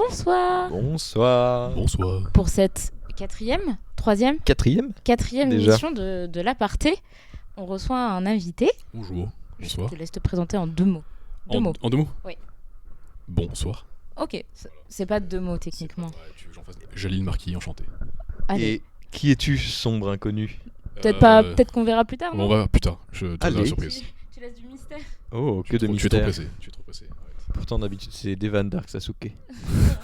Bonsoir Bonsoir. Bonsoir. pour cette troisième Quatrième déjà. émission de l'aparté. On reçoit un invité. Bonjour. Bonsoir. Je te laisse te présenter en deux mots. En deux mots. Oui. Bonsoir. Ok, c'est pas deux mots techniquement. Ouais, tu veux que j'en fasse Jalil Marquis, enchanté. Allez. Et qui es-tu, sombre inconnu? Peut-être qu'on verra plus tard, On non? va plus tard. Je te donne la Allez. surprise. Tu laisses du mystère. Oh, que de Tu es trop mystère. pressé. Tu es trop pressé. Arrête. Pourtant, d'habitude, c'est Devan Dark Sasuke.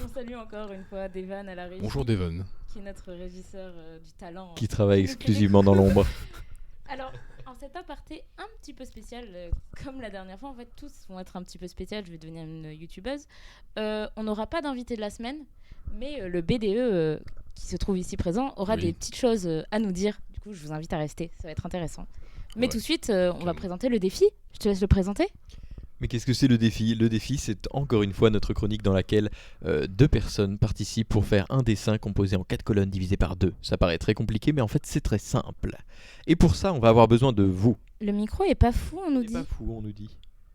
On salue encore une fois Devan à la régie. Bonjour Devon. Qui est notre régisseur du talent. Qui travaille Qui nous fait exclusivement dans l'ombre. Alors, en cet aparté un petit peu spécial, comme la dernière fois, en fait, tous vont être un petit peu spécial. Je vais devenir une youtubeuse. On n'aura pas d'invité de la semaine, mais le BDE qui se trouve ici présent aura Oui. des petites choses à nous dire. Du coup, je vous invite à rester. Ça va être intéressant. Mais Ouais. tout de suite, on va présenter le défi. Je te laisse le présenter. Mais qu'est-ce que c'est le défi? Le défi, c'est encore une fois notre chronique dans laquelle deux personnes participent pour faire un dessin composé en 4 colonnes divisé par 2. Ça paraît très compliqué, mais en fait, c'est très simple. Et pour ça, on va avoir besoin de vous. Le micro est pas fou, on nous C'est dit. pas fou, on nous dit.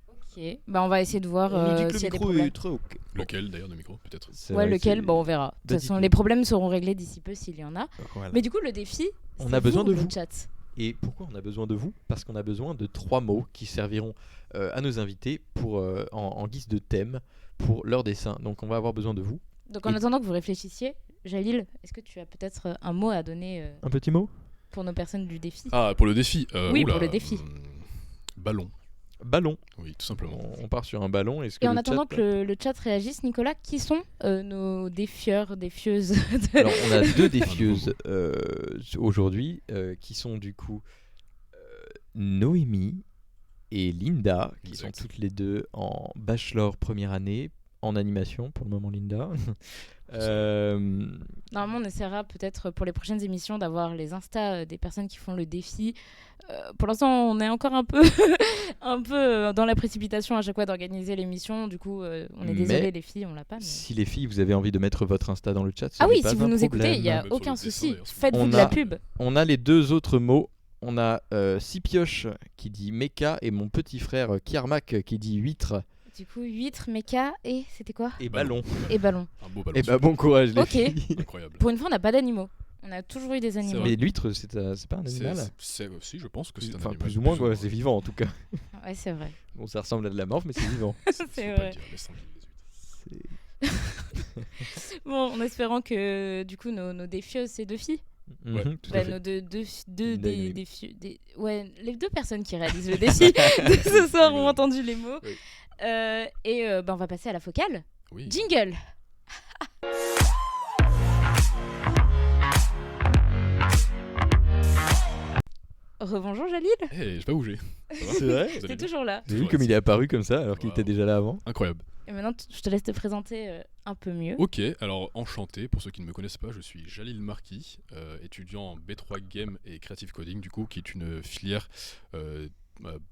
Ok. Bah, on va essayer de voir On nous dit que s'il y le a des micro problèmes. est trop ok. Lequel d'ailleurs, le micro, peut-être. C'est Ouais, vrai, lequel? c'est- Bon, on verra. De toute Bah, façon, dites-nous. les problèmes seront réglés d'ici peu s'il y en a. Voilà. Mais du coup, le défi, On c'est a besoin de le vous. chat. Et pourquoi on a besoin de vous? Parce qu'on a besoin de 3 mots qui serviront à nos invités pour, en guise de thème pour leur dessin. Donc on va avoir besoin de vous. Donc en Et- attendant que vous réfléchissiez, Jalil, est-ce que tu as peut-être un mot à donner Un petit mot? pour nos personnes du défi? Ah, pour le défi. Oui, oula, pour le défi. Ballon. Ballon. Oui, tout simplement. On part sur un ballon. Est-ce que Et en le attendant chat- que le chat réagisse, Nicolas, qui sont nos défieurs, défieuses Alors on a deux défieuses aujourd'hui qui sont du coup Noémie et Linda qui Exact. sont toutes les deux en bachelor première année en animation pour le moment Linda. Normalement, on essaiera peut-être pour les prochaines émissions d'avoir les Insta des personnes qui font le défi. Pour l'instant, on est encore un peu, un peu dans la précipitation à chaque fois d'organiser l'émission. Du coup, on est désolé Mais les filles, on l'a pas. Mais... Si les filles vous avez envie de mettre votre Insta dans le chat, ce Ah n'est oui, pas si vous un nous problème. écoutez, il n'y a Même sur aucun le dessin, souci. d'ailleurs, si vous Faites-vous voulez. de On la a- pub. On a les deux autres mots. On a Sipioche qui dit mecha et mon petit frère Kiarmak qui dit huître Du coup, huître, méca et c'était quoi? et ballon. Et ballon. Un beau ballon. Et bah bon courage les Ok. filles. Incroyable. Pour une fois, on n'a pas d'animaux. On a toujours eu des animaux. Mais l'huître c'est pas un animal. Si, je pense que c'est un Enfin animal. plus ou moins quoi, c'est vivant en tout cas. Ouais, c'est vrai. Bon ça ressemble à de la morphe mais c'est vivant. C'est Faut pas vrai. le dire, laisse tranquille les huîtres. Bon, en espérant que du coup nos défieuses, c'est deux filles. Ouais. Mhm, tout à Bah, fait. nos deux Linda et Noémie. ouais, les deux personnes qui réalisent le défi de ce soir ont entendu les mots. Oui. Bah, on va passer à la focale. Oui. Jingle. Rebonjour Jalil. Hey, j'ai pas bougé. Ça va C'est vrai. Vous allez T'es bien toujours là. J'ai vu comme il est apparu comme ça alors qu'il Wow. était déjà là avant. Incroyable. Et maintenant, je te laisse te présenter un peu mieux. Ok, alors enchanté, pour ceux qui ne me connaissent pas, je suis Jalil Marquis, étudiant en B3 Game et Creative Coding, du coup, qui est une filière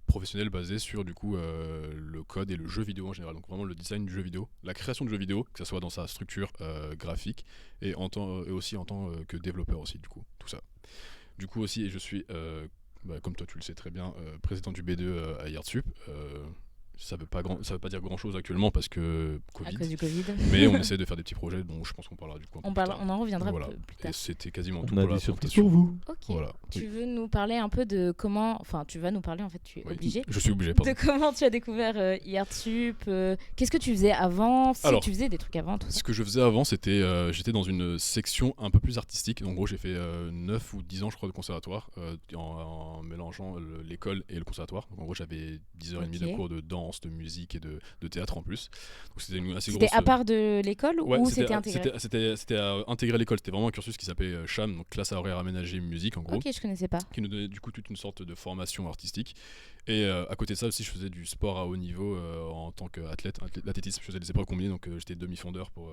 professionnelle basée sur du coup le code et le jeu vidéo en général, donc vraiment le design du jeu vidéo, la création du jeu vidéo, que ce soit dans sa structure graphique et aussi en tant que développeur aussi, du coup, tout ça. Du coup aussi, et je suis, comme toi tu le sais très bien, président du B2 à Yardsup. Ça veut pas dire grand chose actuellement parce que À Covid. cause du Covid. Mais on essaie de faire des petits projets dont je pense qu'on parlera du coup un peu On, plus tard. on en reviendra Voilà. plus Et tard. c'était quasiment tout On a pour la des surprises présentation. pour vous. Ok. Voilà. Tu veux nous parler un peu de comment... Enfin, tu vas nous parler, en fait, tu es Oui. obligé. Je suis obligé, pardon. De comment tu as découvert Yardsup. Qu'est-ce que tu faisais avant? Si Alors, tu faisais des trucs avant, tout ça. Ce que je faisais avant, c'était j'étais dans une section un peu plus artistique. En gros, j'ai fait 9 ou 10 ans, je crois, de conservatoire en mélangeant l'école et le conservatoire. Donc, en gros, j'avais 10h30 de Ok. cours de danse, de musique et de théâtre en plus. Donc, c'était une assez C'était grosse. à part de l'école Ouais, ou c'était intégré? C'était à intégrer l'école. C'était vraiment un cursus qui s'appelait CHAM, donc classe à horaire aménagée musique en gros. Ok, je connaissais pas. Qui nous donnait du coup toute une sorte de formation artistique. Et à côté de ça aussi, je faisais du sport à haut niveau en tant qu'athlète, l'athlétisme. Je faisais des épreuves combinées, donc j'étais demi-fondeur pour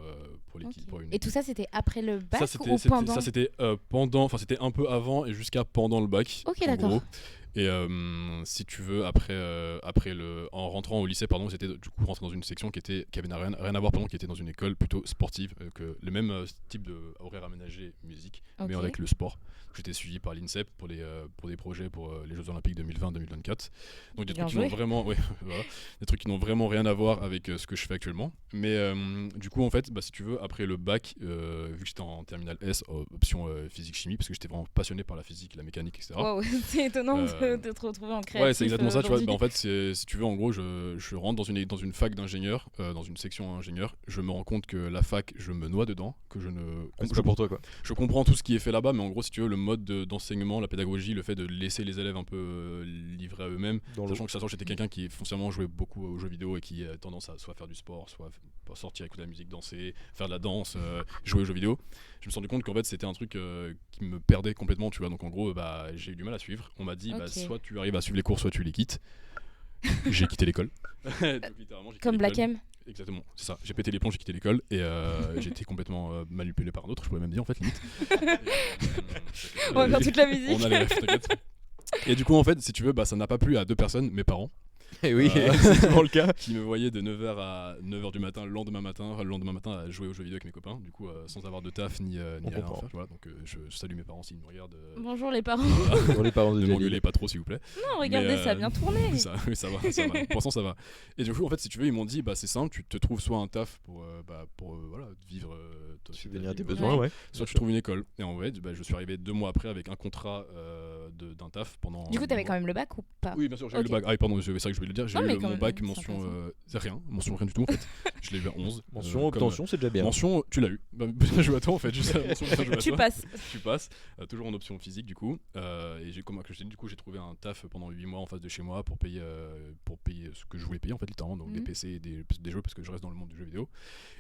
l'équipe. Ok. Pour une Et tout ça, c'était après le bac ça ou pendant? c'était pendant, enfin c'était un peu avant et jusqu'à pendant le bac. Ok, en d'accord. gros. Et si tu veux, en rentrant au lycée, pardon, j'étais du coup rentré dans une section qui avait rien à voir, pardon, qui était dans une école plutôt sportive, que le même type de horaire aménagé musique, mais avec le sport. J'étais suivi par l'INSEP pour des projets pour les Jeux Olympiques 2020-2024. Donc des trucs qui n'ont vraiment, voilà, des trucs qui n'ont vraiment rien à voir avec ce que je fais actuellement. Mais du coup, en fait, si tu veux, après le bac, vu que j'étais en terminale S, option physique-chimie, parce que j'étais vraiment passionné par la physique, la mécanique, etc. Wow, c'est étonnant de te retrouver en créatif. Ouais, c'est exactement ça. Tu vois, en fait, si tu veux, en gros, je rentre dans une fac d'ingénieur, dans une section ingénieur. Je me rends compte que la fac, je me noie dedans, que je ne. C'est pas pour toi, quoi. Je comprends tout ce qui est fait là-bas, mais en gros, si tu veux, le mode d'enseignement, la pédagogie, le fait de laisser les élèves un peu livrés à eux-mêmes, sachant que j'étais quelqu'un qui foncièrement jouait beaucoup aux jeux vidéo et qui a tendance à soit faire du sport, soit sortir, écouter de la musique, danser, faire de la danse, jouer aux jeux vidéo. Je me suis rendu compte qu'en fait, c'était un truc qui me perdait complètement, tu vois. Donc en gros, j'ai eu du mal à suivre. On m'a dit, soit tu arrives à suivre les cours, soit tu les quittes. J'ai quitté l'école. Comme Black M. Exactement, c'est ça. J'ai pété les plombs, j'ai quitté l'école et j'ai été complètement manipulé par un autre, je pourrais même dire en fait, limite. On va faire toute la musique. On a les rêves, t'inquiète. Et du coup, en fait, si tu veux, ça n'a pas plu à deux personnes, mes parents. Et oui, c'est souvent le cas. Qui me voyaient de 9h à 9h du matin, le lendemain matin à jouer aux jeux vidéo avec mes copains, du coup sans avoir de taf ni rien à faire, voilà, donc je salue mes parents s'ils me regardent. Bonjour les parents. Bonjour les parents de ne m'engueulez pas trop s'il vous plaît. Non, regardez, ça a bien tourné. Ça va. Pour l'instant ça va. Et du coup en fait si tu veux ils m'ont dit c'est simple, tu te trouves soit un taf pour voilà, vivre subvenir à tes besoins, ouais. Soit tu trouves une école. Et en vrai je suis arrivé 2 mois après avec un contrat d'un taf pendant. Du coup t'avais quand même le bac ou pas? Oui bien sûr j'avais le bac. Ah pardon c'est ça que je voulais le dire, j'ai eu mon bac mention rien du tout en fait. Je l'ai eu à 11. Mention obtention c'est déjà bien. Mention tu l'as eu. Bien joué à toi en fait. Tu passes. Tu passes. Toujours en option physique du coup. Et j'ai trouvé un taf pendant 8 mois en face de chez moi pour payer ce que je voulais payer en fait littéralement, donc des PC et des jeux parce que je reste dans le monde du jeu vidéo.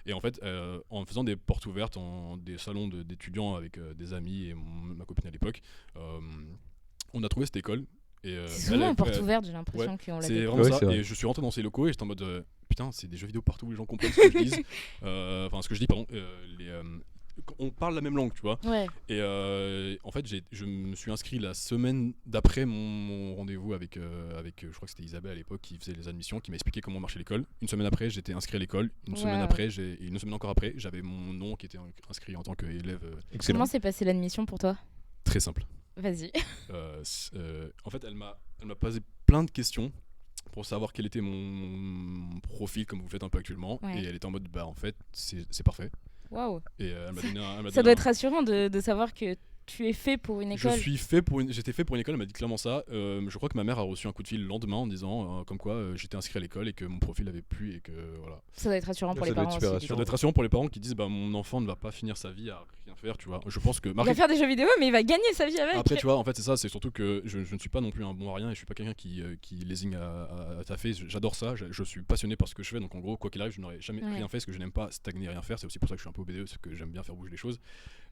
Et en fait en faisant des portes ouvertes en des salons d'étudiants avec des amis et ma copine à l'époque, on a trouvé cette école. C'est souvent en porte ouverte, j'ai l'impression qu'on l'a. C'est vraiment ça. Et je suis rentré dans ces locaux et j'étais en mode putain, c'est des jeux vidéo partout, les gens comprennent ce que je dis. Enfin, ce que je dis, pardon. On parle la même langue, tu vois. Ouais. Et en fait, je me suis inscrit la semaine d'après mon rendez-vous avec, je crois que c'était Isabelle à l'époque qui faisait les admissions, qui m'a expliqué comment marchait l'école. Une semaine après, j'étais inscrit à l'école. Une semaine encore après, j'avais mon nom qui était inscrit en tant qu'élève. Comment s'est passée l'admission pour toi? Très simple. Vas-y. En fait, elle m'a posé plein de questions pour savoir quel était mon profil, comme vous faites un peu actuellement. Ouais. Et elle était en mode, en fait, c'est parfait. Waouh. Et elle m'a donné ça doit être rassurant de savoir que tu es fait pour une école. J'étais fait pour une école, elle m'a dit clairement ça. Je crois que ma mère a reçu un coup de fil le lendemain en disant comme quoi j'étais inscrit à l'école et que mon profil avait plu et que voilà. Ça doit être rassurant pour les parents aussi. Ça doit être rassurant pour les parents qui disent mon enfant ne va pas finir sa vie à rien faire, tu vois. Je pense que il va faire des jeux vidéo mais il va gagner sa vie avec. Après tu vois, en fait c'est ça, c'est surtout que je ne suis pas non plus un bon à rien et je suis pas quelqu'un qui lésigne à taffer. J'adore ça, je suis passionné par ce que je fais, donc en gros quoi qu'il arrive je n'aurais jamais rien fait parce que je n'aime pas stagner, rien faire. C'est aussi pour ça que je suis un peu au BDE, c'est que j'aime bien faire bouger les choses.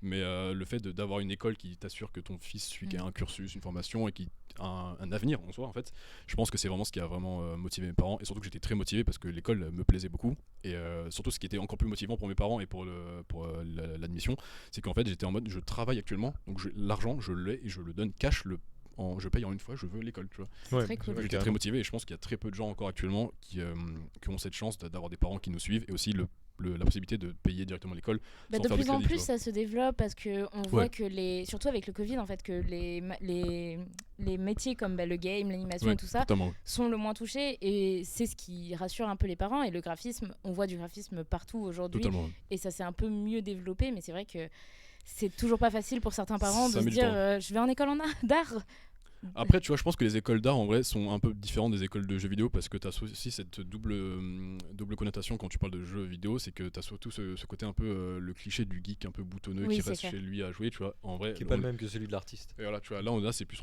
Mais le fait d'avoir une école qui t'assure que ton fils suit qui a un cursus, une formation et qui a un avenir en soi en fait, je pense que c'est vraiment ce qui a vraiment motivé mes parents et surtout que j'étais très motivé parce que l'école me plaisait beaucoup et surtout ce qui était encore plus motivant pour mes parents et pour l'admission, c'est qu'en fait j'étais en mode je travaille actuellement donc l'argent je l'ai et je le donne cash, je paye en une fois, je veux l'école, tu vois. C'est très cool. J'étais très motivé et je pense qu'il y a très peu de gens encore actuellement qui ont cette chance d'avoir des parents qui nous suivent et aussi la possibilité de payer directement l'école. De plus en plus ça se développe parce qu'on voit que surtout avec le Covid en fait, que les métiers comme le game, l'animation et tout ça sont le moins touchés et c'est ce qui rassure un peu les parents. Et le graphisme, on voit du graphisme partout aujourd'hui et ça s'est un peu mieux développé, mais c'est vrai que c'est toujours pas facile pour certains parents de se dire je vais en école d'art. Après, tu vois, je pense que les écoles d'art en vrai sont un peu différentes des écoles de jeux vidéo parce que tu as aussi cette double connotation quand tu parles de jeux vidéo, c'est que tu as surtout ce côté un peu le cliché du geek un peu boutonneux qui reste chez lui à jouer, tu vois. En vrai, qui est pas le même que celui de l'artiste. Et voilà, tu vois, là c'est plus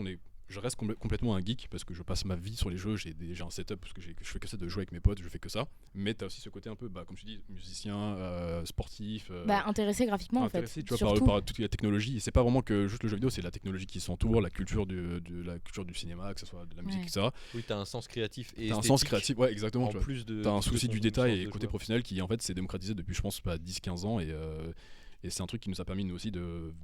je reste complètement un geek parce que je passe ma vie sur les jeux, j'ai un setup parce que je fais que ça de jouer avec mes potes, je fais que ça. Mais t'as aussi ce côté un peu, comme tu dis, musicien, sportif. Intéressé graphiquement en fait. Tu vois, par toute la technologie. Et c'est pas vraiment que juste le jeu vidéo, c'est la technologie qui s'entoure, la culture la culture du cinéma, que ce soit de la musique, etc. Oui, t'as un sens créatif et t'as un sens créatif, ouais, exactement. En plus de. T'as un souci du détail et côté professionnel qui en fait s'est démocratisé depuis, je pense, 10-15 ans et. Et c'est un truc qui nous a permis nous aussi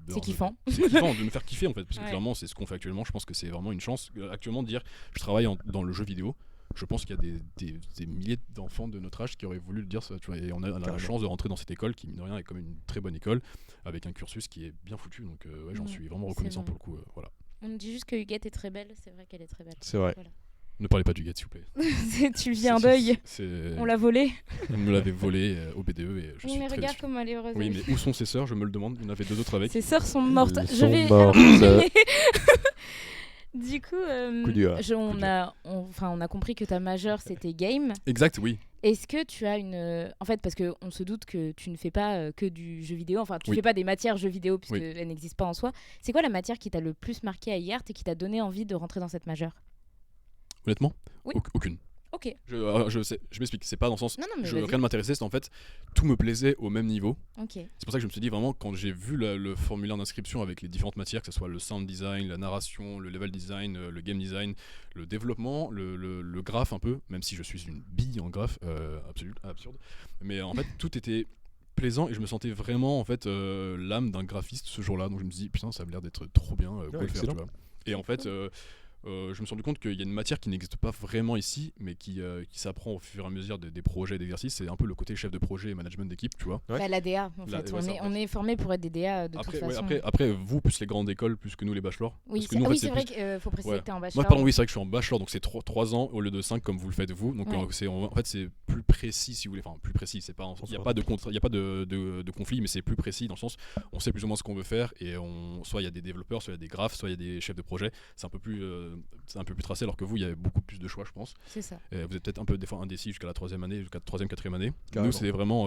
C'est kiffant. C'est kiffant de nous faire kiffer en fait, parce que Ouais. clairement c'est ce qu'on fait actuellement. Je pense que c'est vraiment une chance actuellement de dire je travaille dans le jeu vidéo. Je pense qu'il y a des milliers d'enfants de notre âge qui auraient voulu le dire ça, tu vois, et on a la Carrément. chance de rentrer dans cette école qui mine de rien est comme une très bonne école avec un cursus qui est bien foutu, donc ouais, j'en Ouais, suis vraiment c'est reconnaissant vrai. pour le coup, voilà. On nous dit juste que Huguette est très belle, c'est vrai qu'elle est très belle. C'est vrai. Voilà. Ne parlez pas du Get s'il vous plaît. Tu vis un deuil, C'est- on l'a volé. Il me l'avait volé au BDE et je Oui, suis mais très regarde déçu. comme elle est heureuse. Oui, mais où sont ses sœurs? Je me le demande. Il y en avait 2 autres avec. Ses sœurs sont mortes. Elles Je sont vais. mortes. Du coup, Coup dur. on a compris que ta majeure c'était game. Exact, oui. Est-ce que tu as une. En fait, parce qu'on se doute que tu ne fais pas que du jeu vidéo, enfin, tu Oui. fais pas des matières jeux vidéo, puisque Oui. elles n'existent pas en soi. C'est quoi la matière qui t'a le plus marqué à IART et qui t'a donné envie de rentrer dans cette majeure? Honnêtement, Oui. Aucune. Ok. Je m'explique. C'est pas dans le sens. Non, non, mais Rien vas-y. ne m'intéressait. C'est en fait tout me plaisait au même niveau. Ok. C'est pour ça que je me suis dit vraiment quand j'ai vu le formulaire d'inscription avec les différentes matières, que ce soit le sound design, la narration, le level design, le game design, le développement, le graphe un peu, même si je suis une bille en graphe absurde. Mais en fait tout était plaisant et je me sentais vraiment en fait l'âme d'un graphiste ce jour-là. Donc je me suis dit putain ça a l'air d'être trop bien, quoi le faire, excellent. tu vois. Et en fait je me suis rendu compte qu'il y a une matière qui n'existe pas vraiment ici, mais qui s'apprend au fur et à mesure des projets et d'exercices. C'est un peu le côté chef de projet et management d'équipe, tu vois. Ouais. Bah, la DA, en La- fait. ouais, ça, On est formé pour être des DA de Après, toute façon. après, vous, plus les grandes écoles, plus que nous, les bachelors. Oui, Parce que c'est nous, en oui, fait, c'est c'est vrai plus- qu'il faut préciser Ouais. que t'es en Moi, bachelor. pardon, oui, c'est vrai que je suis en bachelor, donc c'est 3 ans au lieu de 5 comme vous le faites vous. Donc Ouais. en fait, c'est plus précis si vous voulez. Enfin, plus précis, c'est pas. Il n'y a pas de conflit, mais c'est plus précis dans le sens on sait plus ou moins ce qu'on veut faire et soit il y a des développeurs, soit il y a des graphes, soit il y a des chefs de projet. C'est un peu plus tracé, alors que vous, il y a beaucoup plus de choix, je pense. C'est ça. Vous êtes peut-être un peu des fois indécis jusqu'à la 3e année, jusqu'à la 3e, 4e année. Carrément. Nous, c'était vraiment.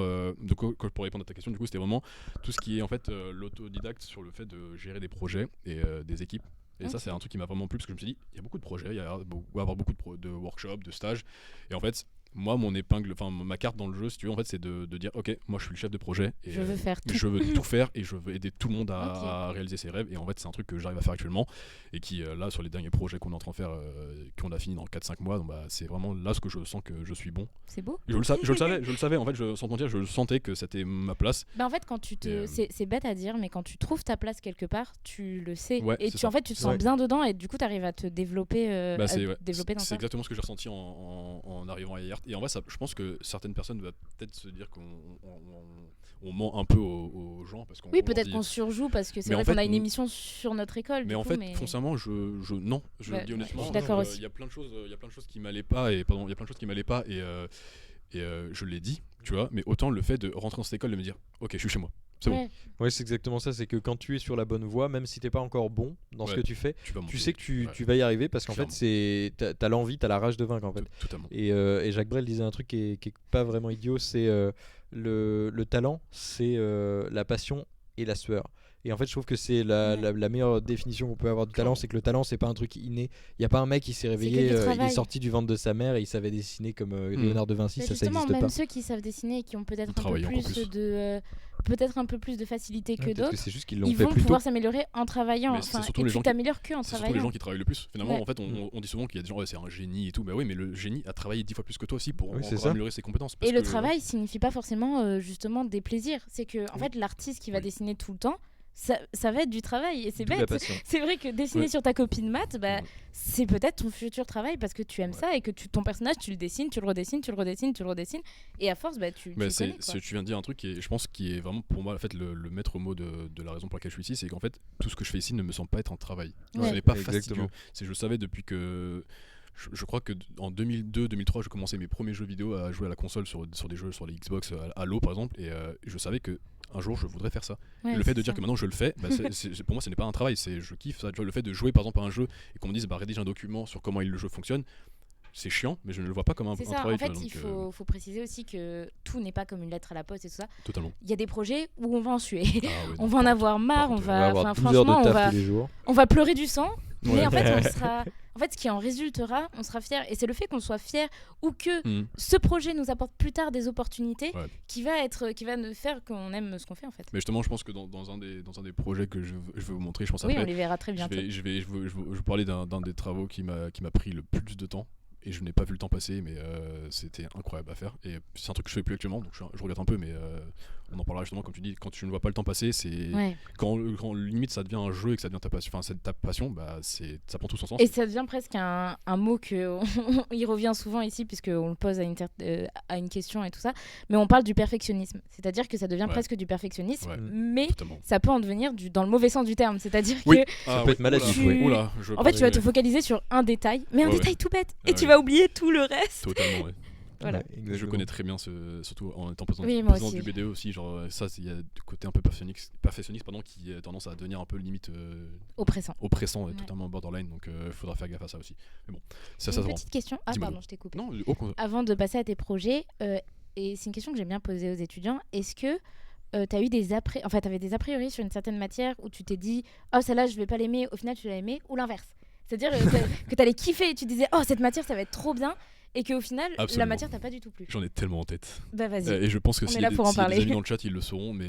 Pour répondre à ta question, du coup, c'était vraiment tout ce qui est en fait l'autodidacte sur le fait de gérer des projets et des équipes. Et ça, Ok. c'est un truc qui m'a vraiment plu parce que je me suis dit, il y a beaucoup de projets, il y a avoir beaucoup de workshops, de stages. Et en fait, moi, ma carte dans le jeu, si tu veux, en fait, c'est de dire, ok, moi, je suis le chef de projet. Et, Je veux faire tout. je veux tout faire et je veux aider tout le monde à réaliser ses rêves. Et en fait, c'est un truc que j'arrive à faire actuellement et qui, là, sur les derniers projets qu'on est en train de faire, qu'on a fini dans 4-5 mois, donc, bah, c'est vraiment là ce que je sens que je suis bon. C'est beau. Je le savais, en fait, sans mentir, je sentais que c'était ma place. Bah en fait, quand tu te, Et, c'est bête à dire, mais quand tu trouves ta place quelque part, tu le sais Ouais, et c'est tu en ça. fait tu te sens Ouais. bien dedans et du coup tu arrives à te développer, Bah, à c'est te développer dans c'est ça. exactement ce que j'ai ressenti en arrivant à IART. Et en vrai, je pense que certaines personnes vont peut-être se dire qu'on ment un peu aux gens. Parce qu'on Oui, on leur peut-être dit- qu'on surjoue parce que c'est Mais vrai en fait, qu'on a une nous- émission sur notre école. Mais du en coup, fait, foncièrement, non, je Bah, le dis honnêtement. je suis d'accord genre, aussi. Il y a plein de choses qui m'allaient pas et pardon, il y a plein de choses qui m'allaient pas et je l'ai dit, tu vois. Mais autant le fait de rentrer dans cette école, de me dire, ok, je suis chez moi, c'est bon, Ouais. Ouais, c'est exactement ça. C'est que quand tu es sur la bonne voie, même si t'es pas encore bon dans ce Ouais. que tu fais, tu vas monter. tu sais que tu Ouais. vas y arriver parce qu'en fait, Clairement. t'as l'envie, t'as la rage de vaincre en fait. Totalement. Et Jacques Brel disait un truc qui est pas vraiment idiot, c'est le talent, c'est la passion et la sueur. Et en fait, je trouve que c'est la meilleure définition qu'on peut avoir du talent, Clairement. c'est que le talent, c'est pas un truc inné. Il y a pas un mec qui s'est réveillé, du il est travail. sorti du ventre de sa mère et il savait dessiner comme Léonard de Vinci, Bah, ça justement, existe même pas. ceux qui savent dessiner et qui ont peut-être un peu Travailler encore plus plus. de peut-être un peu plus de facilité que Ouais, peut-être que d'autres, c'est juste qu'ils l'ont ils fait vont plus tôt. pouvoir s'améliorer en travaillant. Mais c'est Enfin, surtout et les tu gens qui- t'améliores que en C'est surtout les travaillant. gens qui travaillent le plus. Finalement, Ouais. en fait, on dit souvent qu'il y a des gens, ouais, c'est un génie et tout. Mais oui, mais le génie a travaillé 10 fois plus que toi aussi pour Oui, c'est encore ça. améliorer ses compétences. Et parce le que- travail signifie pas forcément justement des plaisirs. C'est que en Oui. fait l'artiste qui va Oui. dessiner tout le temps, ça va être du travail et c'est D'où la bête. passion. C'est vrai que dessiner Ouais. sur ta copine maths, bah, Ouais. c'est peut-être ton futur travail parce que tu aimes Ouais. ça et que ton personnage tu le dessines, tu le redessines, tu le redessines, tu le redessines et à force bah, tu Mais le connais, quoi. tu viens de dire un truc qui est, je pense, qui est vraiment pour moi en fait, le maître mot de la raison pour laquelle je suis ici, c'est qu'en fait tout ce que je fais ici ne me semble pas être un travail. Ouais. Ce n'est pas Exactement. fastidieux. Je le savais depuis que je crois que en 2002-2003 je commençais mes premiers jeux vidéo à jouer à la console sur des jeux sur les Xbox, Halo par exemple, et je savais que un jour je voudrais faire ça. Ouais, Et le fait c'est de dire ça. que maintenant je le fais, bah, pour moi ce n'est pas un travail, je kiffe ça. Tu vois, le fait de jouer par exemple à un jeu et qu'on me dise bah, rédige un document sur comment le jeu fonctionne, c'est chiant, mais je ne le vois pas comme un C'est ça, travail. en fait, tu vois, il donc, faut préciser aussi que tout n'est pas comme une lettre à la poste et tout ça. totalement. Il y a des projets où on va en suer. Ah ouais, On non, va en par avoir marre, on contre, On va va, avoir enfin, 12 heures franchement, de on taf va, tous les jours. on va pleurer du sang. Ouais. Mais en fait, on sera. En fait, ce qui en résultera, on sera fier. Et c'est le fait qu'on soit fier ou que Mhm. ce projet nous apporte plus tard des opportunités Ouais. qui va nous faire qu'on aime ce qu'on fait en fait. Mais justement, je pense que dans un des projets que je vais vous montrer, je pense Oui, on après, les verra très je bientôt. vais vous parler d'un des travaux qui m'a pris le plus de temps. Et je n'ai pas vu le temps passer, mais c'était incroyable à faire. Et c'est un truc que je fais plus actuellement, donc je regrette un peu, mais on en parlera justement comme tu dis, quand tu ne vois pas le temps passer, c'est quand limite ça devient un jeu et que ça devient ta passion, enfin c'est ta passion, bah ça prend tout son sens. Et ça devient presque un mot que il revient souvent ici puisqu'on le pose à une question et tout ça, mais on parle du perfectionnisme, c'est-à-dire que ça devient presque du perfectionnisme, mais totalement. Ça peut en devenir dans le mauvais sens du terme, c'est-à-dire que ça peut être maladif. En fait tu vas te focaliser sur un détail, mais un détail tout bête, et tu vas oublier tout le reste. Totalement, ouais. Voilà. Je connais très bien surtout en étant président du BDE aussi, genre ça il y a du côté un peu perfectionniste qui a tendance à devenir un peu limite oppressant et totalement borderline, donc il faudra faire gaffe à ça aussi. Mais bon, ça petite question. Pardon, je t'ai coupé. Non, avant de passer à tes projets, et c'est une question que j'aime bien poser aux étudiants, est-ce que t'as eu t'avais des a priori sur une certaine matière où tu t'es dit oh celle-là je vais pas l'aimer, au final tu l'as aimée, ou l'inverse, c'est-à-dire que t'allais kiffer et tu disais oh cette matière ça va être trop bien, et qu'au final la matière t'a pas du tout plu? J'en ai tellement en tête. Bah vas-y. Et je pense que si les des amis dans le chat ils le sauront, mais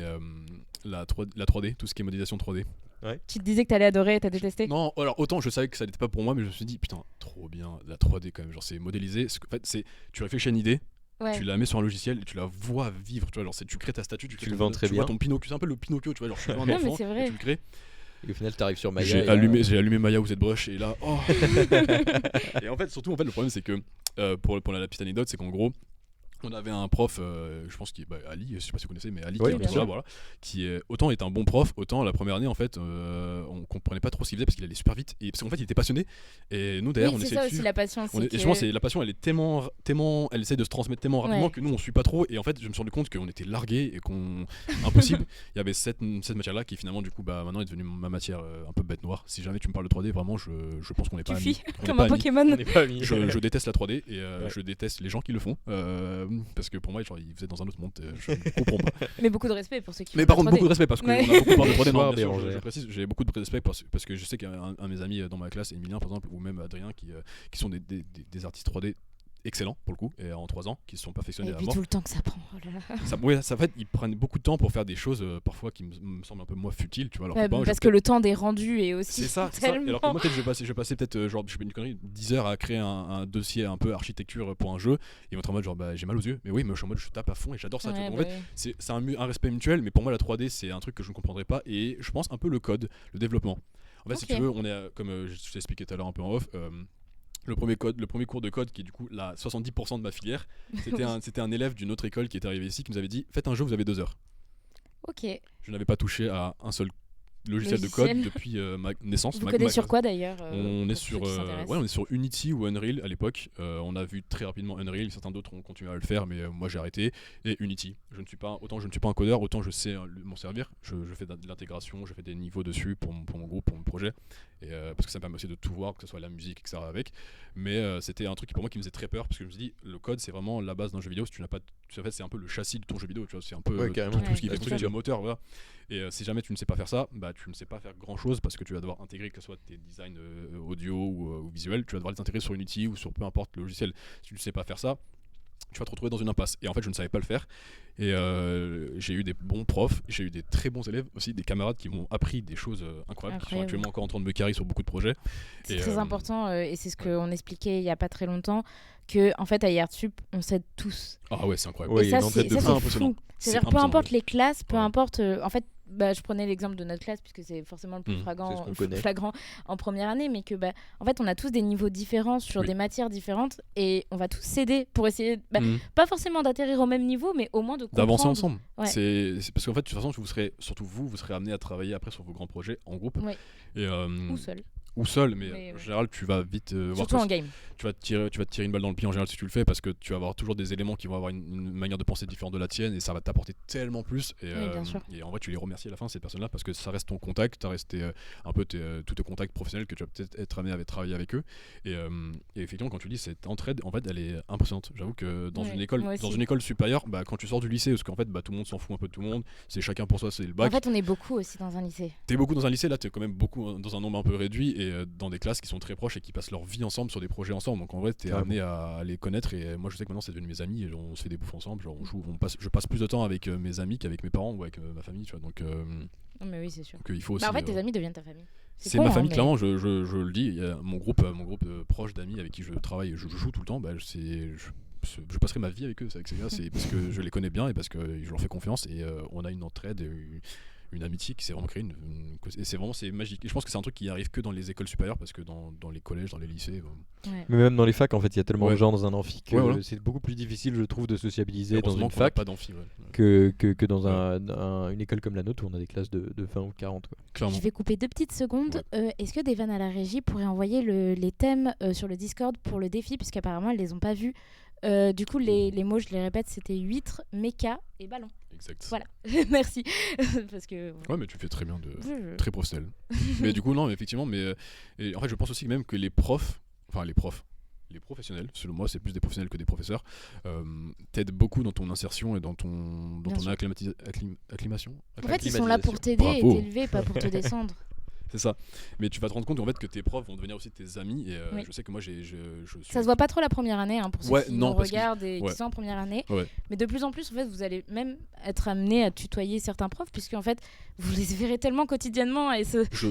la 3D, tout ce qui est modélisation 3D. Ouais. Tu te disais que t'allais adorer et t'as détesté? Non, alors autant je savais que ça n'était pas pour moi, mais je me suis dit putain trop bien la 3D quand même, genre c'est modélisé, en fait tu réfléchis à une idée. Ouais. Tu la mets sur un logiciel et tu la vois vivre, tu vois, genre tu crées ta statue, tu le vends très bien. Tu vois ton Pinocchio, c'est un peu le Pinocchio, tu vois, genre je suis un enfant et tu le crées. Et au final t'arrives sur Maya. J'ai allumé Maya ou ZBrush et là et en fait surtout le problème c'est que pour la petite anecdote, c'est qu'en gros on avait un prof, je pense qu'il Ali, je sais pas si vous connaissez, mais Ali qui est autant est un bon prof, autant la première année en fait on comprenait pas trop ce qu'il faisait parce qu'il allait super vite et parce qu'en fait il était passionné, et nous derrière on essayait de suivre. C'est la passion, et souvent c'est la passion, elle est tellement elle essaie de se transmettre tellement rapidement que nous on suit pas trop, et en fait je me suis rendu compte qu'on était largués et qu'on impossible. Il y avait cette matière là qui finalement du coup maintenant est devenue ma matière un peu bête noire. Si jamais tu me parles de 3D, vraiment je pense qu'on n'est pas amis. Comme un Pokémon. Je déteste la 3D et je déteste les gens qui le font. Parce que pour moi, genre, vous êtes dans un autre monde, je ne comprends pas. Mais beaucoup de respect pour ceux qui font. Mais par contre, beaucoup de respect parce qu'on a beaucoup parlé de 3D. Non, bien sûr, je précise, j'ai beaucoup de respect parce que je sais qu'un de mes amis dans ma classe, Emilien par exemple, ou même Adrien, qui sont des artistes 3D excellents pour le coup, et en 3 ans, qui se sont perfectionnés à mort. Et puis tout le temps que ça prend. Oh là là. Ça, en fait, ils prennent beaucoup de temps pour faire des choses parfois qui me semblent un peu moins futiles, tu vois. Parce que le temps des rendus est aussi. C'est ça. Alors que moi, peut-être, je vais passer peut-être, genre, je fais une connerie, 10 heures à créer un dossier un peu architecture pour un jeu. Ils vont être en mode, genre, j'ai mal aux yeux. Mais oui, mais je suis en mode, je tape à fond et j'adore ça. En fait, c'est un respect mutuel, mais pour moi, la 3D, c'est un truc que je ne comprendrais pas. Et je pense un peu le code, le développement. En fait, si tu veux, on est, comme je t'ai expliqué tout à l'heure un peu en off, le premier cours de code qui est du coup là 70% de ma filière, c'était un élève d'une autre école qui était arrivé ici qui nous avait dit faites un jeu, vous avez 2 heures. Ok. Je n'avais pas touché à un seul logiciel de code depuis ma naissance. Vous codez sur quoi d'ailleurs? On est sur Unity ou Unreal à l'époque. On a vu très rapidement Unreal, certains d'autres ont continué à le faire, mais moi j'ai arrêté. Et Unity. Je ne suis pas un codeur, autant je sais m'en servir. Je fais de l'intégration, je fais des niveaux dessus pour mon groupe, pour mon projet. Et parce que ça me permet aussi de tout voir, que ce soit la musique, etc. avec. Mais c'était un truc pour moi qui me faisait très peur, parce que je me suis dit, le code c'est vraiment la base d'un jeu vidéo. Si tu n'as pas, en fait, c'est un peu le châssis de ton jeu vidéo, tu vois, c'est un peu tout ce qui fait le moteur, voilà. Et si jamais tu ne sais pas faire ça, bah tu ne sais pas faire grand chose, parce que tu vas devoir intégrer, que ce soit tes designs audio ou visuels, tu vas devoir les intégrer sur Unity ou sur peu importe le logiciel. Si tu ne sais pas faire ça, tu vas te retrouver dans une impasse. Et en fait, je ne savais pas le faire. Et j'ai eu des bons profs, j'ai eu des très bons élèves aussi, des camarades qui m'ont appris des choses incroyables, qui sont actuellement encore en train de me carrer sur beaucoup de projets. C'est très important, et c'est ce qu'on expliquait il n'y a pas très longtemps, que en fait à IRTSUP on s'aide tous. Ah ouais, c'est incroyable. Et ça c'est fou. C'est-à-dire peu importe les classes, peu importe. En fait, je prenais l'exemple de notre classe puisque c'est forcément le plus flagrant en première année, mais que en fait on a tous des niveaux différents sur des matières différentes, et on va tous s'aider pour essayer pas forcément d'atterrir au même niveau, mais au moins de comprendre. D'avancer ensemble. Ouais. C'est parce qu'en fait de toute façon vous serez amené à travailler après sur vos grands projets en groupe. Ouais. Et, ou seul, mais en général tu vas vite surtout en game. Tu vas te tirer une balle dans le pied en général si tu le fais, parce que tu vas avoir toujours des éléments qui vont avoir une manière de penser différente de la tienne, et ça va t'apporter tellement plus, et en vrai tu les remercies à la fin, ces personnes là, parce que ça reste ton contact, t'as resté un peu tous tes contacts professionnels que tu vas peut-être être amené à travailler avec eux, et effectivement quand tu dis cette entraide, en fait elle est impressionnante. J'avoue que dans une école supérieure, quand tu sors du lycée, parce qu'en fait tout le monde s'en fout un peu de tout le monde, c'est chacun pour soi, c'est le bac. En fait on est beaucoup aussi dans un lycée. T'es beaucoup dans un lycée, là t'es quand même beaucoup dans un nombre un peu réduit, et dans des classes qui sont très proches et qui passent leur vie ensemble sur des projets ensemble, donc en vrai t'es amené à les connaître. Et moi je sais que maintenant c'est devenu mes amis, et on se fait des bouffes ensemble, genre je passe plus de temps avec mes amis qu'avec mes parents ou avec ma famille, tu vois, donc non mais oui c'est sûr. Donc, il faut aussi, en fait tes amis deviennent ta famille. C'est ma famille, clairement, je le dis. Il y a mon groupe proche d'amis avec qui je travaille, je joue tout le temps, je passerai ma vie avec eux, avec ces gars, c'est parce que je les connais bien et parce que je leur fais confiance et on a une entraide, une amitié qui s'est vraiment créée, et c'est magique. Et je pense que c'est un truc qui arrive que dans les écoles supérieures parce que dans les collèges, dans les lycées. Ouais. Mais même dans les facs, en fait, il y a tellement de Ouais. gens dans un amphi que Ouais, voilà. c'est beaucoup plus difficile, je trouve, de sociabiliser dans Heureusement une qu'on n'a fac pas d'amphi, que dans une école comme la nôtre où on a des classes de 20 ou 40. Quoi. clairement. Je vais couper 2 petites secondes. Est-ce que Devan à la régie pourrait envoyer les thèmes sur le Discord pour le défi, puisqu'apparemment elles les ont pas vus. Du coup, les mots, je les répète, c'était huître, méca et ballon. Exact. Voilà, merci. Parce que Ouais, mais tu fais très bien, je- très professionnel. Mais du coup, non, mais effectivement, et en fait, je pense aussi même que les professionnels, selon moi, c'est plus des professionnels que des professeurs, t'aident beaucoup dans ton insertion et dans ton Bien sûr. acclimation. En fait, ils sont là pour t'aider et Bravo. t'élever, pas pour te descendre. C'est ça. Mais tu vas te rendre compte en fait que tes profs vont devenir aussi tes amis. Et Oui. je sais que moi, je suis. Ça se voit pas trop la première année, pour ceux Ouais, qui non, nous parce que- regardent et ouais. qui sont en première année. Ouais. Mais de plus en plus, en fait, vous allez même être amené à tutoyer certains profs, puisque en fait, vous les verrez tellement quotidiennement et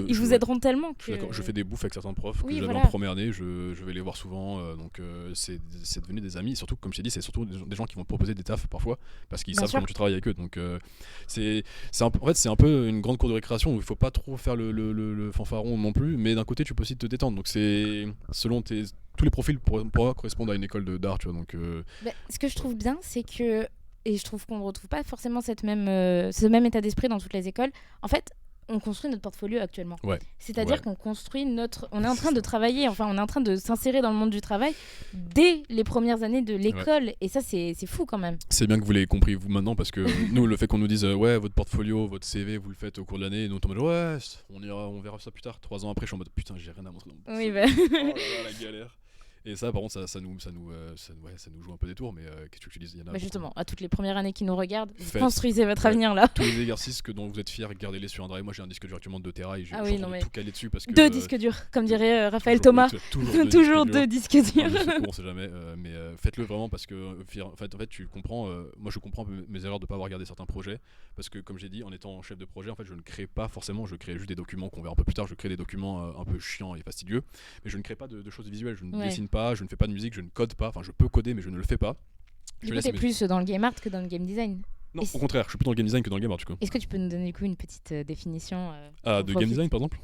ils vous aideront tellement Je suis que. d'accord. Je fais des bouffes avec certains profs Oui, que j'avais voilà. en première année. Je vais les voir souvent. Donc c'est devenu des amis. Et surtout, comme je t'ai dit, c'est surtout des gens qui vont te proposer des tafs parfois parce qu'ils Bien savent sûr. comment tu travailles avec eux. Donc en fait, c'est un peu une grande cour de récréation où il faut pas trop faire le fanfaron non plus. Mais d'un côté, tu peux aussi te détendre. Donc c'est selon tous les profils pourra correspondre à une école d'art. Tu vois. Donc Bah, ce que je trouve bien, c'est que, et je trouve qu'on ne retrouve pas forcément ce même état d'esprit dans toutes les écoles, en fait, on construit notre portfolio actuellement. Ouais. C'est-à-dire Ouais. qu'on construit on est en train de travailler, on est en train de s'insérer dans le monde du travail dès les premières années de l'école. Et ça, c'est fou quand même. c'est bien que vous l'ayez compris vous maintenant parce que nous le fait qu'on nous dise ouais votre portfolio, votre CV vous le faites au cours de l'année et nous on est en mode ouais on verra ça plus tard. 3 ans après je suis en mode putain j'ai rien à montrer. Oui, bah. Oh là là la galère. Et ça par contre ça nous joue un peu des tours mais qu'est-ce que tu dis il y en a Bah justement, à toutes les premières années qui nous regardent, vous Faites. construisez votre Ouais. avenir là. tous les exercices dont vous êtes fiers gardez-les sur un drive. Moi j'ai un disque dur actuellement de 2 Tera et Ah oui, je suis en non, train de mais tout caler dessus parce que 2 disques durs, comme dirait Raphaël toujours- Thomas. toujours Toujours 2 disques durs. on sait jamais, mais faites-le vraiment parce que en fait tu comprends. Moi je comprends un peu mes erreurs de pas avoir regardé certains projets parce que comme j'ai dit en étant chef de projet en fait je ne crée pas forcément, je crée juste des documents qu'on verra un peu plus tard. Je crée des documents un peu chiants et fastidieux, mais je ne crée pas de choses visuelles. Je ne Ouais. dessine pas, je ne fais pas de musique, je ne code pas. Enfin je peux coder mais je ne le fais pas. Du coup, laisse t'es mes- plus dans le game art que dans le game design. Non, Et au contraire, je suis plus dans le game design que dans le game art du coup. Est-ce que tu peux nous donner du coup une petite définition Ah, au de game profit design par exemple.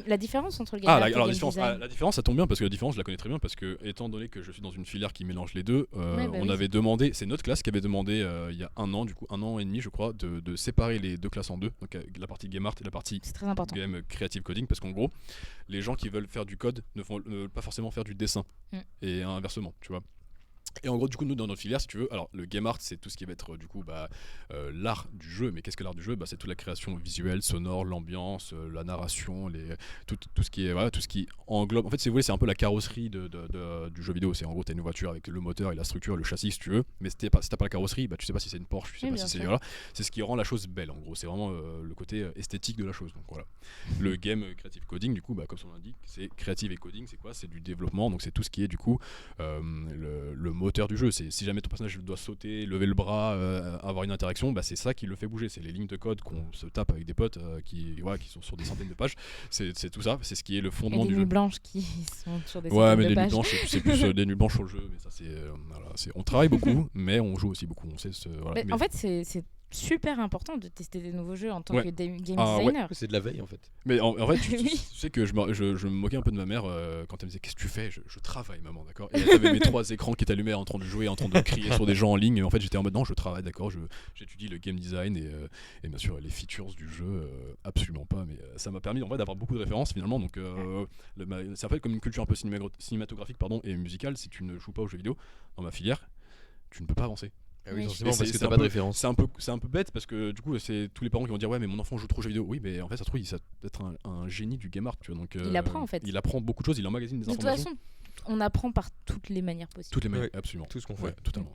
La différence entre le game Ah, art et le alors game la différence, design. la différence, ça tombe bien parce que la différence, je la connais très bien parce que étant donné que je suis dans une filière qui mélange les deux, Ouais, bah on oui. avait demandé, c'est notre classe qui avait demandé il y a 1 an, du coup 1 an et demi, je crois, de séparer les deux classes en deux, donc la partie game art et la partie C'est très important. game creative coding, parce qu'en gros, les gens qui veulent faire du code ne veulent pas forcément faire du dessin et inversement, tu vois. Et en gros, du coup, nous, dans notre filière, si tu veux, alors le game art, c'est tout ce qui va être du coup l'art du jeu. Mais qu'est-ce que l'art du jeu ? C'est toute la création visuelle, sonore, l'ambiance, la narration, tout ce qui est, voilà, tout ce qui englobe. En fait, si vous voulez, c'est un peu la carrosserie du jeu vidéo. C'est en gros, t'as une voiture avec le moteur et la structure, le châssis, si tu veux. Mais si t'as pas la carrosserie, tu sais pas si c'est une Porsche, tu sais Oui, pas bien si c'est. sûr. Voilà. C'est ce qui rend la chose belle, en gros. C'est vraiment le côté esthétique de la chose. Donc voilà. Le game creative coding, du coup, comme son nom l'indique, c'est creative et coding, c'est quoi ? C'est du développement. Donc c'est tout ce qui est du coup le moteur du jeu. C'est si jamais ton personnage doit sauter, lever le bras, avoir une interaction, c'est ça qui le fait bouger. C'est les lignes de code qu'on se tape avec des potes qui sont sur des centaines de pages. C'est tout ça. C'est ce qui est le Il y a fondement des du nuits jeu. blanches qui sont sur des Ouais, centaines mais de les nuits pages. blanches, c'est plus des nuits blanches sur le jeu. Mais ça, on travaille beaucoup, mais on joue aussi beaucoup. On sait voilà. Mais en fait, c'est super important de tester des nouveaux jeux en tant Ouais. que game Ah, ouais. designer. C'est de la veille en fait. Mais en fait, tu Oui. sais que je me moquais un peu de ma mère quand elle me disait qu'est-ce que tu fais, je travaille maman, d'accord. Et elle avait mes 3 écrans qui étaient allumés en train de jouer, en train de crier sur des gens en ligne. Et en fait, j'étais en mode non, je travaille, d'accord, j'étudie le game design et bien sûr les features du jeu, absolument pas. Mais ça m'a permis en vrai d'avoir beaucoup de références finalement. Donc c'est en fait comme une culture un peu cinématographique et musicale. Si tu ne joues pas aux jeux vidéo dans ma filière, tu ne peux pas avancer. Ah oui, Oui. forcément, Et parce c'est que t'as un pas peu- de référence. C'est un peu bête parce que du coup c'est tous les parents qui vont dire ouais mais mon enfant joue trop aux jeux vidéo. Oui mais en fait ça se trouve il doit être un génie du game art, tu vois. Donc Il apprend, en fait. Il apprend beaucoup de choses, il emmagasine des De toute informations. façon, on apprend par toutes les manières possibles. Toutes les manières, Ouais. absolument. Tout ce qu'on Ouais, fait. totalement.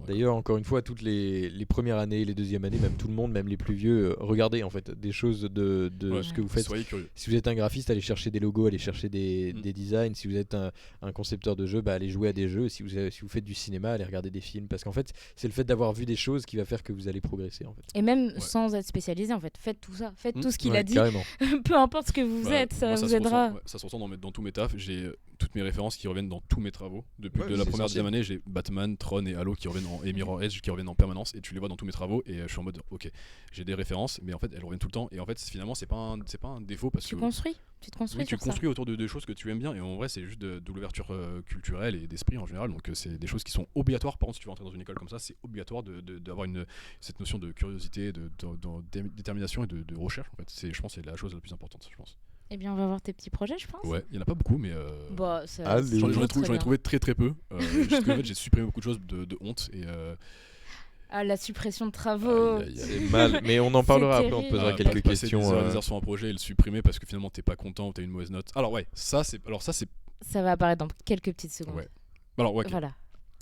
D'ailleurs, encore une fois, toutes les premières années, les deuxièmes années, même tout le monde, même les plus vieux, regardez en fait des choses de Ouais. ce que vous faites. Soyez curieux. Si vous êtes un graphiste, allez chercher des logos, allez chercher des Mm. designs. Si vous êtes un concepteur de jeux, allez jouer à des jeux. Si vous faites du cinéma, allez regarder des films. Parce qu'en fait, c'est le fait d'avoir vu des choses qui va faire que vous allez progresser en fait. Et même sans être spécialisé, en fait, faites tout ça. Faites tout ce qu'il Ouais, a dit. carrément. Peu importe ce que vous Bah, êtes, ça moi, vous se aidera. ressent, ça se ressent dans tous mes tafs. toutes mes références qui reviennent dans tous mes travaux. Depuis Ouais, de la c'est première essentiel. deuxième année, j'ai Batman, Tron et Halo qui reviennent et Mirror Edge qui reviennent en permanence, et tu les vois dans tous mes travaux, et je suis en mode ok, j'ai des références, mais en fait elles reviennent tout le temps, et en fait finalement c'est pas un défaut parce Tu que construis, tu te construis oui, tu sur construis autour de choses que tu aimes bien, et en vrai c'est juste de l'ouverture culturelle et d'esprit en général, donc c'est des choses qui sont obligatoires. Par contre, si tu veux entrer dans une école comme ça, c'est obligatoire d'avoir cette notion de curiosité, de détermination et de recherche. En fait, je pense que c'est la chose la plus importante, je pense. ça. Eh bien, on va voir tes petits projets, je pense. Ouais, il y en a pas beaucoup, mais Bah, ça, Allez. c'est j'en ai toujours trouvé, très bien. très très peu. Parce que, en fait, j'ai supprimé beaucoup de choses de honte, et Ah, la suppression de travaux. aïe, aïe, aïe. C'est mal, mais on en C'est parlera après, on te terrible. posera Ah, quelques passer questions. des heures sur un projet et le supprimer parce que finalement t'es pas content ou t'as une mauvaise note. Alors ouais, ça c'est Ça va apparaître dans quelques petites secondes. ouais. Alors ouais, ok. Voilà.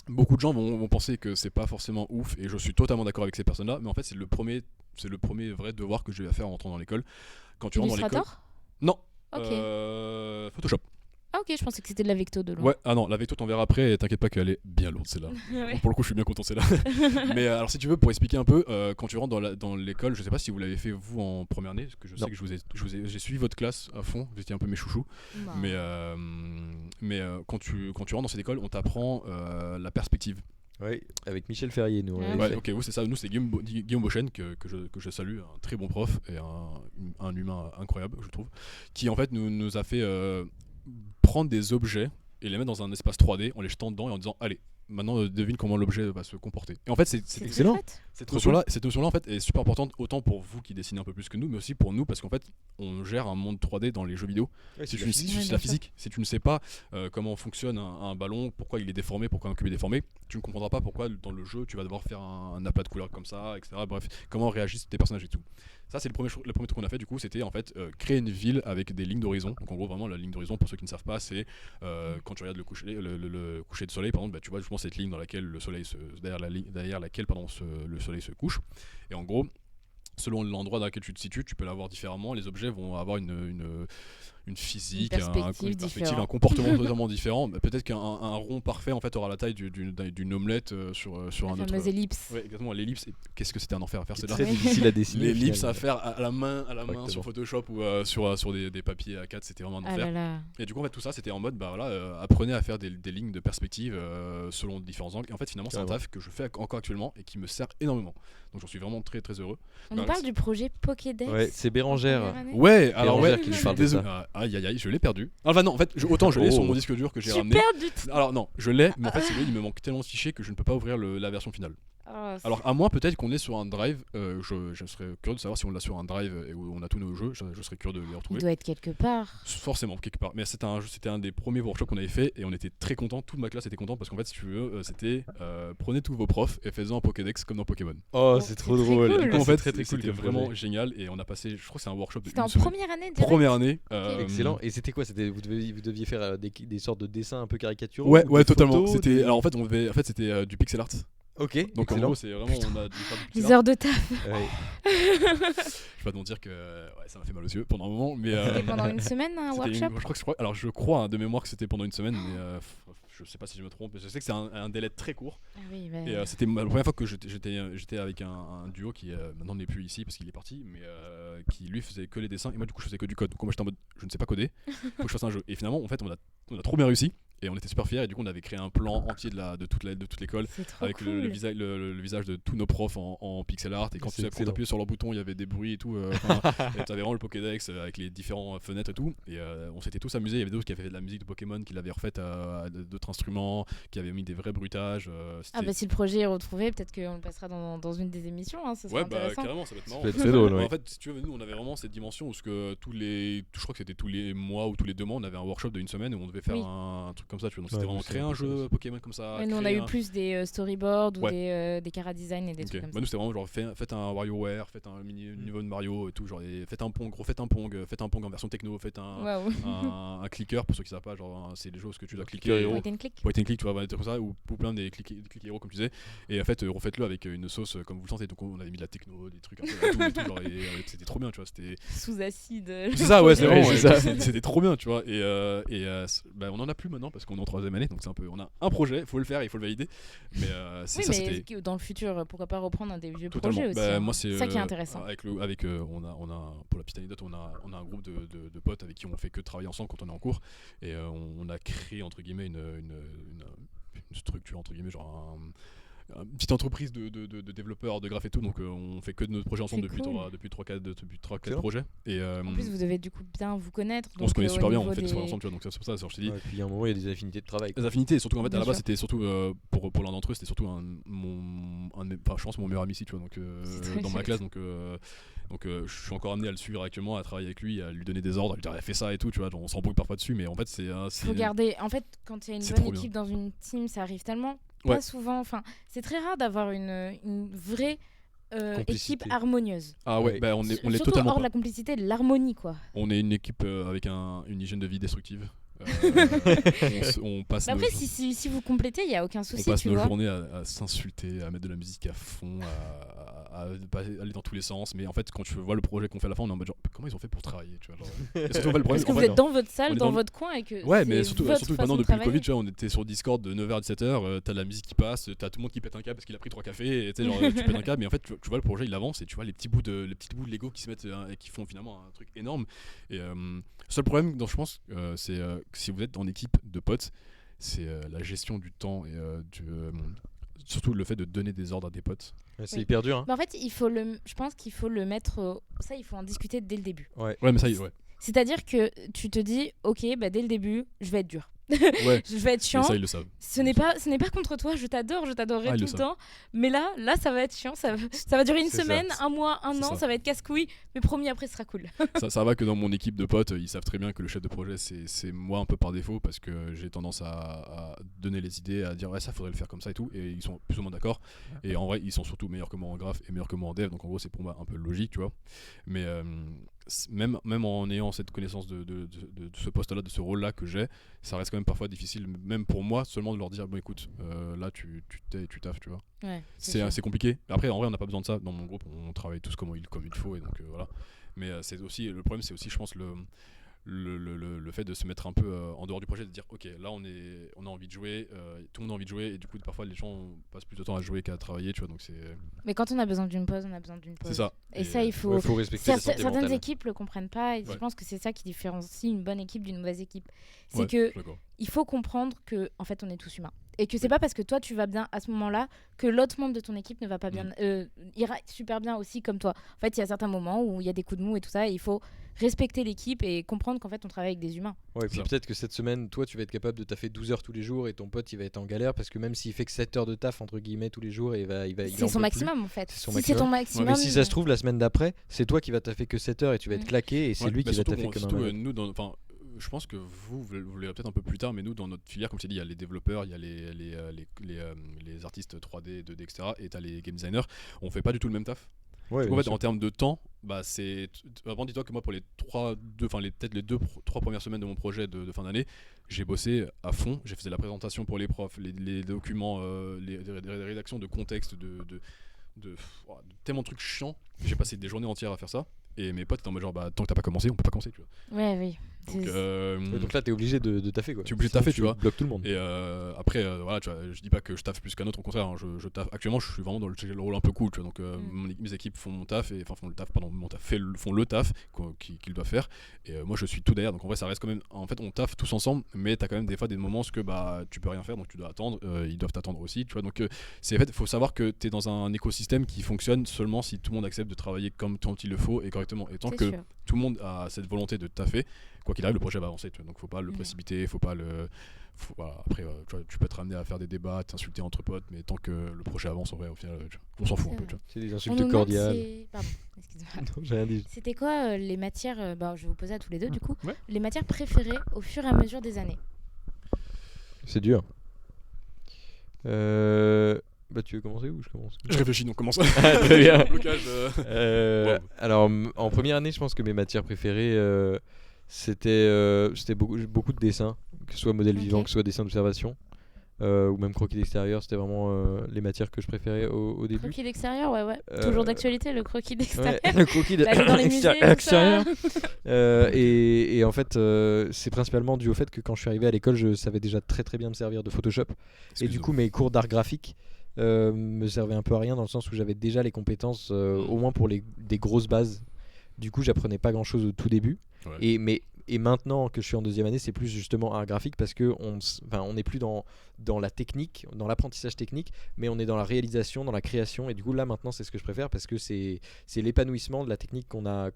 Beaucoup de gens vont penser que c'est pas forcément ouf, et je suis totalement d'accord avec ces personnes-là, mais en fait c'est le premier vrai devoir que je vais faire en rentrant dans l'école. Quand tu rentres dans l'école. Illustrator. Non. Ok. Photoshop. Ah ok, je pensais que c'était de la vecto de loin. Ouais, ah non, la vecto t'en verras après, et t'inquiète pas qu'elle est bien lourde celle-là. Ouais. Pour le coup, je suis bien content celle-là. Mais alors, si tu veux, pour expliquer un peu, quand tu rentres dans l'école, je sais pas si vous l'avez fait vous en première année, parce que je sais Non. que j'ai suivi votre classe à fond, vous étiez un peu mes chouchous. Bah. Mais quand tu rentres dans cette école, on t'apprend la perspective. Ouais, avec Michel Ferrier, nous. on Ouais. l'avait Ouais, fait. ok, oui, c'est ça. Nous, c'est Guillaume Beauchesne que je salue, un très bon prof et un humain incroyable, je trouve, qui en fait nous a fait prendre des objets et les mettre dans un espace 3D en les jetant dedans et en disant allez, maintenant devine comment l'objet va se comporter. Et en fait, c'est C'est excellent. très chouette. cette notion-là en fait est super importante, autant pour vous qui dessinez un peu plus que nous, mais aussi pour nous, parce qu'en fait on gère un monde 3D dans les jeux vidéo. Ouais, Si c'est tu ne la sais physique. Ouais, la bien physique, si tu ne sais pas comment fonctionne un ballon, pourquoi il est déformé, pourquoi un cube est déformé, tu ne comprendras pas pourquoi dans le jeu tu vas devoir faire un aplat de couleurs comme ça, etc. Bref, comment réagissent tes personnages et tout. Ça, c'est le premier truc qu'on a fait, du coup, c'était en fait créer une ville avec des lignes d'horizon. Donc en gros, vraiment, la ligne d'horizon, pour ceux qui ne savent pas, c'est quand tu regardes le coucher de soleil, par exemple, bah, tu vois justement cette ligne dans laquelle le soleil derrière laquelle le soleil se couche. Et en gros, selon l'endroit dans lequel tu te situes, tu peux l'avoir différemment. Les objets vont avoir une physique, perspective un différente. comportement totalement différent. Mais peut-être qu'un rond parfait en fait aura la taille d'une omelette sur La un autre. fameuse ellipse. Ouais, exactement. L'ellipse, qu'est-ce que c'était un enfer à faire C'est celle-là. très difficile à dessiner. au L'ellipse final. à faire à la main Exactement. sur Photoshop ou sur des papiers A4, c'était vraiment un Ah enfer. là là. Et du coup, en fait, tout ça, c'était en mode, bah voilà, apprenez à faire des lignes de perspective selon différents angles. Et en fait, finalement, c'est un Carrément. taf que je fais encore actuellement et qui me sert énormément. Donc, j'en suis vraiment très très heureux. On Bah, nous parle du projet Pokédex. Ouais, c'est en Bérangère. première année. Ouais, alors Bérangère ouais, qui nous je suis parle de désolé. ça. Aïe aïe aïe, je l'ai perdu. Enfin, non, en fait, autant je l'ai sur mon disque dur que j'ai ramené. Super du tout. Alors, non, je l'ai, mais en fait, c'est lui, il me manque tellement de fichiers que je ne peux pas ouvrir la version finale. Oh, Alors, à moins peut-être qu'on est sur un drive, je serais curieux de savoir si on l'a sur un drive et où on a tous nos jeux, je serais curieux de les il retrouver. doit être quelque part. Forcément, quelque part. Mais c'était un des premiers workshops qu'on avait fait et on était très contents. Toute ma classe était contente parce qu'en fait, si tu veux, c'était prenez tous vos profs et faites-en un Pokédex comme dans Pokémon. Oh, Oh, c'est c'est trop très drôle. cool. Du coup, en C'est fait, très très cool. c'était comme vraiment projet. génial et on a passé, je crois que c'est un workshop de C'était une en semaine. première année direct. Première année. Excellent. Et c'était quoi vous deviez faire des sortes de dessins un peu caricaturaux Ouais, ou ouais, des totalement. photos, C'était, des- alors en fait, c'était du pixel art. Ok, Donc en excellent. gros, c'est vraiment, on a dû faire du pixel Les art. heures de taf. Ouais. Je vais pas te mentir que ouais, ça m'a fait mal aux yeux pendant un moment, mais Et pendant une semaine, un c'était workshop. alors je crois de mémoire que c'était pendant une semaine, mais je sais pas si je me trompe. Je sais que c'est un délai très court. Ah oui, bah, Et c'était la première fois que j'étais avec un duo qui maintenant n'est plus ici parce qu'il est parti, mais qui lui faisait que les dessins et moi du coup je faisais que du code. Donc moi j'étais en mode je ne sais pas coder, faut que je fasse un jeu. Et finalement en fait on a trop bien réussi et on était super fiers et du coup on avait créé un plan entier de toute l'école c'est trop avec cool. le visage de tous nos profs en pixel art et quand C'est tu excellent. appuyais sur leur bouton il y avait des bruits et tout. Et t'avais vraiment le Pokédex avec les différentes fenêtres et tout. Et on s'était tous amusés. Il y avait d'autres qui avaient fait de la musique de Pokémon, qui l'avaient refaite à d'autres instruments, qui avaient mis des vrais bruitages. Ah c'était- bah si le projet est retrouvé, peut-être qu'on le passera dans une des émissions, hein, ce sera Ouais, bah intéressant. carrément, ça va être marrant. peut être très drôle, Ouais, ouais. En fait, si tu veux, nous on avait vraiment cette dimension où je crois que c'était tous les mois ou tous les 2 mois, on avait un workshop d'une semaine où on devait faire Oui. un truc comme ça. Tu vois, donc c'était Ouais, vraiment c'est créer un un peu jeu ça. Pokémon comme ça. Ouais, nous on a créer eu plus des storyboards ou Ouais. des chara design et des Ok. trucs comme Bah ça. nous c'était vraiment genre faites un WarioWare, faites un mini niveau de Mario et tout, genre faites un Pong, faites un Pong en version techno, faites Waouh. un clicker pour ceux qui savent pas, genre c'est les choses que tu dois Clicker cliquer. hero. Point and click. Point and click, tu vois, des trucs comme ça, ou plein des click héros comme tu disais. Et en fait, refaites-le avec une sauce comme vous le sentez. Donc on avait mis de la techno, des trucs un peu et tout, genre, et c'était trop bien, tu vois. C'était Sous acide. c'est ça, ouais, c'est Ouais, vraiment, c'est ça. c'était trop bien, tu vois. Et bah, on en a plus maintenant parce qu'on est en 3e année, donc c'est un peu, on a un projet, il faut le faire, il faut le valider. Mais Oui, mais dans le futur, pourquoi pas reprendre un des vieux totalement. projets aussi. Bah, moi, c'est ça qui est intéressant. On a pour la petite anecdote, on a un groupe de potes avec qui on fait que travailler ensemble quand on est en cours, et on a créé entre guillemets une structure entre guillemets, genre une petite entreprise de développeurs de graphes et tout, donc on fait que de notre projet ensemble depuis 3-4 projets. Et en plus, vous devez du coup bien vous connaître. Donc on se connaît super bien, on fait des des... soirées ensemble, tu vois, donc c'est pour ça, je te dis. Et puis à un moment, il y a des affinités de travail. Les affinités, surtout qu'en fait, à Bien la base, sûr. c'était surtout pour l'un d'entre eux, c'était surtout je pense mon meilleur ami ici, tu vois, donc dans ma classe, donc je suis encore amené à le suivre actuellement, à travailler avec lui, à lui donner des ordres, à lui dire fais ça et tout, tu vois, on s'embrouille parfois dessus, mais en fait faut garder. En fait, quand il y a une c'est bonne trop équipe dans une team, ça arrive tellement Ouais. pas souvent. Enfin, c'est très rare d'avoir une vraie Complicité. équipe harmonieuse. Ah ouais, Ouais. bah on est Surtout totalement hors de pas. la complicité, de l'harmonie, quoi. On est une équipe avec une hygiène de vie destructive. On passe Mais nos après, si vous complétez, il y a aucun on souci, passe tu nos vois. journées à s'insulter, à mettre de la musique à fond, à aller dans tous les sens. Mais en fait, quand tu vois le projet qu'on fait à la fin, on est en mode genre comment ils ont fait pour travailler, tu vois, genre. Et surtout, en fait, le problème, Parce que en vous fait, êtes dans votre on salle, est dans dans- votre coin et que Ouais, c'est mais surtout votre maintenant façon de depuis le travailler. Covid, tu vois, on était sur Discord de 9h à 17h, t'as de la musique qui passe, t'as tout le monde qui pète un câble parce qu'il a pris 3 cafés, et tu sais, genre tu pètes un câble, mais en fait, tu vois le projet il avance et tu vois les petits bouts de Lego qui se mettent et qui font finalement un truc énorme. Et le seul problème, je pense, c'est que si vous êtes en équipe de potes, c'est la gestion du temps et surtout le fait de donner des ordres à des potes. Ouais, c'est Oui. hyper dur. Hein. Mais en fait, je pense qu'il faut le mettre. Ça, il faut en discuter dès le début. Ouais, mais ça y est, ouais. C'est-à-dire que tu te dis, ok, bah, dès le début, je vais être dur. Ouais, Je vais être mais chiant. ça ils le savent. Ce n'est pas contre toi, je t'adorerai Ah, tout ils le le temps. Mais là, ça va être chiant. Ça va durer une C'est ça. semaine, un mois, un C'est an. ça. Ça va être casse-couille. Mais promis, après, ce sera cool. Ça va que dans mon équipe de potes, ils savent très bien que le chef de projet, c'est moi un peu par défaut parce que j'ai tendance à donner les idées, à dire ouais, ça faudrait le faire comme ça et tout. Et ils sont plus ou moins d'accord. Et en vrai, ils sont surtout meilleurs que moi en graph et meilleurs que moi en dev. Donc en gros, c'est pour moi un peu logique, tu vois. Mais même en ayant cette connaissance de ce poste-là, de ce rôle-là que j'ai, ça reste quand même parfois difficile, même pour moi, seulement de leur dire bon, écoute, là, tu taffes, tu vois. Ouais, C'est assez compliqué. Après, en vrai, on n'a pas besoin de ça. Dans mon groupe, on travaille tous comme il faut, et donc voilà. Mais c'est aussi le problème, c'est aussi, je pense, le fait de se mettre un peu en dehors du projet, de dire ok, là on a envie de jouer, tout le monde a envie de jouer, et du coup parfois les gens passent plus de temps à jouer qu'à travailler, tu vois, donc c'est Mais quand on a besoin d'une pause, on a besoin d'une pause. ça. Et ça, il faut. Ouais, faut respecter la santé Certaines mentale. équipes le comprennent pas. Et je Ouais. pense que c'est ça qui différencie une bonne équipe d'une mauvaise équipe. C'est Ouais, que je suis d'accord. il faut comprendre que en fait on est tous humains et que c'est pas parce que toi tu vas bien à ce moment-là que l'autre membre de ton équipe ne va pas bien ira super bien aussi comme toi. En fait, il y a certains moments où il y a des coups de mou et tout ça, et il faut respecter l'équipe et comprendre qu'en fait on travaille avec des humains. Ouais, et puis Ça. peut-être que cette semaine, toi, tu vas être capable de taffer 12 heures tous les jours et ton pote, il va être en galère parce que même s'il fait que 7 heures de taf, entre guillemets, tous les jours, il en C'est peut son plus. maximum en fait. C'est son Si c'est ton maximum. Mais si ça se trouve, la semaine d'après, c'est toi qui vas taffer que 7 heures et tu vas être claqué et c'est Ouais, lui bah qui va surtout, taffer bon, comme un surtout, malade. nous, je pense que vous l'avez peut-être un peu plus tard, mais nous, dans notre filière, comme tu dis, il y a les développeurs, il y a les artistes 3D, 2D, etc. Et t'as les game designers. On fait pas du tout le même taf. Ouais, En bien fait, sûr. en termes de temps, bah c'est. Avant, dis-toi que moi, pour les 3 premières semaines de mon projet de fin d'année, j'ai bossé à fond. J'ai fait la présentation pour les profs, les documents, les rédactions de contexte, de tellement de trucs chiants. J'ai passé des journées entières à faire ça. Et mes potes étaient en mode genre, bah tant que t'as pas commencé, on peut pas commencer, tu vois. Ouais, oui. Donc, Ouais, donc là, t'es obligé de taffer quoi. Tu es obligé de Sinon, taffer, tu vois. bloques tout le monde. Et après, voilà, tu vois, je dis pas que je taffe plus qu'un autre, au contraire, hein, je taffe. Actuellement, je suis vraiment dans le rôle un peu cool, tu vois. Donc, mes équipes font mon taf, font le taf, pardon, font le taf qu'ils doivent faire. Et moi, je suis tout derrière. Donc, en vrai, ça reste quand même. En fait, on taffe tous ensemble, mais t'as quand même des fois des moments où bah, tu peux rien faire, donc tu dois attendre. Ils doivent t'attendre aussi, tu vois. Donc, en fait, faut savoir que t'es dans un écosystème qui fonctionne seulement si tout le monde accepte de travailler comme quand il le faut et correctement. Et tant C'est que sûr. tout le monde a cette volonté de taffer, quoi qu'il arrive, le projet va avancer, tu vois. Donc faut pas le précipiter, faut pas le. Voilà, après, tu vois, tu peux être amené à faire des débats, t'insulter entre potes, mais tant que le projet avance, en vrai, au final, on s'en fout un peu, tu vois. C'est des On insultes nous demande cordiales. Pardon, excuse-moi. Non, j'ai rien dit. C'était quoi les matières je vais vous poser à tous les deux du coup. Ouais. Les matières préférées au fur et à mesure des années. C'est dur. Bah, tu veux commencer ou je commence? Je réfléchis, donc commence. Ah, très bien. Blocage, wow. Alors, en première année, je pense que mes matières préférées, c'était beaucoup de dessins, que ce soit modèle Ok. vivant, que ce soit dessin d'observation. ou même croquis d'extérieur, c'était vraiment les matières que je préférais au début. Croquis d'extérieur, ouais. Toujours d'actualité, le croquis d'extérieur. Ouais, le croquis Aller dans les musées, tout extérieur. ça. Et en fait, c'est principalement dû au fait que quand je suis arrivé à l'école, je savais déjà très très bien me servir de Photoshop. Et du coup, mes cours d'art graphique me servaient un peu à rien dans le sens où j'avais déjà les compétences, au moins pour des grosses bases. Du coup, j'apprenais pas grand chose au tout début. Ouais. Et maintenant que je suis en deuxième année, c'est plus justement art graphique parce que on n'est plus dans la technique, dans l'apprentissage technique, mais on est dans la réalisation, dans la création. Et du coup, là maintenant, c'est ce que je préfère parce que c'est l'épanouissement de la technique qu'on a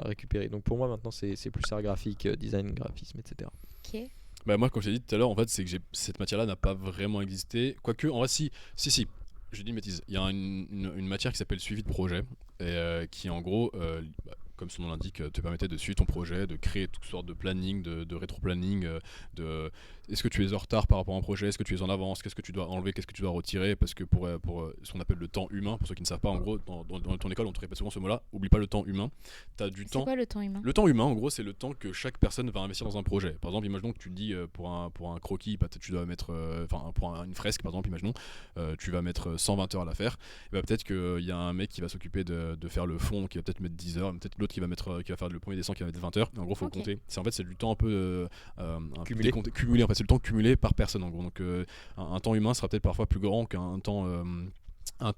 récupéré. Donc pour moi, maintenant, c'est plus art graphique, design, graphisme, etc. Ok. Bah moi, comme je t'ai dit tout à l'heure, en fait, c'est que cette matière-là n'a pas vraiment existé. Quoique, en vrai, si. Je dis une bêtise. Il y a une matière qui s'appelle suivi de projet et qui, en gros, comme son nom l'indique, te permettait de suivre ton projet, de créer toutes sortes de planning, de rétro-planning, est-ce que tu es en retard par rapport à un projet, est-ce que tu es en avance, qu'est-ce que tu dois enlever, qu'est-ce que tu dois retirer, parce que pour ce qu'on appelle le temps humain, pour ceux qui ne savent pas, en gros, dans ton école, on te répète souvent ce mot-là, oublie pas le temps humain. T'as du temps. C'est quoi le temps humain ? Le temps humain, en gros, c'est le temps que chaque personne va investir dans un projet. Par exemple, imaginons que tu te dis pour un croquis, tu dois mettre, pour une fresque, par exemple, imaginons, tu vas mettre 120 heures à la faire. Et bah, peut-être qu'il y a un mec qui va s'occuper de faire le fond, qui va peut-être mettre 10 heures, peut-être l'autre qui va faire le premier dessin qui va mettre 20 heures. En gros, faut compter. C'est du temps un peu cumulé. En fait, c'est le temps cumulé par personne, en gros. Donc, un temps humain sera peut-être parfois plus grand qu'un temps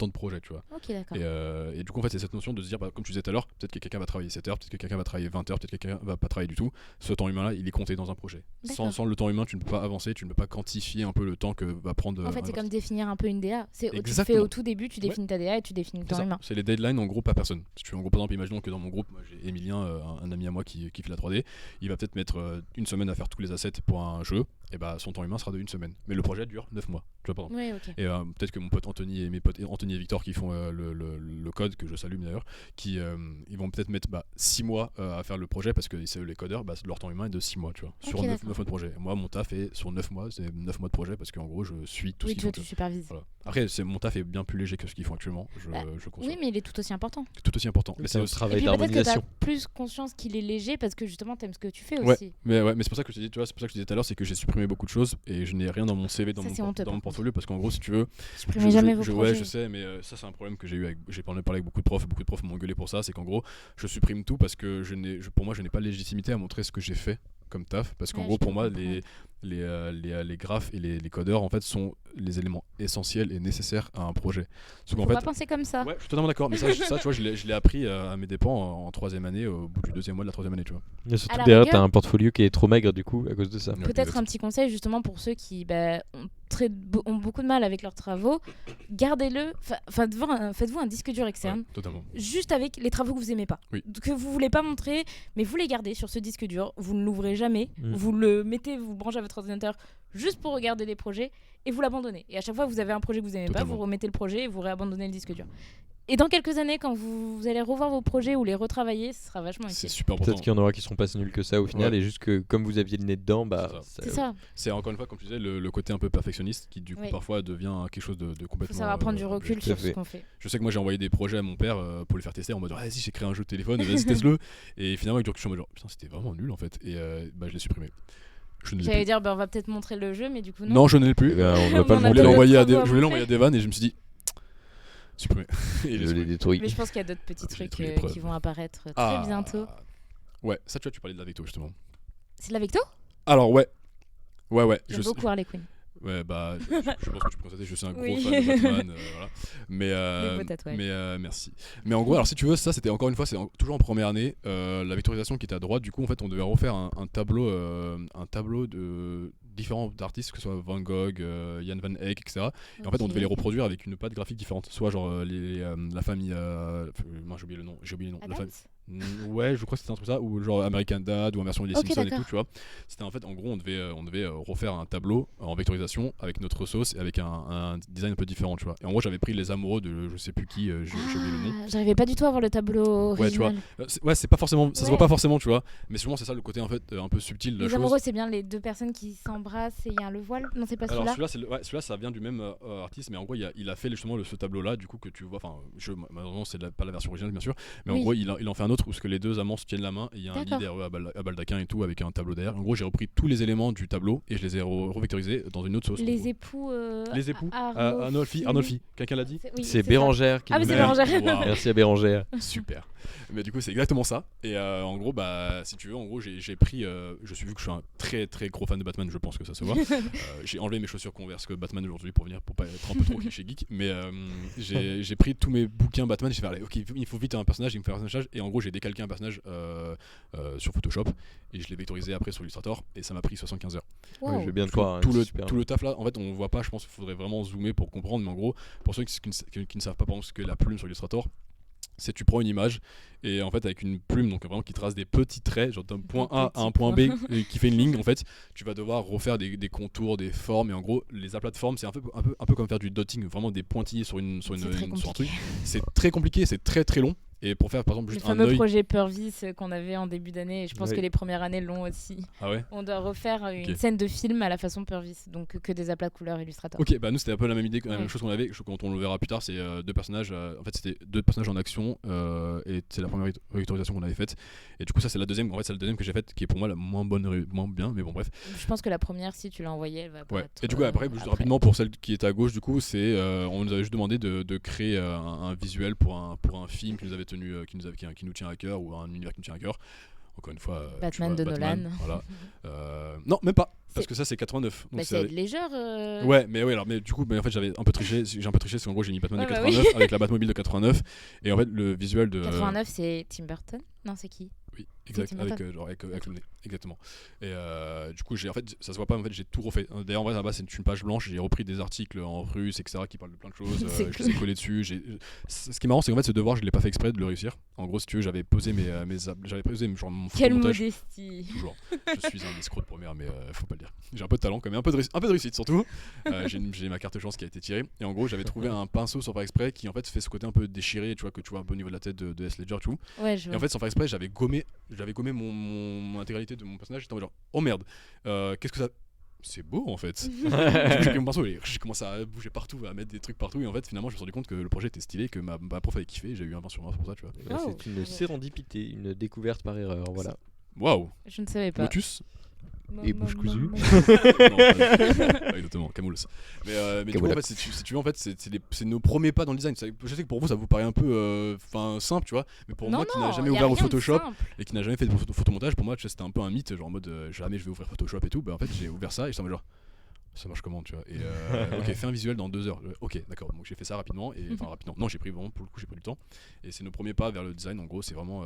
de projet, tu vois. Ok, d'accord. Et du coup, en fait, c'est cette notion de se dire, comme tu disais tout à l'heure, peut-être que quelqu'un va travailler 7 heures, peut-être que quelqu'un va travailler 20 heures, peut-être que quelqu'un va pas travailler du tout. Ce temps humain-là, il est compté dans un projet. Sans le temps humain, tu ne peux pas avancer, tu ne peux pas quantifier un peu le temps que va prendre. En fait, c'est comme définir un peu une DA. Tu Exactement. fais au tout début, tu définis ta DA et tu définis le temps humain. C'est les deadlines en gros par personne. Si tu veux, en gros, par exemple, imaginons que dans mon groupe, moi, j'ai Emilien, un ami à moi qui fait la 3D, il va peut-être mettre une semaine à faire tous les assets pour un jeu, et bah son temps humain sera de une semaine. Mais le projet dure 9 mois. Tu vois, pardon. Ouais, ok. Et peut-être que mon pote Anthony et mes potes Anthony et Victor qui font le code, que je salue d'ailleurs, ils vont peut-être mettre 6 mois à faire le projet parce que c'est les codeurs, leur temps humain est de 6 mois, tu vois, sur 9 mois de projet. Et moi, mon taf est sur 9 mois, c'est 9 mois de projet parce qu'en gros, je suis tout ce qu'ils font. Oui, tu supervises. Voilà. Après, mon taf est bien plus léger que ce qu'ils font actuellement, je conçois. Oui, mais il est tout aussi important. Tout aussi important. Mais c'est un travail d'harmonisation. d'harmonisation. Peut-être que t'as plus conscience qu'il est léger parce que justement, t'aimes ce que tu fais ouais, aussi. Mais c'est pour ça que je te dis, tu vois, c'est pour ça que je disais tout à l'heure, c'est que j'ai supprimé beaucoup de choses et je n'ai rien dans mon CV, dans mon portfolio, parce qu'en gros, si tu veux, supprimez jamais vos projets. Ouais, je sais, mais ça c'est un problème que j'ai eu j'ai parlé avec beaucoup de profs m'ont engueulé pour ça, c'est qu'en gros, je supprime tout parce que pour moi, je n'ai pas de légitimité à montrer ce que j'ai fait comme taf, parce qu'en gros, pour moi, les graphes et les codeurs en fait sont les éléments essentiels et nécessaires à un projet. Faut pas penser comme ça. Ouais, je suis totalement d'accord, mais ça tu vois, je l'ai appris à mes dépens en 3ème année, au bout du 2e mois de la 3ème année, tu vois. Et surtout que derrière, t'as un portfolio qui est trop maigre du coup à cause de ça. Peut-être un petit conseil justement pour ceux qui ont beaucoup de mal avec leurs travaux, gardez-le, faites-vous un disque dur externe, ouais, totalement. Juste avec les travaux que vous aimez pas, que vous voulez pas montrer, mais vous les gardez sur ce disque dur, vous ne l'ouvrez jamais, vous le mettez, vous branchez à votre ordinateur juste pour regarder les projets et vous l'abandonnez. Et à chaque fois vous avez un projet que vous aimez pas, vous remettez le projet et vous réabandonnez le disque dur. Et dans quelques années, quand vous allez revoir vos projets ou les retravailler, ce sera vachement utile. C'est super important. Peut-être qu'il y en aura qui seront pas si nuls que ça au final, et juste que comme vous aviez le nez dedans, c'est ça. C'est encore une fois, comme tu disais, le côté un peu perfectionniste qui du coup parfois devient quelque chose de complètement. Faut savoir prendre du recul sur ce qu'on fait. Je sais que moi j'ai envoyé des projets à mon père pour les faire tester en mode vas-y, j'ai créé un jeu de téléphone, vas-y teste-le. Et finalement avec du recul, je suis en mode putain, c'était vraiment nul en fait. Et je l'ai supprimé. J'allais dire on va peut-être montrer le jeu, mais du coup non, je ne l'ai plus. On va pas je voulais l'envoyer à Devan et je me suis dit supprimé. Je l'ai détruit. Mais je pense qu'il y a d'autres petits trucs qui vont apparaître très bientôt. Ouais, ça tu vois, tu parlais de la Vecto justement. C'est de la Vecto ? Alors ouais. J'aime beaucoup Harley Quinn. Ouais, je pense que tu peux constater, je suis un gros fan de Batman, voilà. Mais merci. Mais en gros, alors si tu veux, ça c'était encore une fois, c'est toujours en première année, la vectorisation qui était à droite. Du coup, en fait, on devait refaire un tableau de différents artistes, que ce soit Van Gogh, Jan van Eyck, etc. Et en fait, on devait les reproduire avec une patte graphique différente, soit genre la famille, moi j'ai oublié le nom, la famille. Ouais, je crois que c'était un truc ça, ou genre American Dad ou en version des Simpsons et tout, tu vois. C'était en fait, en gros, on devait refaire un tableau en vectorisation avec notre sauce et avec un design un peu différent, tu vois. Et en gros, j'avais pris les amoureux de je sais plus qui, j'ai oublié le nom. J'arrivais pas du tout à voir le tableau original. Ouais, tu vois. C'est pas forcément, ça se voit pas forcément, tu vois. Mais souvent, c'est ça le côté en fait un peu subtil de la chose. Les amoureux, c'est bien les deux personnes qui s'embrassent et il y a le voile. Non, c'est pas celui-là. Alors celui-là, ça vient du même artiste, mais en gros, il a fait justement ce tableau-là, du coup que tu vois. Enfin, malheureusement, c'est pas la version originale, bien sûr. Mais en gros, il en fait un autre autre où ce que les deux amants se tiennent la main et il y a un lit D'accord. derrière eux à baldaquin et tout avec un tableau derrière. En gros, j'ai repris tous les éléments du tableau et je les ai revectorisés dans une autre sauce. en Les gros. époux. Les époux Arnolfi. Arnolfi, quelqu'un l'a dit? Oui, C'est ça. Bérangère qui Ah oui, nous c'est met- Bérangère. Waouh. Merci à Bérangère. Super. Mais du coup, c'est exactement ça. Et en gros, si tu veux, en gros, j'ai pris. Je suis vu que je suis un très très gros fan de Batman, je pense que ça se voit. J'ai enlevé mes chaussures Converse que Batman aujourd'hui pour pas être un peu trop cliché geek. Mais j'ai pris tous mes bouquins Batman. J'ai fait, allez, ok, il faut vite un personnage, il me fait un personnage. Et en gros, j'ai décalqué un personnage sur Photoshop et je l'ai vectorisé après sur Illustrator. Et ça m'a pris 75 heures. Wow. Oui, je veux bien te Tout, croire. tout hein, le, super. tout le taf là, en fait, on voit pas. Je pense qu'il faudrait vraiment zoomer pour comprendre. Mais en gros, pour ceux qui ne savent pas, par exemple, ce qu'est la plume sur Illustrator, c'est tu prends une image et en fait avec une plume donc vraiment qui trace des petits traits genre d'un point A à un point B et qui fait une ligne en fait tu vas devoir refaire des contours, des formes et en gros les aplats de formes c'est un peu comme faire du dotting, vraiment des pointillés sur sur un truc. C'est très compliqué, c'est très très long et pour faire par exemple Le juste un fameux œil. projet Purvis qu'on avait en début d'année, et je pense Oui. que les premières années l'ont aussi. Ah ouais. On doit refaire une Ok. scène de film à la façon Purvis, donc que des aplats de couleurs Illustrator. Ok, bah nous c'était un peu la même idée, la Ouais. même chose qu'on avait. Quand on le verra plus tard, c'est deux personnages. En fait, c'était deux personnages en action et c'est la première vectorisation qu'on avait faite. Et du coup, ça c'est la deuxième. En fait, c'est la deuxième que j'ai faite, qui est pour moi la moins bonne, moins bien. Mais bon, bref. Je pense que la première, si tu l'as envoyée, elle va Ouais. apparaître, Et du coup, après, juste rapidement pour celle qui est à gauche, du coup, c'est on nous avait juste demandé de créer un visuel pour un film qui nous avait tenu, qui nous tient à cœur ou un univers qui nous tient à cœur. Encore une fois, tu Batman vois, de Nolan. Voilà. Non, même pas. Parce C'est- que ça c'est 89. Donc Bah, c'est c'est Ed Ledger. Ouais, mais alors, mais du coup, mais en fait, j'avais un peu triché. J'ai un peu triché, parce qu'en gros, j'ai mis Batman Ouais, de bah 89 avec la Batmobile de 89. Et en fait, le visuel de. 89, c'est Tim Burton. Non, c'est qui? Oui, exact, Tim avec, Burton. genre, avec le nez, exactement. Et du coup, en fait, ça se voit pas, mais en fait, j'ai tout refait. D'ailleurs, en vrai, là-bas, c'est une page blanche. J'ai repris des articles en russe, etc., qui parlent de plein de choses. C'est Je les ai collés dessus. Ce qui est marrant, c'est qu'en fait, ce devoir, je l'ai pas fait exprès de le réussir. En gros, si tu veux, j'avais posé j'avais posé genre mon Quelle photomontage. modestie. Toujours. Je suis un escroc de première, mais faut pas le dire. J'ai un peu de talent quand même, un peu de réussite surtout. J'ai ma carte chance qui a été tirée. Et en gros, j'avais trouvé un pinceau sans faire exprès qui en fait fait ce côté un peu déchiré, tu vois, que tu vois un peu au niveau de la tête de S. Ledger, tout. Ouais, je Et vois. en fait, sans faire exprès, j'avais gommé mon intégralité de mon personnage. J'étais en mode genre, oh merde, qu'est-ce que ça. C'est beau en fait. Du coup, j'ai pris mon pinceau et j'ai commencé à bouger partout, à mettre des trucs partout. Et en fait, finalement, je me suis rendu compte que le projet était stylé, que ma prof avait kiffé. J'ai eu un 20 sur 20 pour ça, tu vois. Wow. C'est une sérendipité, une découverte par erreur. Voilà. Waouh, Je ne savais pas. Motus. Et bouche cousue. Non, pas exactement, Camoulos. Mais du coup, en Camoulos. fait, si tu veux, en fait, c'est nos premiers pas dans le design. Je sais que pour vous, ça vous paraît un peu simple, tu vois. Mais pour Non, moi qui n'a non, jamais y a ouvert au rien de Photoshop simple. et qui n'a jamais fait de photomontage, pour moi, tu sais, c'était un peu un mythe, genre en mode jamais je vais ouvrir Photoshop et tout. Bah, en fait, j'ai ouvert ça et j'étais en mode genre. Ça marche comment, tu vois. Et ok, fais un visuel dans 2 heures. Ok, d'accord. Donc j'ai fait ça rapidement. Et enfin, rapidement. Non, j'ai pris vraiment, pour le coup, j'ai pris du temps. Et c'est nos premiers pas vers le design. En gros, c'est vraiment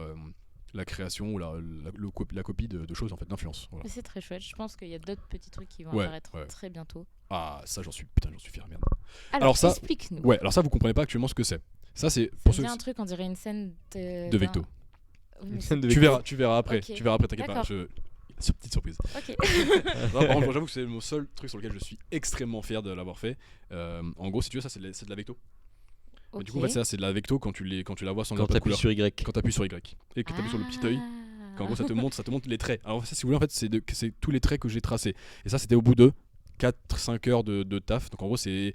la création ou la copie de choses, en fait, d'influence. Voilà. Mais c'est très chouette. Je pense qu'il y a d'autres petits trucs qui vont Ouais, apparaître ouais. très bientôt. Ah, ça, j'en suis fier, merde. Alors ça- explique-nous. Ouais, alors ça, vous comprenez pas actuellement ce que c'est. Ça, c'est Ça pour me ceux dit un truc, on dirait une scène de Vecto. Oui, mais Scène de Tu Vecto. verras après. Ok. Tu verras après, t'inquiète pas. D'accord. Petite surprise. Ok. Non, par contre, j'avoue que c'est mon seul truc sur lequel je suis extrêmement fier de l'avoir fait. En gros, si tu veux, ça, c'est de la Vecto. Mais du coup, en fait, ça, c'est de la Vecto quand tu la vois sans Quand pas de t'appuies couleur. sur Y. Quand t'appuies sur Y et que t'appuies sur le petit œil. Qu'en gros, ça te montre les traits. Alors, ça, si vous voulez, en fait, c'est tous les traits que j'ai tracés. Et ça, c'était au bout de 4-5 heures de taf. Donc, en gros, c'est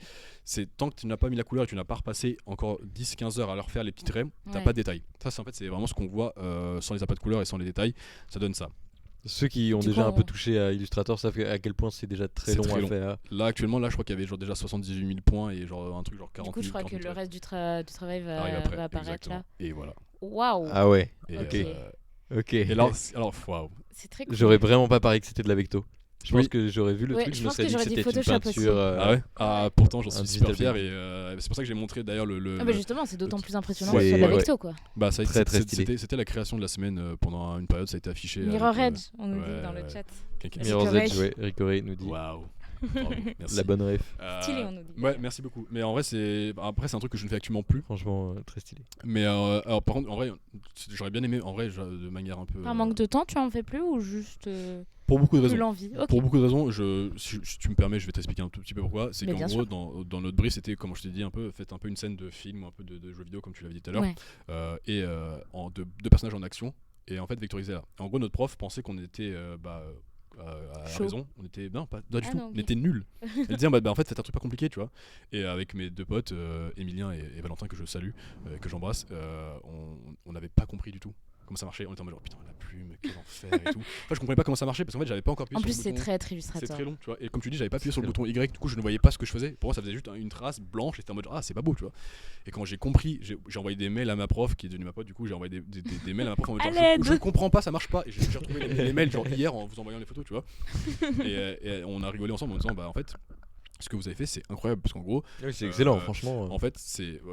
tant que tu n'as pas mis la couleur et que tu n'as pas repassé encore 10-15 heures à leur faire les petits traits, t'as Ouais. pas de détails. Ça, c'est en fait, c'est vraiment ce qu'on voit sans les aplats de couleur et sans les détails. Ça donne ça. Ceux qui ont Du déjà coup, un peu touché à Illustrator savent à quel point c'est déjà très C'est long très à long. faire. Là, actuellement, je crois qu'il y avait genre déjà 78 000 points et genre un truc genre 40 Du 000. coup, je crois que 40 000 le reste du travail va arrive après. apparaître Exactement. là. Et voilà. Waouh. Ah ouais, Et, Ok. ok. et alors, waouh. C'est très cool. J'aurais vraiment pas parié que c'était de la Vecto. Je Oui. pense que j'aurais vu le Ouais, truc, je je me pense serais que dit que j'aurais dit c'était une Photoshop aussi. peinture. Ah ouais. Ah pourtant j'en un suis super digital fier et c'est pour ça que j'ai montré d'ailleurs le. Ah bah justement, c'est d'autant plus impressionnant Ouais, que ce soit de la ouais. Vecto quoi. Bah ça Très, très stylé. c'était la création de la semaine pendant une période, ça a été affiché. Mirror avec, Edge, on nous dit ouais, dans le ouais. chat. quelqu'un- Mirror Mirror's Edge, Edge. ouais, Ricoré nous dit. Waouh. Bravo, merci. La bonne ref. Stylé, on nous dit. Ouais, merci beaucoup. Mais en vrai, après c'est un truc que je ne fais actuellement plus. Franchement, très stylé. Mais alors par contre, en vrai, j'aurais bien aimé, en vrai, de manière un peu. Par manque de temps, tu en fais plus ou juste Pour beaucoup de plus raisons. l'envie? Ok. Pour beaucoup de raisons, si tu me permets, je vais t'expliquer un tout petit peu pourquoi. C'est Mais qu'en bien gros, sûr. dans notre brief, c'était, comme je t'ai dit, faites un peu une scène de film ou un peu de jeu vidéo, comme tu l'avais dit tout à l'heure, Ouais. et deux personnages en action, et en fait vectorisés là. En gros, notre prof pensait qu'on était à Chaud. raison, on était pas du Ah tout, non, ok. on était nuls. Elle disait en fait faites un truc pas compliqué, tu vois. Et avec mes deux potes, Emilien et Valentin que je salue, que j'embrasse, on n'avait pas compris du tout. comment ça marchait. On était en mode genre, putain la plume, quel enfer et tout. Enfin je comprenais pas comment ça marchait parce qu'en fait j'avais pas encore appuyé En sur plus, le c'est bouton. très très illustrateur. C'est très long, tu vois. Et comme tu dis, j'avais pas appuyé sur le C'est bouton Y, du coup je ne voyais pas ce que je faisais. Pour moi ça faisait juste une trace blanche et c'était en mode ah c'est pas beau, tu vois. Et quand j'ai compris, j'ai envoyé des mails à ma prof qui est devenue ma pote, du coup j'ai envoyé des mails à ma prof en mode À genre, l'aide. je comprends pas, ça marche pas. Et j'ai retrouvé les mails genre hier en vous envoyant les photos, tu vois. Et on a rigolé ensemble en disant bah en fait ce que vous avez fait c'est incroyable parce qu'en gros Oui, c'est excellent, franchement. en fait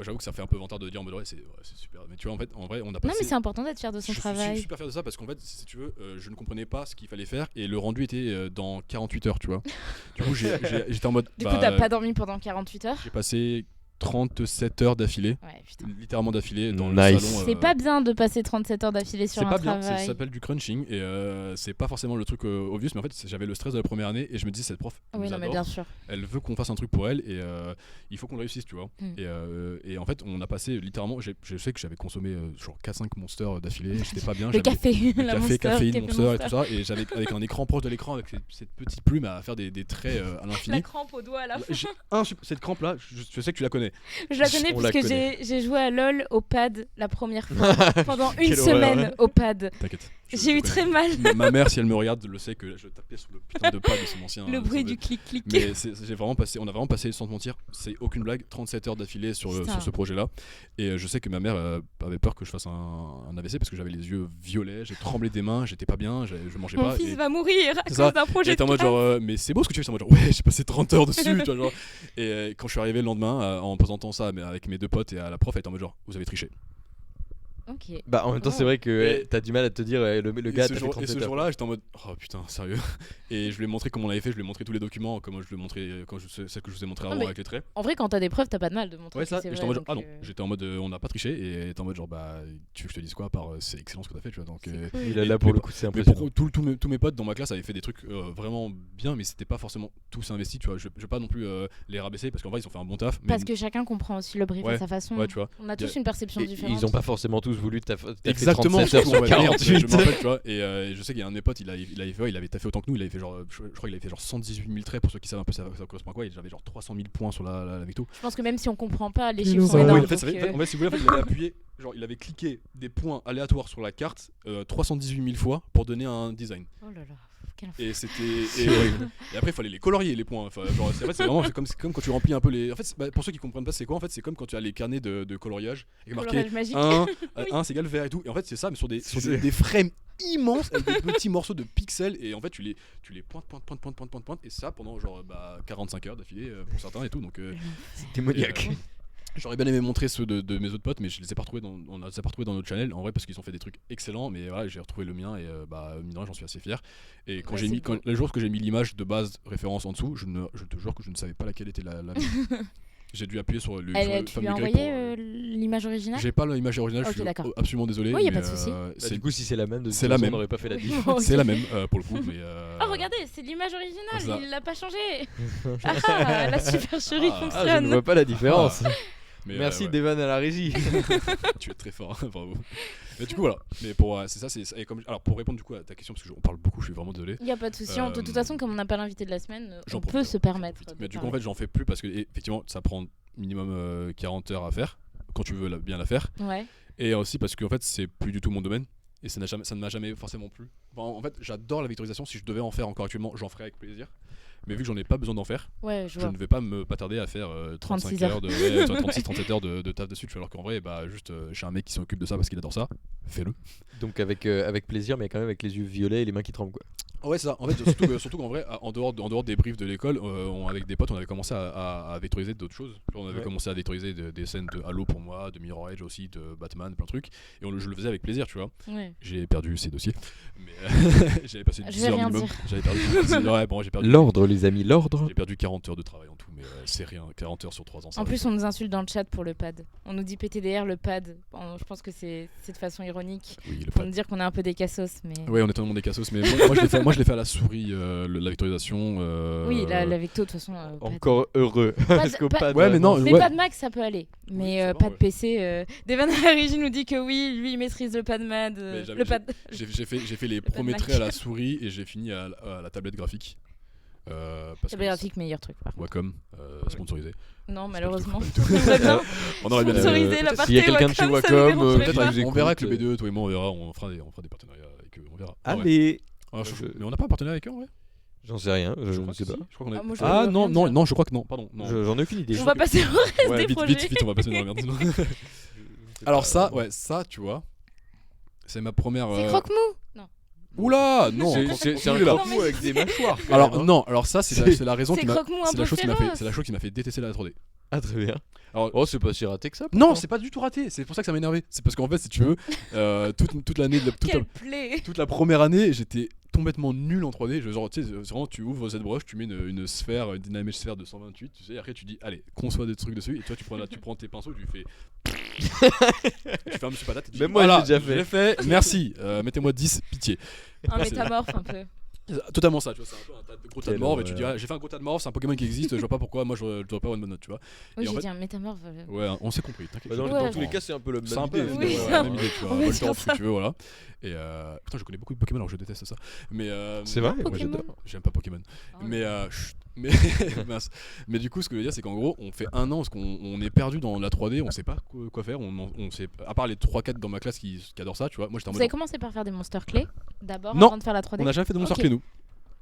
j'avoue que ça fait un peu vantard de dire en mode ouais c'est super, mais tu vois en vrai on a passé Non, mais c'est important d'être fier de son je travail. suis super fier de ça parce qu'en fait si tu veux je ne comprenais pas ce qu'il fallait faire et le rendu était dans 48 heures, tu vois. Du coup j'étais en mode Du coup, t'as pas dormi pendant 48 heures. j'ai passé 37 heures d'affilée, Ouais, putain. littéralement d'affilée dans Nice. le salon. C'est pas bien de passer 37 heures d'affilée sur C'est un pas bien, ça travail. s'appelle du crunching et c'est pas forcément le truc obvious, mais en fait j'avais le stress de la première année et je me dis cette prof elle Oui, nous non, mais adore, bien sûr. elle veut qu'on fasse un truc pour elle et il faut qu'on le réussisse, tu vois. Et en fait on a passé littéralement, je sais que j'avais consommé genre 4-5 monsters d'affilée, j'étais pas bien, Le j'avais café, le la café, Monster, caféine, café Monster et Monster. tout ça, et j'avais avec un écran proche de l'écran avec cette petite plume à faire des traits à La l'infini. crampe au doigt à la fin. Cette crampe là, je sais que tu la connais. Je la connais On la puisque connaît. j'ai joué à LoL au pad la première fois pendant une Quelle horreur. semaine au pad. T'inquiète. J'ai eu très mal. Ma mère, si elle me regarde, le sait que je tapais sur le putain de pad de son ancien. Le bruit son- du clic-clic. Mais on a vraiment passé, sans te mentir, c'est aucune blague, 37 heures d'affilée sur Putain. ce projet-là. Et je sais que ma mère avait peur que je fasse un AVC parce que j'avais les yeux violets, j'ai tremblé des mains, j'étais pas bien, je mangeais Mon pas. fils et va mourir à C'est cause ça. d'un projet j'étais en de mode classe. genre, mais c'est beau ce que tu fais, j'étais en mode genre, ouais, j'ai passé 30 heures dessus, tu vois, genre. Et quand je suis arrivé le lendemain en présentant ça avec mes deux potes et à la prof, elle était en mode genre, vous avez triché. Ok. Bah en même temps, Oh. c'est vrai que Et- t'as du mal à te dire le Et gars ce t'as fait jour- et 37 ce heures. jour-là, j'étais en mode oh putain, sérieux. Et je lui ai montré comment on l'avait fait, je lui ai montré tous les documents, comme je le montrais celle que je vous ai montré avant mais- avec les traits. En vrai, quand t'as des preuves, t'as pas de mal de montrer Ouais, que ça, c'est et j'étais vrai. en mode genre, donc, ah non, j'étais en mode on n'a pas triché, et elle était en mode genre bah tu veux que je te dise quoi à part c'est excellent ce que t'as fait, tu vois. Donc c'est cool. Il a là pour le coup, c'est mais impressionnant. pour tous mes potes dans ma classe avaient fait des trucs vraiment bien, mais c'était pas forcément tous investis, tu vois. Je vais pas non plus les rabaisser parce qu'en vrai ils ont fait un bon taf. Mais Parce que chacun comprend aussi le brief Ouais, à sa façon. ouais, tu vois. On a tous une perception Et différente. ils ont pas forcément tous voulu t'as fait Exactement, 37 heures sur ouais, 48. je me rappelle, tu vois. Et je sais qu'il y a un de mes potes, il avait taffé autant que nous, il avait fait genre, je crois qu'il avait fait genre 118 000 traits pour ceux qui savent un peu ça correspond à quoi. Et j'avais genre 300 000 points sur la Victo. Je pense que même si on comprend pas, les Ouais, chiffres sont ouais, énormes. en fait, donc, en fait, si vous voulez, en fait, il avait appuyé, genre il avait cliqué des points aléatoires sur la carte 318 000 fois pour donner un design. Oh là là, quel enfer. Et c'était et après il fallait les colorier les points. Enfin, genre, en fait, c'est vraiment comme quand tu remplis un peu les. En fait, pour ceux qui comprennent pas c'est quoi, en fait c'est comme quand tu as les carnets de coloriage et marqué Coloriage magique. 1 c'est égal vert et tout. Et en fait c'est ça mais sur des frames immenses avec des petits morceaux de pixels et en fait tu les pointes et ça pendant genre 45 heures d'affilée pour certains et tout. Donc Démoniaque. j'aurais bien aimé montrer ceux de mes autres potes mais je les ai pas retrouvés on les a pas retrouvés dans notre channel en vrai parce qu'ils ont fait des trucs excellents, mais voilà j'ai retrouvé le mien et mine de rien j'en suis assez fier. Et quand Ouais, j'ai c'est mis beau. le jour que j'ai mis l'image de base référence en dessous, je te jure que je ne savais pas laquelle était la mienne. J'ai dû appuyer sur le Tu fameux lui as Y envoyé l'image originale? j'ai pas l'image originale, Ok, je suis d'accord. absolument désolé. Oui, y a mais, pas de souci. c'est Du coup, si c'est la même, de c'est toute la façon, même. on n'aurait pas fait la diff. Ok. c'est la même pour le coup, mais Oh regardez, c'est l'image Ça. originale, il l'a pas changé. Ah, la supercherie Ah, Ah, je ne fonctionne. vois pas la différence. mais, Merci ouais. Devan à la régie. Tu es très fort, bravo. Mais du coup voilà, mais c'est ça, et comme alors pour répondre du coup à ta question parce que on parle beaucoup, je suis vraiment désolé. Il y a pas de souci. De toute façon, comme on n'a pas l'invité de la semaine, J'en on profite, peut se j'en permettre. profite. de Mais du coup en parler. fait j'en fais plus parce que effectivement ça prend minimum 40 heures à faire quand tu veux bien la faire, Ouais. et aussi parce que en fait c'est plus du tout mon domaine et ça ne m'a jamais forcément plu. Enfin, en fait j'adore la vectorisation, si je devais en faire encore actuellement j'en ferais avec plaisir, mais vu que j'en ai pas besoin d'en faire, Ouais, je je vois. ne vais pas me tarder à faire 35 36 heures de 36-37 heures de taf dessus, tu vois, alors qu'en vrai juste j'ai un mec qui s'occupe de ça parce qu'il adore ça, fais-le. Donc avec plaisir, mais quand même avec les yeux violets et les mains qui tremblent, quoi. Ouais, c'est ça. En fait, surtout qu'en vrai, en dehors des briefs de l'école, avec des potes, on avait commencé à vectoriser d'autres choses. On avait Ouais. commencé à vectoriser des scènes de Halo pour moi, de Mirror Edge aussi, de Batman, plein de trucs. Et je le faisais avec plaisir, tu vois. Ouais. J'ai perdu ces dossiers, mais j'avais passé Je 10 vais heures rien minimum. dire. J'avais perdu 10 heures, ouais, bon, j'ai perdu. L'ordre, les amis, l'ordre. J'ai perdu 40 heures de travail en tout, mais c'est rien. 40 heures sur 3 ans. ça En va. plus, on nous insulte dans le chat pour le pad. On nous dit PTDR, le pad. Je pense que c'est de façon ironique Oui, le pour pad. nous dire qu'on est un peu des cassos, mais. Ouais, on est totalement des cassos, mais moi je l'ai fait à la souris, la vectorisation. Oui, la vecto de toute façon. pad. Encore heureux. Parce qu'au pas- pad, Ouais, mais non, Mais ouais. pas de Mac, ça peut aller. Mais ça va, pas de ouais. PC. Devan à la régie nous dit que oui, lui, il maîtrise le pad MAD. Mais j'avais- Le pad. J'ai fait les pas de premiers Mac. traits à la souris et j'ai fini à la tablette graphique. Parce Cabinet graphique, meilleur truc. Par contre. Wacom, sponsorisé. Non, malheureusement. C'est pas J'aimerais bien On aurait bien aimé. sponsoriser la partie S'il y a quelqu'un de chez Wacom, ça me Wacom, dérangerait peut-être pas. que vous On verra écoute, avec le BDE, toi et moi, on verra, on fera des partenariats avec eux, on verra. Ah ouais. Allez. Mais on n'a pas un partenariat avec eux en vrai. J'en sais rien, je ne crois sais que pas. si. Je crois qu'on a- Ah, moi, je Ah veux non, rien non, dire. non, je crois que non, pardon. Non. J'en ai aucune idée. On va passer au reste Ouais, des vite, projets. vite, on va passer dans la merde. Alors ça, tu vois, c'est ma première. C'est croque-mou. Non. Oula, non. C'est un Oula. croque-mou avec des mâchoires. quand Alors même, hein. non, alors ça c'est la raison C'est qui m'a. croque-mou un C'est la peu chose qui m'a fait, féroce. c'est la chose qui m'a fait détester la 3D. Ah très bien. Alors, Oh, c'est pas si raté que ça. non, c'est pas du tout raté. C'est pour ça que ça m'a énervé. C'est parce qu'en fait, si tu veux, toute l'année, Quelle plaie. toute la première année, j'étais complètement nul en 3D. Genre, tu sais, vraiment, tu ouvres cette broche, tu mets une sphère, une Dynamic Sphere de 128, tu sais, et après tu dis, allez, conçois des trucs dessus, et toi, tu prends tes pinceaux, tu fais. Tu fermes sur patate, et tu dis, Même moi, voilà, j'ai déjà fait. je l'ai fait, merci, mettez-moi 10, pitié. Un métamorphe un peu. Totalement ça, tu vois, c'est un peu un gros tas de Quelle morve, et tu dis, horreur. ah, j'ai fait un gros tas de morve, c'est un Pokémon qui existe, je vois pas pourquoi, moi je dois pas avoir une bonne note, tu vois. Oui, Et en j'ai fait- dit un métamorphe. Ouais, on s'est compris, t'inquiète. Bah, dans, Ouais. dans tous les cas, c'est un peu la même C'est un peu idée. Oui, ouais, c'est la un même idée, tu vois. on va Voltorb, dire ce ça. que tu veux, voilà. Et putain, je connais beaucoup de Pokémon alors je déteste ça. Mais C'est vrai, moi Pokémon. j'adore. j'aime pas Pokémon. Oh, Mais chut, mais mince. Mais du coup, ce que je veux dire, c'est qu'en gros, on fait un an parce qu'on est perdu dans la 3D, on sait pas quoi faire. On sait, à part les 3-4 dans ma classe qui adorent ça, tu vois. Moi, j'étais en Vous mode. avez commencé par faire des monsters clés d'abord Non. avant de faire la 3D. On n'a jamais fait de monster Ok. clé, nous.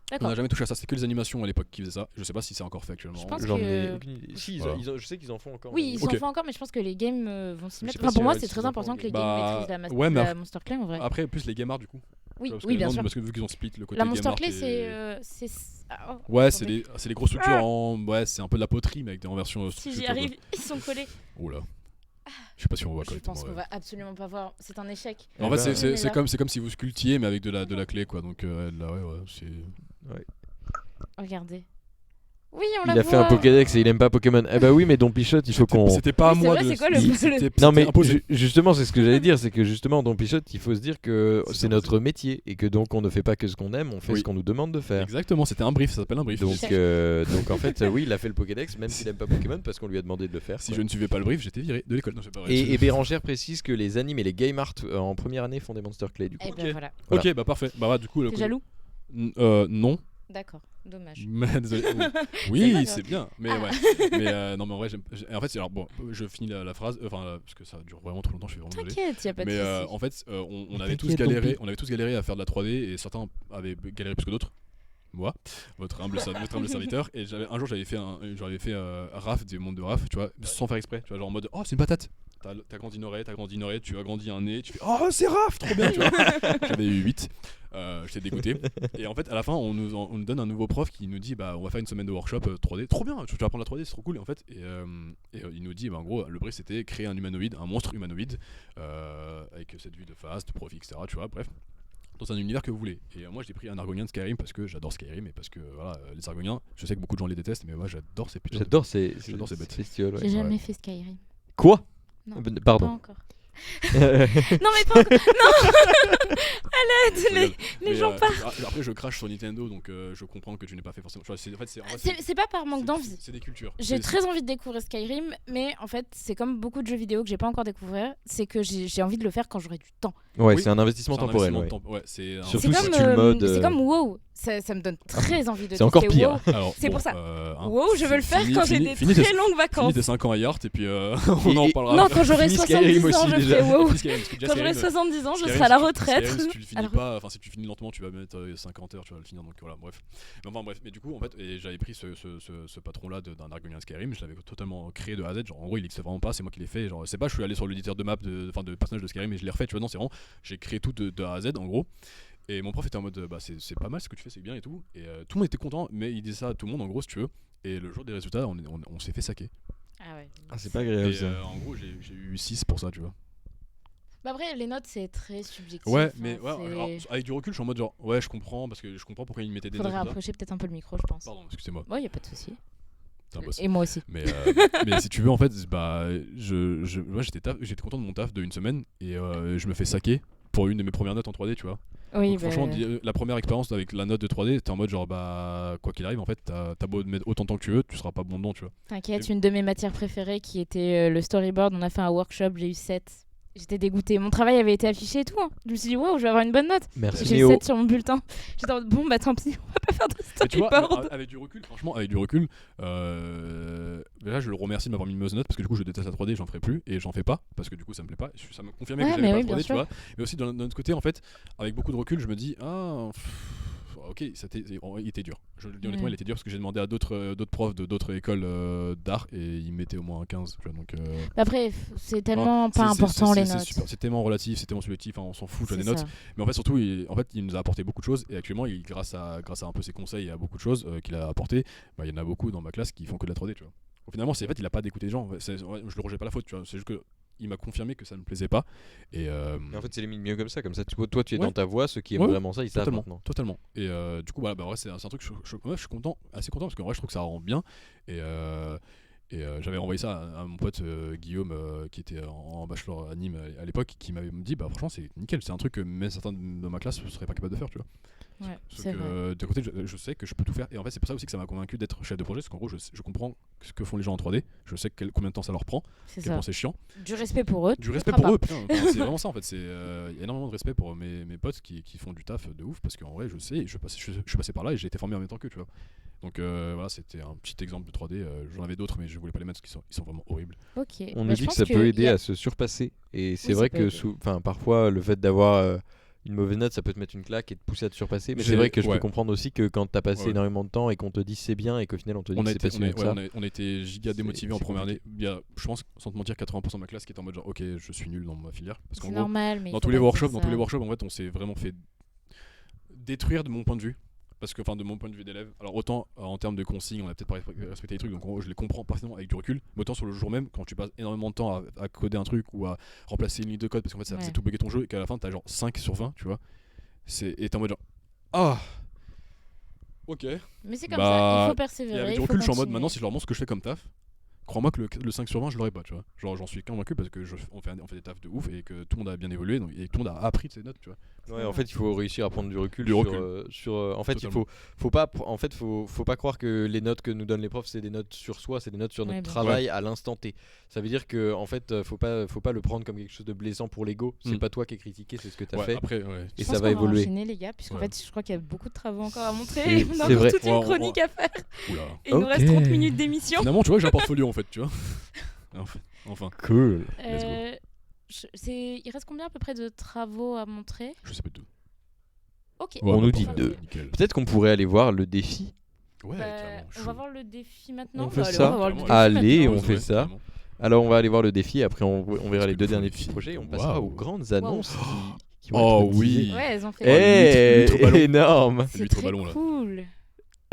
On D'accord. n'a jamais touché à ça. C'était que les animations à l'époque qui faisaient ça. Je sais pas si c'est encore fait actuellement. Je pense J'en ai que- aucune idée. Si, Voilà. je sais qu'ils en font encore. Oui, mais- ils s'en Ok. font encore, mais je pense que les games vont s'y Je mettre. sais pas Enfin, si pour moi, ouais, c'est si très ils en important font que les des- games Bah, maîtrisent ouais, mais la monster clé en vrai. Après, plus les Game Art du coup. Oui, Parce que oui, bien non, sûr. Parce que vu qu'ils ont split le côté La Game monster Art clé, et- c'est. Ah, oh, Ouais, attendez. c'est les grosses structures en. Ouais, c'est un peu de la poterie, mais avec des renversions. Si j'y arrive, ils sont collés. Oh là. Je sais pas si on voit Je correctement, pense qu'on ouais. va absolument pas voir. C'est un échec. En Eh fait, ben, c'est là. comme si vous sculptiez, mais avec de la clé, quoi. Donc là, ouais, c'est. Regardez. Oui, on la Il a voit. fait un Pokédex et il aime pas Pokémon. Eh bah oui, mais Don Pichotte, il faut qu'on. C'était pas à Oui, c'est moi vrai, de. c'est quoi le- c'était Non mais imposé. justement c'est ce que j'allais dire, c'est que justement Don Pichotte il faut se dire que C'est c'est imposé. notre métier et que donc on ne fait pas que ce qu'on aime, on fait Oui. ce qu'on nous demande de faire. Exactement, c'était un brief, ça s'appelle un brief. Donc en fait oui il a fait le Pokédex même s'il aime pas Pokémon parce qu'on lui a demandé de le faire. Si quoi. je ne suivais pas le brief, j'étais viré de l'école. Non, c'est pas vrai. Et Bérangère précise que les animes et les game art en première année font des Monster Clay du coup. Eh ben voilà. Ok, bah parfait. Bah ouais, du coup. T'es jaloux Non. D'accord, dommage. Mais désolé. C'est pas Oui, grave. c'est bien. Mais Ah. ouais. Mais non, mais en vrai, en fait, alors bon, je finis la phrase. Enfin, parce que ça dure vraiment trop longtemps, je suis vraiment désolé. T'inquiète, y a pas de Mais soucis. en fait, on avait tous T'inquiète, galéré, Dompi. on avait tous galéré à faire de la 3D et certains avaient galéré plus que d'autres. Moi, votre humble serviteur. Et un jour, j'avais fait Raph des mondes de Raph, tu vois, sans faire exprès, tu vois, genre en mode oh c'est une patate. T'as grandi une oreille, tu as grandi un nez, tu fais oh c'est Raph, trop bien, tu vois. J'avais eu 8. J'étais dégoûté. Et en fait, à la fin, on nous donne un nouveau prof qui nous dit bah on va faire une semaine de workshop 3D. Trop bien, tu vas apprendre la 3D, c'est trop cool. Et en fait, il nous dit bah en gros, le brief c'était créer un humanoïde, un monstre humanoïde avec cette vue de face, de profil, etc. Tu vois, bref. Dans un univers que vous voulez. Et moi j'ai pris un Argonien de Skyrim parce que j'adore Skyrim et parce que voilà, les Argoniens, je sais que beaucoup de gens les détestent, mais moi j'adore ces putains. J'adore ces bêtes. bestioles. ouais. J'ai jamais ouais. fait Skyrim. Quoi Non, Pas pas Pardon. encore. Non, mais pas encore. Non à l'aide, les gens partent. Après je crache sur Nintendo donc je comprends que tu n'es pas fait forcément. Tu vois, en fait, C'est pas par manque d'envie. C'est des cultures. J'ai C'est- très envie de découvrir Skyrim, mais en fait, c'est comme beaucoup de jeux vidéo que j'ai pas encore découvert, c'est que j'ai envie de le faire quand j'aurai du temps. Ouais, Oui, c'est un investissement c'est un temporel. investissement ouais. de temps. Ouais, c'est un- Surtout C'est si comme, tu le modes, c'est comme WoW, ça me donne très envie de c'est encore tester pire. WoW. Alors, C'est bon, pour ça. hein, WoW, je veux le faire fini- quand j'ai fini- des fini très tes- longues Finis vacances. tes 5 ans à Yart et puis on en Et- parlera. Non, quand j'aurai Fini 70 Skyrim ans, aussi, je déjà. ferai WoW. Finis Skyrim, parce que déjà, Quand j'aurai Skyrim, 70 ans, je Skyrim, serai à la si tu- retraite. Skyrim, si tu le finis Alors- pas, enfin si tu finis lentement, tu vas mettre 50 heures, tu vas le finir. Donc voilà, bref. Mais enfin bref, mais du coup en fait, et j'avais pris ce patron-là d'un Argonien Skyrim, je l'avais totalement créé de A à Z. Genre en gros, il existait vraiment pas, c'est moi qui l'ai fait. Genre c'est pas, je suis allé sur l'éditeur de map, de personnages de Skyrim et je l'ai refait. Tu vois, non, c'est vraiment, j'ai créé tout de A à Z en gros. Et mon prof était en mode bah c'est pas mal ce que tu fais, c'est bien et tout. Et tout le monde était content, mais il disait ça à tout le monde en gros si tu veux. Et le jour des résultats, on s'est fait saquer. Ah ouais. Ah, c'est pas agréable Et ça. en gros, j'ai eu 6 pour ça, tu vois. Bah après, les notes, c'est très subjectif. Ouais, hein, mais ouais, c'est- alors, avec du recul, je suis en mode genre ouais, je comprends parce que je comprends pourquoi ils mettaient des Faudrait notes comme ça. rapprocher peut-être un peu le micro, je pense. Pardon, excusez-moi. Ouais, y a pas de souci. T'es un boss. Et moi aussi. Mais si tu veux, en fait, bah, moi j'étais content de mon taf de une semaine et je me fais saquer pour une de mes premières notes en 3D, tu vois. Oui, Donc, bah, franchement, la première expérience avec la note de 3D, t'es en mode genre, bah, quoi qu'il arrive, en fait, t'as beau mettre autant de temps que tu veux, tu seras pas bon dedans, tu vois. t'inquiète, une de mes matières préférées qui était le storyboard, on a fait un workshop, j'ai eu 7. J'étais dégoûtée. Mon travail avait été affiché et tout. Hein. Je me suis dit, waouh, je vais avoir une bonne note. Merci J'ai Néo. 7 sur mon bulletin. J'étais en mode, bon, bah tant pis, on va pas faire de Mais tu vois, storyboard. avec du recul, franchement, avec du recul, déjà je le remercie de m'avoir mis une mauvaise note parce que du coup je déteste la 3D, j'en ferai plus et j'en fais pas parce que du coup ça me plaît pas. Ça me confirmait Ouais, que mais j'aimais oui, pas la 3D, bien tu sûr. vois. Mais aussi d'un autre côté, en fait, avec beaucoup de recul, je me dis, ok, il était dur. Je le dis honnêtement, il était dur parce que j'ai demandé à d'autres profs de d'autres écoles d'art et ils mettaient au moins un 15. Tu vois, donc, Après, c'est tellement pas c'est- important les c'est notes. super, c'est tellement relatif, c'est tellement subjectif, hein, on s'en fout, tu vois, C'est des notes. ça. Mais en fait, surtout, il nous a apporté beaucoup de choses et actuellement, grâce à un peu ses conseils et à beaucoup de choses qu'il a apporté, bah, il y en a beaucoup dans ma classe qui font que de la 3D, tu vois. Donc, finalement, en fait, il a pas d'écouter les gens. Je le rejette pas la faute, tu vois. C'est juste que il m'a confirmé que ça ne me plaisait pas et Et en fait, c'est limite mieux comme ça. Comme ça, toi, tu es Ouais. dans ta voie. Ceux qui aiment Ouais, vraiment ça, ils savent totalement, maintenant. totalement. Et du coup, voilà, bah, en vrai, c'est un truc, je suis content, assez content parce qu'en vrai, je trouve que ça rend bien. Et j'avais envoyé ça à mon pote Guillaume qui était en bachelor anime à l'époque, qui m'avait dit, bah franchement, c'est nickel, c'est un truc que même certains de ma classe ne seraient pas capables de faire, tu vois. Ouais, Sauf c'est que vrai. d'un côté, je sais que je peux tout faire. Et en fait, c'est pour ça aussi que ça m'a convaincu d'être chef de projet. Parce qu'en gros, je comprends ce que font les gens en 3D. Je sais combien de temps ça leur prend. C'est Quel ça. point c'est chiant. Du respect pour eux. Du respect frappes pour pas. eux, putain. Enfin, c'est vraiment ça en fait. Il y a énormément de respect pour mes potes qui font du taf de ouf. Parce qu'en vrai, je sais, je suis passé par là et j'ai été formé en même temps qu'eux, tu vois. Donc voilà, c'était un petit exemple de 3D. J'en avais d'autres, mais je voulais pas les mettre parce qu'ils sont vraiment horribles. Ok. On Bah, nous je dit que pense ça peut aider y a- à se surpasser. Et c'est Oui, ça vrai peut que aider. parfois, le fait d'avoir une mauvaise note, ça peut te mettre une claque et te pousser à te surpasser. Mais c'est vrai que je peux Ouais. comprendre aussi que quand t'as passé Ouais. énormément de temps et qu'on te dit c'est bien et qu'au final on te dit On que a c'est été, pas si bien que ça. on a été giga démotivés en c'est première année. compliqué. Il y a, je pense, sans te mentir, 80% de ma classe qui était en mode genre, ok, je suis nul dans ma filière. Parce qu'en C'est gros, normal, mais il dans faut tous les pas workshops, dire ça. en fait, on s'est vraiment fait détruire de mon point de vue. Parce que, enfin, de mon point de vue d'élève, alors autant en termes de consignes, on a peut-être pas respecté les trucs, donc je les comprends parfaitement avec du recul. Mais autant sur le jour même, quand tu passes énormément de temps à coder un truc ou à remplacer une ligne de code, parce qu'en fait ça faisait Ouais. tout bugger ton jeu, et qu'à la fin t'as genre 5 sur 20, tu vois. Et t'es en mode genre, ah, ok. Mais c'est comme Bah, ça, il faut Et persévérer. avec il du faut recul, je suis en mode continuer. maintenant, si je leur montre ce que je fais comme taf, crois-moi que le 5 sur 20, je l'aurais pas, tu vois. Genre, j'en suis convaincu parce que on fait des tafs de ouf et que tout le monde a bien évolué et tout le monde a appris de ses notes, tu vois. Ouais, en fait, il faut réussir à prendre du recul. Du sur, recul. en fait, Totalement. faut pas croire que les notes que nous donnent les profs, c'est des notes sur soi, c'est des notes sur Ouais, notre bien travail à l'instant T. Ça veut dire que, en fait, faut pas le prendre comme quelque chose de blessant pour l'ego. C'est Mm. pas toi qui es critiqué, c'est ce que t'as Ouais, fait. après, ouais. Et Je ça pense va qu'on évoluer. enchaîner, les gars, puisqu'en Ouais. fait, je crois qu'il y a beaucoup de travaux encore à montrer. C'est- On a c'est encore vrai. toute une Ouais, chronique à faire. Oula. Et il nous reste Ok. 30 minutes d'émission. Finalement, tu vois que j'ai un portfolio en fait, tu vois. Enfin, Cool. Let's go. Il reste combien à peu près de travaux à montrer? je sais pas de deux. Ok. On nous dit parfait. deux. Nickel. Peut-être qu'on pourrait aller voir le défi. Ouais, Bah, clairement. on va voir le défi maintenant. On fait Bah, allez, ça. on va voir le défi Allez, maintenant. on fait ça. Alors, on va aller voir le défi. Après, on verra Parce les que deux le derniers défi. petits projets. Et on passera Waouh. aux grandes annonces qui vont Oh être diffusées. oui. Ouais, elles ont fait. Eh, l'huître ballon. énorme. C'est l'huître très ballon, là. cool.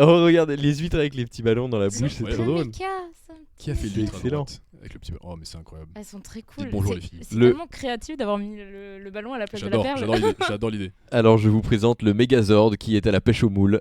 Oh, regardez les huîtres avec les petits ballons dans la C'est bouche, c'est trop incroyable. drôle. Mika, ça. Qui a fait C'est l'huître à excellent. droite avec le petit ballon? Oh, mais c'est incroyable. Elles sont très cool. bonjour, C'est- les filles. C'est Le- tellement créatif d'avoir mis le ballon à la place de la perle. J'adore l'idée. Alors, je vous présente le Megazord qui est à la pêche aux moules.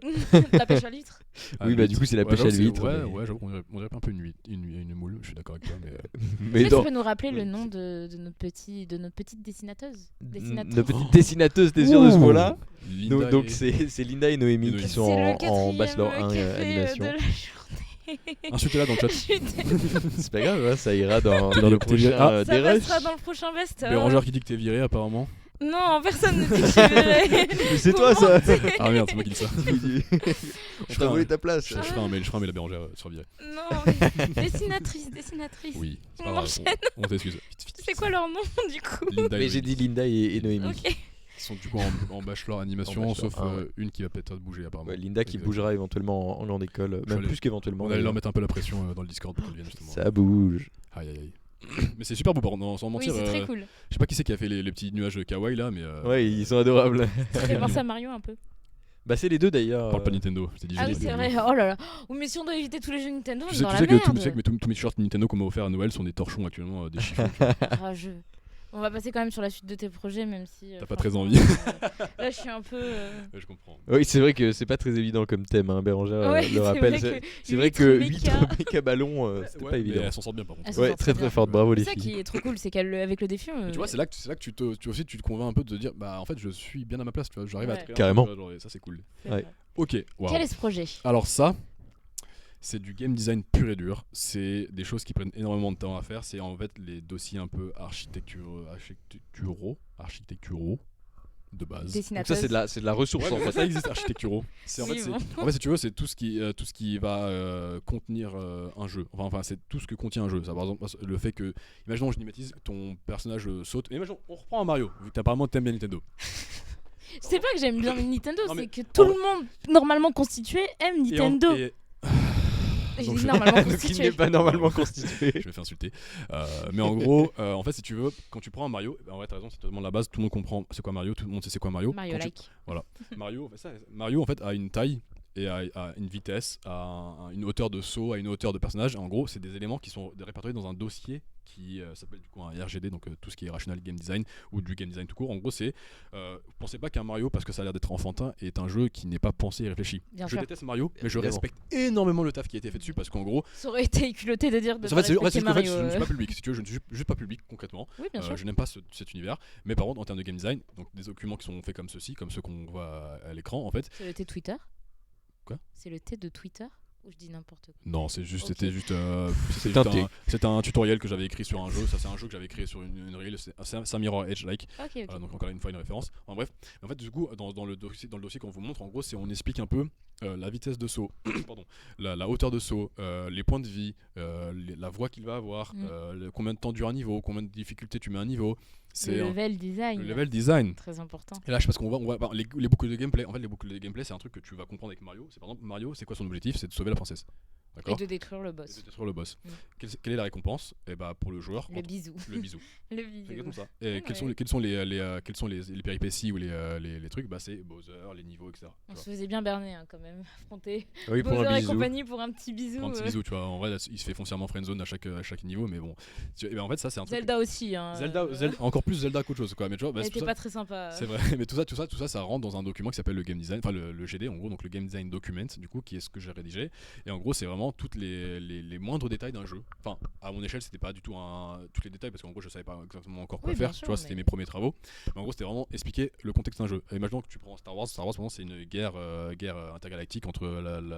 La pêche à l'huître. Oui, bah, du coup, c'est la pêche à j'avoue, l'huître, Ouais, mais- ouais, j'avoue qu'on dirait un peu une moule, je suis d'accord avec toi. Mais Mais Est-ce que non. tu peux nous rappeler le nom de notre petite dessinateuse? Nos petites dessinateuses, t'es sûr de ce mot-là Linda Donc, et- c'est Linda et Noémie Et qui Noémie. sont C'est le en quatrième Bachelor 1 café animation. de la journée. Insultez-la dans le chat. Je suis désolée. C'est pas grave, hein, ça ira dans T'es le viré- prochain Ah. Ça des rushs. passera dans le prochain best. Bérangère qui dit que t'es viré apparemment. Non, personne ne dit que je suis virée. Mais c'est toi ça Ah merde, c'est moi qui dis ça. On t'a volé ta place. Je ferai un mail à la Bérangère sur viré. Non, dessinatrice. Oui, c'est On pas grave, enchaîne. on t'excuse. C'est quoi leur nom du coup? Linda et Mais j'ai Noémie, dit Linda et Noémie. Ok. qui sont du coup en bachelor animation, En bachelor, sauf ah ouais. une qui va peut-être bouger apparemment. Ouais, Linda qui Exact. bougera éventuellement en grande école, Je vais même aller- plus qu'éventuellement. On va aller leur d'ailleurs. mettre un peu la pression dans le Discord pour qu'elle vienne justement. Ça bouge. Aïe aïe aïe. Mais c'est super beau par contre, sans Oui, mentir. c'est très cool. Je sais pas qui c'est qui a fait les petits nuages kawaii là, mais. Ouais, ils sont adorables. Ça fait penser à Mario un peu. Bah c'est les deux d'ailleurs. Parle pas Nintendo, je t'ai dit. Ah j'ai oui, dit c'est le vrai. jeu. Oh là là. Oui, mais si on doit éviter tous les jeux Nintendo, on Tu est sais, dans tu la sais que, merde. tu sais que tous mes t-shirts Nintendo qu'on m'a offert à Noël sont des torchons actuellement des chiffons. Rageux. On va passer quand même sur la suite de tes projets, même si. T'as pas très franchement, envie. Là, je suis un peu. Ouais, je comprends. Oui, c'est vrai que c'est pas très évident comme thème, hein, Bérangère Ouais, le c'est rappelle. vrai C'est vrai que 8 méca ballons, c'était Ouais, pas mais évident. elles s'en sortent bien par contre. Elles s'en Ouais, sortent très très très bien. forte, bravo les C'est ça qui filles. est trop cool, c'est qu'avec le défi. Mais tu vois, c'est là que tu te convaincs un peu de te dire, bah en fait, je suis bien à ma place, tu vois, j'arrive à Ouais. te créer un Carrément. truc, tu vois, genre, et ça c'est cool. c'est Ouais. vrai. Ok, waouh. Quel est ce projet? Alors ça, C'est du game design pur et dur. C'est des choses qui prennent énormément de temps à faire. C'est en fait les dossiers un peu architecturaux de base. Donc Dessinateuse. ça c'est de la ressource en fait. Ça existe architecturaux. C'est en Oui, fait, bon. en fait, si tu veux, c'est tout ce qui va contenir un jeu. Enfin, c'est tout ce que contient un jeu. Ça, par exemple, le fait que, imaginons, je d'imaginise, ton personnage saute. Et imaginons, on reprend un Mario, vu que apparemment t'aimes bien Nintendo. C'est pas que j'aime bien Nintendo, Non, mais- c'est que tout le monde normalement constitué aime Nintendo. J'ai donc dit je- normalement Donc il constitué. n'est pas normalement constitué. je vais faire insulter. Mais en gros, en fait, si tu veux, quand tu prends un Mario, en vrai, t'as raison, c'est totalement la base. Tout le monde comprend c'est quoi Mario, tout le monde sait c'est quoi Mario. Mario Quand tu- like. Mario, en fait, a une taille et a une vitesse, a une hauteur de saut, a une hauteur de personnage. Et en gros, c'est des éléments qui sont répertoriés dans un dossier qui s'appelle du coup un RGD, donc tout ce qui est Rational Game Design ou du Game Design tout court. En gros, c'est pensez pas qu'un Mario, parce que ça a l'air d'être enfantin, est un jeu qui n'est pas pensé et réfléchi. Bien je sûr. déteste Mario, mais je Évidemment. respecte énormément le taf qui a été fait dessus parce qu'en gros, Ça aurait été culotté de dire de en pas fait, c'est respecter juste qu'en fait, Mario. je ne suis pas public. Si tu veux, je ne suis juste pas public concrètement. Oui, bien sûr. Je n'aime pas cet univers. Mais par contre, en termes de game design, donc des documents qui sont faits comme ceci, comme ceux qu'on voit à l'écran, en fait. C'est le thé de Twitter. Quoi ? C'est le thé de Twitter ou je dis n'importe quoi. Non, c'est juste, Ok. c'était un thé. c'était un tutoriel que j'avais écrit sur un jeu. Ça, c'est un jeu que j'avais créé sur une reel. C'est un Mirror Edge like. Ok, ok. Donc encore une fois une référence. En bref, en fait, du coup, dans le dossier qu'on vous montre, en gros, on explique un peu la vitesse de saut, pardon, la hauteur de saut, les points de vie, la voie qu'il va avoir, combien de temps dure un niveau, combien de difficultés tu mets un niveau. C'est Le level design. le level design. Très important. Et là, je sais pas ce qu'on va les boucles de gameplay. En fait, les boucles de gameplay, c'est un truc que tu vas comprendre avec Mario. C'est par exemple Mario, c'est quoi son objectif? C'est de sauver la princesse. Et D'accord. de détruire le Et de boss. détruire le boss. Mm. Quelle est la récompense? Et bah pour le joueur, Le bisou. le bisou. Le C'est bisou. exactement ça. Et Ouais. quels sont les péripéties ou les trucs? Bah c'est Bowser, les niveaux, etc. On Tu se faisait bien berner quand même. Affronter Oui, pour Bowser un et bisou. compagnie pour un petit bisou. vois. Un petit bisou, tu vois. En vrai, là, il se fait foncièrement friendzone à chaque niveau, mais bon. Et ben en fait, ça c'est un truc. Zelda aussi. Hein. Zelda, encore plus Zelda qu'autre chose, quoi. Mais tu vois, bah, Elle c'est tout était ça. pas très sympa. C'est vrai, mais tout ça, ça rentre dans un document qui s'appelle le game design, enfin le GD en gros, donc le game design document, du coup, qui est ce que j'ai rédigé. Et en gros, c'est vraiment toutes les moindres détails d'un jeu. Enfin, à mon échelle, c'était pas du tout tous les détails parce qu'en gros, je savais pas exactement encore quoi Oui, bien faire. sûr, Tu vois, c'était mais- mes premiers travaux. Mais en gros, c'était vraiment expliquer le contexte d'un jeu. Et imaginons que tu prends Star Wars, pendant, c'est une guerre intergalactique entre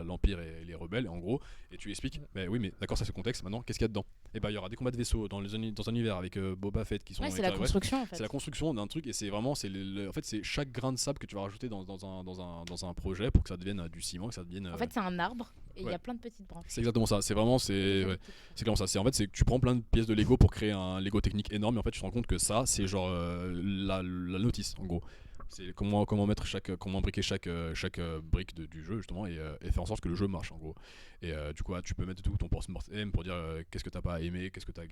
l'Empire et les rebelles, en gros. Et tu expliques, mais oui, mais d'accord, ça c'est le contexte. Maintenant, qu'est-ce qu'il y a dedans? Et bah, il y aura des combats de vaisseaux dans un univers avec Boba Fett qui sont. Ouais, c'est la ouais, construction en fait. c'est la construction d'un truc et c'est vraiment en fait c'est chaque grain de sable que tu vas rajouter dans un projet pour que ça devienne du ciment, que ça devienne En fait, c'est un arbre et il y ouais. a plein de petites branches. c'est exactement ça, c'est vraiment ouais, c'est clairement ça, c'est en fait c'est que tu prends plein de pièces de Lego pour créer un Lego technique énorme et en fait tu te rends compte que ça c'est genre la notice en gros. C'est comment imbriquer chaque brique du jeu justement et faire en sorte que le jeu marche en gros. Et du coup tu peux mettre tout ton post-mortem pour dire qu'est-ce que t'as pas aimé,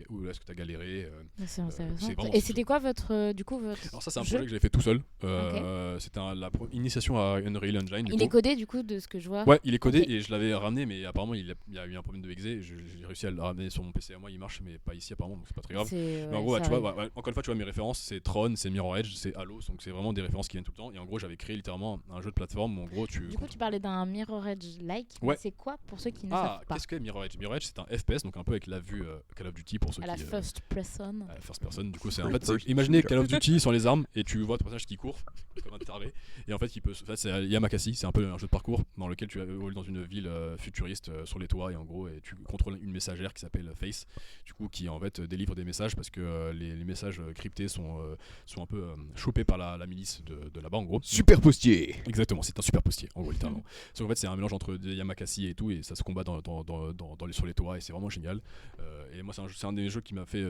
où est-ce que t'as galéré. C'est intéressant. c'est vraiment- Et c'était quoi votre Alors ça c'est un jeu projet que j'avais fait tout seul. C'était initiation à Unreal Engine. Du Il coup. est codé du coup de ce que je vois. Ouais, il est codé Ok. et je l'avais ramené, mais apparemment il y a eu un problème de exé. J'ai réussi à le ramener sur mon PC à moi, il marche, mais pas ici apparemment, donc c'est pas très grave. Mais en gros, tu vois, encore une fois, tu vois mes références, c'est Tron, c'est Mirror Edge, c'est Halo, donc c'est vraiment des références qui viennent tout le temps. Et en gros, j'avais créé littéralement un jeu de plateforme où en gros tu. Du coup, tu parlais d'un Mirror Edge-like. Ouais. C'est quoi pour ceux qui ne Ah, savent pas? qu'est-ce que Mirror Edge? Mirror Edge, c'est un FPS, donc un peu avec la vue Call of Duty pour ceux À la qui. first person. À la first person, du coup, c'est First person imaginez shooter. Call of Duty sans les armes et tu vois ton personnage qui court comme un taré et en fait c'est Yamakasi, c'est un peu un jeu de parcours dans lequel tu évolues dans une ville futuriste sur les toits et en gros et tu contrôles une messagère qui s'appelle Face, du coup qui en fait délivre des messages parce que les messages cryptés sont un peu chopés par la milice de là-bas en gros. Super postier. Exactement, c'est un super postier en gros littéralement. Sauf en fait c'est un mélange entre des Yamakasi et tout et ça se combat sur les toits et c'est vraiment génial. Et moi c'est un des jeux qui m'a fait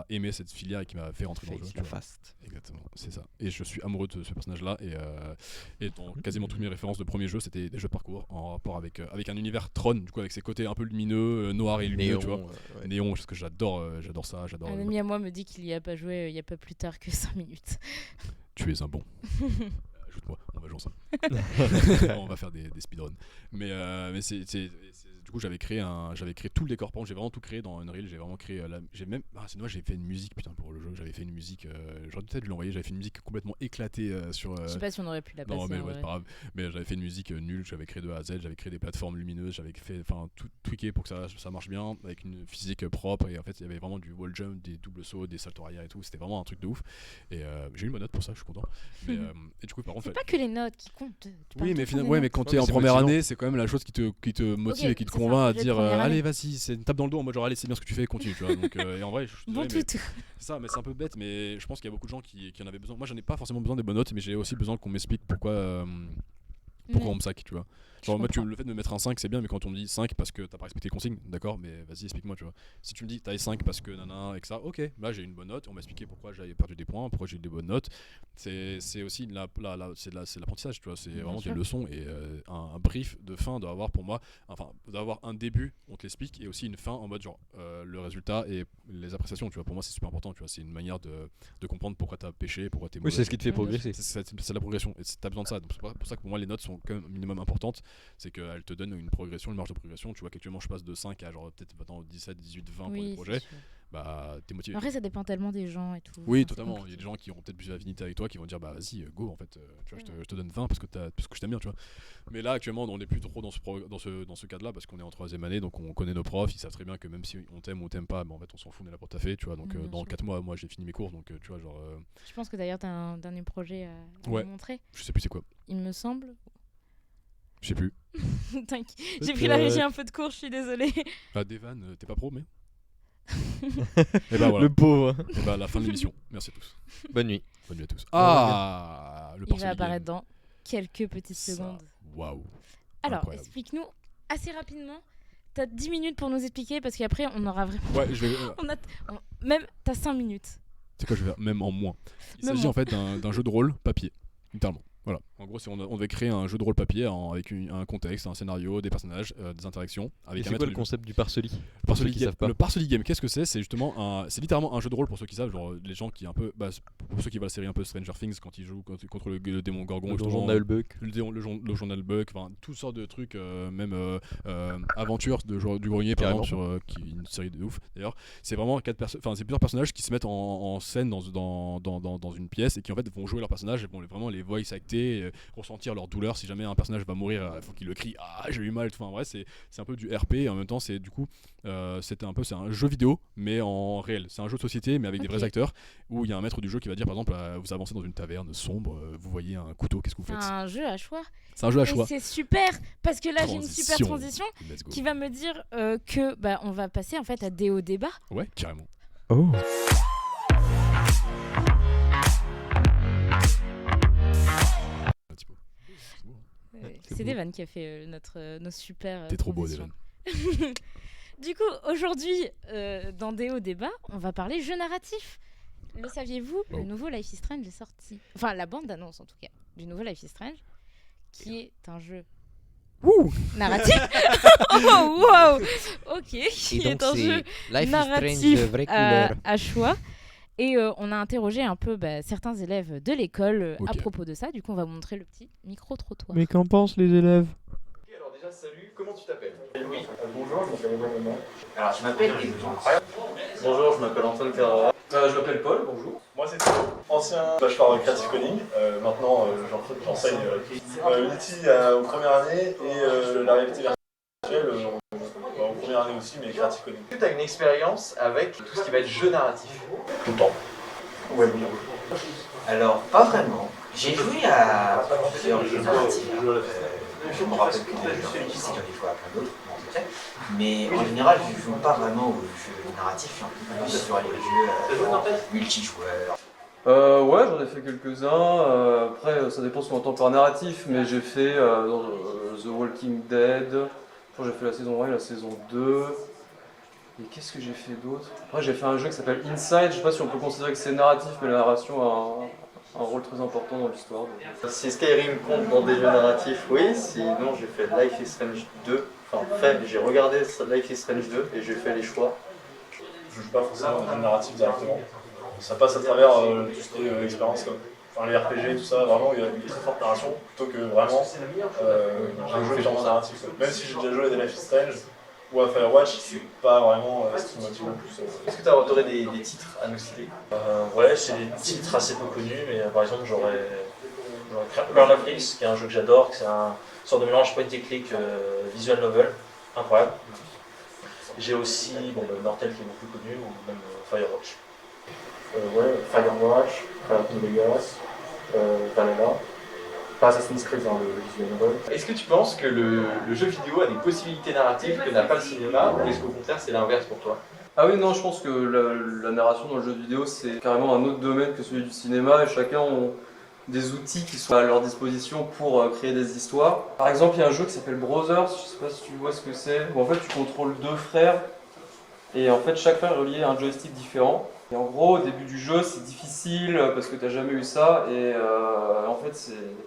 aimer cette filière et qui m'a fait rentrer dans le jeu. tu vois. Fast. Exactement, c'est ça. Et je suis amoureux de ce personnage-là et dans quasiment toutes mes références de premiers jeux c'était des jeux de parcours en rapport avec un univers Tron, du coup avec ses côtés un peu lumineux, noir et lumineux, Néon. tu vois. Ouais. Néon, parce que j'adore ça, j'adore. Un ami à moi me dit qu'il y a pas joué il y a pas plus tard que 5 minutes. Tu es un bon. Ajoute-moi, on va jouer ensemble. On va faire des speedruns. Mais du coup j'avais créé tout le décor. Par contre, j'ai vraiment tout créé dans Unreal. J'ai vraiment créé c'est dommage, j'ai fait une musique putain pour le jeu. J'avais fait une musique. J'aurais peut-être dû l'envoyer. J'avais fait une musique complètement éclatée sur. Je sais pas si on aurait pu la passer. Non mais en ouais, vrai. c'est pas grave. Mais j'avais fait une musique nulle. J'avais créé de A à Z. J'avais créé des plateformes lumineuses. J'avais fait tout tweaké pour que ça marche bien avec une physique propre. Et en fait il y avait vraiment du wall jump, des doubles sauts, des saltos arrière et tout. C'était vraiment un truc de ouf. Et j'ai eu une bonne note pour ça. Je suis content. Mais, et du coup par contre. C'est pas que les notes qui comptent. Tu parles Oui, tout mais le temps des ouais, mais notes. quand Ouais, tu es mais en c'est première motivant. année, c'est quand même la chose qui te motive Ok, et qui te c'est ça, convainc à projet de dire première année. allez vas-y, c'est une tape dans le dos en mode genre allez c'est bien ce que tu fais, continue, tu vois. Donc et en vrai je suis Bon désolé, mais tout. c'est ça, mais c'est un peu bête, mais je pense qu'il y a beaucoup de gens qui en avaient besoin. Moi j'en ai pas forcément besoin des bonnes notes, mais j'ai aussi besoin qu'on m'explique pourquoi on me sac, tu vois. Genre moi le fait de me mettre un 5 c'est bien, mais quand on me dit 5 parce que t'as pas respecté les consignes, d'accord, mais vas-y explique-moi, tu vois. Si tu me dis t'as 5 parce que nanana et que ça, ok, là j'ai une bonne note, on m'a expliqué pourquoi j'avais perdu des points, pourquoi j'ai eu des bonnes notes. C'est aussi c'est l'apprentissage, tu vois, c'est Bien vraiment sûr. des leçons et un brief de fin doit avoir pour moi, enfin d'avoir un début, on te l'explique, et aussi une fin en mode genre le résultat et les appréciations, tu vois. Pour moi c'est super important, tu vois, c'est une manière de comprendre pourquoi t'as pêché, pourquoi t'es mauvais. Oui, c'est ce qui te fait Bien sûr. progresser. C'est la progression et t'as besoin de ça. Donc, c'est pour ça que pour moi les notes sont quand même minimum importantes, c'est qu'elles te donnent une progression, une marge de progression. Tu vois qu'actuellement je passe de 5 à genre peut-être maintenant 17, 18, 20 pour les Oui, projets, c'est sûr. bah t'es motivé. Après, ça dépend tellement des gens et tout. Oui, Enfin, c'est totalement. Il y a compliqué. des gens qui auront peut-être plus d'affinité avec toi qui vont dire bah vas-y, go en fait, tu vois, je te donne 20 parce que je t'aime bien, tu vois. Mais là actuellement, on n'est plus trop dans ce cadre-là parce qu'on est en 3ème année, donc on connaît nos profs, ils savent très bien que même si on t'aime ou on t'aime pas, bah, en fait on s'en fout, on est là pour taffer, tu vois. Donc Bien dans sûr. 4 mois, moi j'ai fini mes cours, donc tu vois, genre Je pense que d'ailleurs, tu as un dernier projet à Ouais. nous montrer, je sais plus c'est quoi. il me semble. Je sais plus. T'inquiète. J'ai pris la régie un peu de cours, je suis désolée. Ah, Devan, t'es pas pro, mais. Et bah voilà. Le pauvre. Et bah la fin de l'émission. Merci à tous. Bonne nuit. Bonne nuit à tous. On Ah, le Il Parcely va apparaître Game. dans quelques petites Ça, secondes. Waouh. Alors, Incroyable. explique-nous assez rapidement. T'as 10 minutes pour nous expliquer parce qu'après, on aura vraiment. Ouais, je vais. Même, t'as 5 minutes. C'est quoi, je vais faire même en moins. Il Même s'agit en- en fait d'un jeu de rôle papier, littéralement. Voilà. En gros, on devait créer un jeu de rôle papier avec un contexte, un scénario, des personnages, des interactions. Et Avec un c'est maître quoi le du jeu. concept du Parcely Le Pour ceux Parcely qui Game, savent pas. le Parcely Game, qu'est-ce que c'est? C'est justement c'est littéralement un jeu de rôle pour ceux qui savent, genre les gens qui un peu, pour ceux qui voient la série un peu Stranger Things quand ils jouent contre le démon Gorgon, Le justement, donjon de Nullbuck. le journal Buck, enfin toutes sortes de trucs, même Aventures du grenier par Carrément. exemple, qui est une série de ouf d'ailleurs. C'est vraiment c'est plusieurs personnages qui se mettent en scène dans une pièce et qui en fait vont jouer leur personnage et vont vraiment les voice acter, ressentir leur douleur. Si jamais un personnage va mourir, il faut qu'il le crie ah j'ai eu mal. Enfin vrai c'est un peu du RP et en même temps c'est du coup c'est un jeu vidéo mais en réel. C'est un jeu de société mais avec des Ok. vrais acteurs où il y a un maître du jeu qui va dire par exemple vous avancez dans une taverne sombre, vous voyez un couteau, qu'est-ce que vous C'est faites? un jeu à choix. C'est un jeu à Et choix. c'est super parce que là, j'ai une super transition Let's go. qui va me dire que on va passer en fait à des hauts débats. Ouais, carrément. Oh. Un petit peu. C'est beau, hein. C'est C'est beau. Devan qui a fait nos super. T'es trop beau, transitions. Devan. Du coup, aujourd'hui, dans des hauts débats, on va parler jeu narratif. Le saviez-vous, le Oh. nouveau Life is Strange est sorti. Enfin, la bande d'annonce en tout cas, du nouveau Life is Strange, qui est un jeu narratif. Oh, wow. Ok, qui est un jeu narratif à choix. Et on a interrogé un peu certains élèves de l'école à Ok. propos de ça. Du coup, on va vous montrer le petit micro-trottoir. Mais qu'en pensent les élèves? Alors déjà, salut, comment tu t'appelles? Oui. Bonjour, je m'appelle Emmanuel. Alors, je m'appelle Edouard. Bonjour, je m'appelle Antoine Carrera. Je m'appelle Paul, bonjour. Moi c'est Thibaut, ancien bachelor Creative Coding. Maintenant, j'enseigne Unity en première année et la réalité virtuelle en première année aussi, mais Creative Coding. Est-ce que tu as une expérience avec tout ce qui va être jeu narratif? Tout le temps. Ouais, oui. Alors, pas vraiment. J'ai joué à plusieurs jeux narratifs. Je me rappelle que des jeux narratifs, c'est qu'il y en a des fois à plein d'autres, en tout cas. Mais en général, je ne joue pas vraiment aux jeux narratifs, je suis un peu plus sur les jeux multijoueurs. Ouais, j'en ai fait quelques-uns. Après, ça dépend ce qu'on entend par narratif, mais j'ai fait The Walking Dead. J'ai fait la saison 1 et la saison 2. Et qu'est-ce que j'ai fait d'autre? Après, j'ai fait un jeu qui s'appelle Inside. Je sais pas si on peut considérer que c'est narratif, mais la narration a un rôle très important dans l'histoire. Donc. Si Skyrim compte dans des jeux narratifs, oui. Sinon, j'ai fait Life is Strange 2. J'ai regardé Life is Strange 2 et j'ai fait les choix. Je joue pas forcément dans un narratif directement. Ça passe à travers tout ce qui est expérience comme les RPG, tout ça. Vraiment, il y a une très forte narration plutôt que vraiment jouer dans un narratif. Même si j'ai déjà joué à des Life is Strange ou à Firewatch, c'est pas vraiment ce qui me motive le plus. Est-ce que tu aurais des titres à nous citer? Ouais, c'est des titres assez peu connus, mais par exemple j'aurais Learn of Leaks, qui est un jeu que j'adore, qui c'est un sorte de mélange point and click visual novel, incroyable. J'ai aussi Nortel qui est beaucoup connu, ou même Firewatch. Ouais, Firewatch, Fallout New Vegas, Valhalla, pas Assassin's Creed, hein, le visual novel. Est-ce que tu penses que le jeu vidéo a des possibilités narratives que n'a pas le cinéma, ou est-ce qu'au contraire c'est l'inverse pour toi? Ah oui, non, je pense que la narration dans le jeu vidéo, c'est carrément un autre domaine que celui du cinéma, et chacun ont des outils qui sont à leur disposition pour créer des histoires. Par exemple, il y a un jeu qui s'appelle Brothers, je sais pas si tu vois ce que c'est, où en fait tu contrôles 2 frères, et en fait chaque frère est relié à un joystick différent. Et en gros, au début du jeu, c'est difficile parce que tu n'as jamais eu ça, et en fait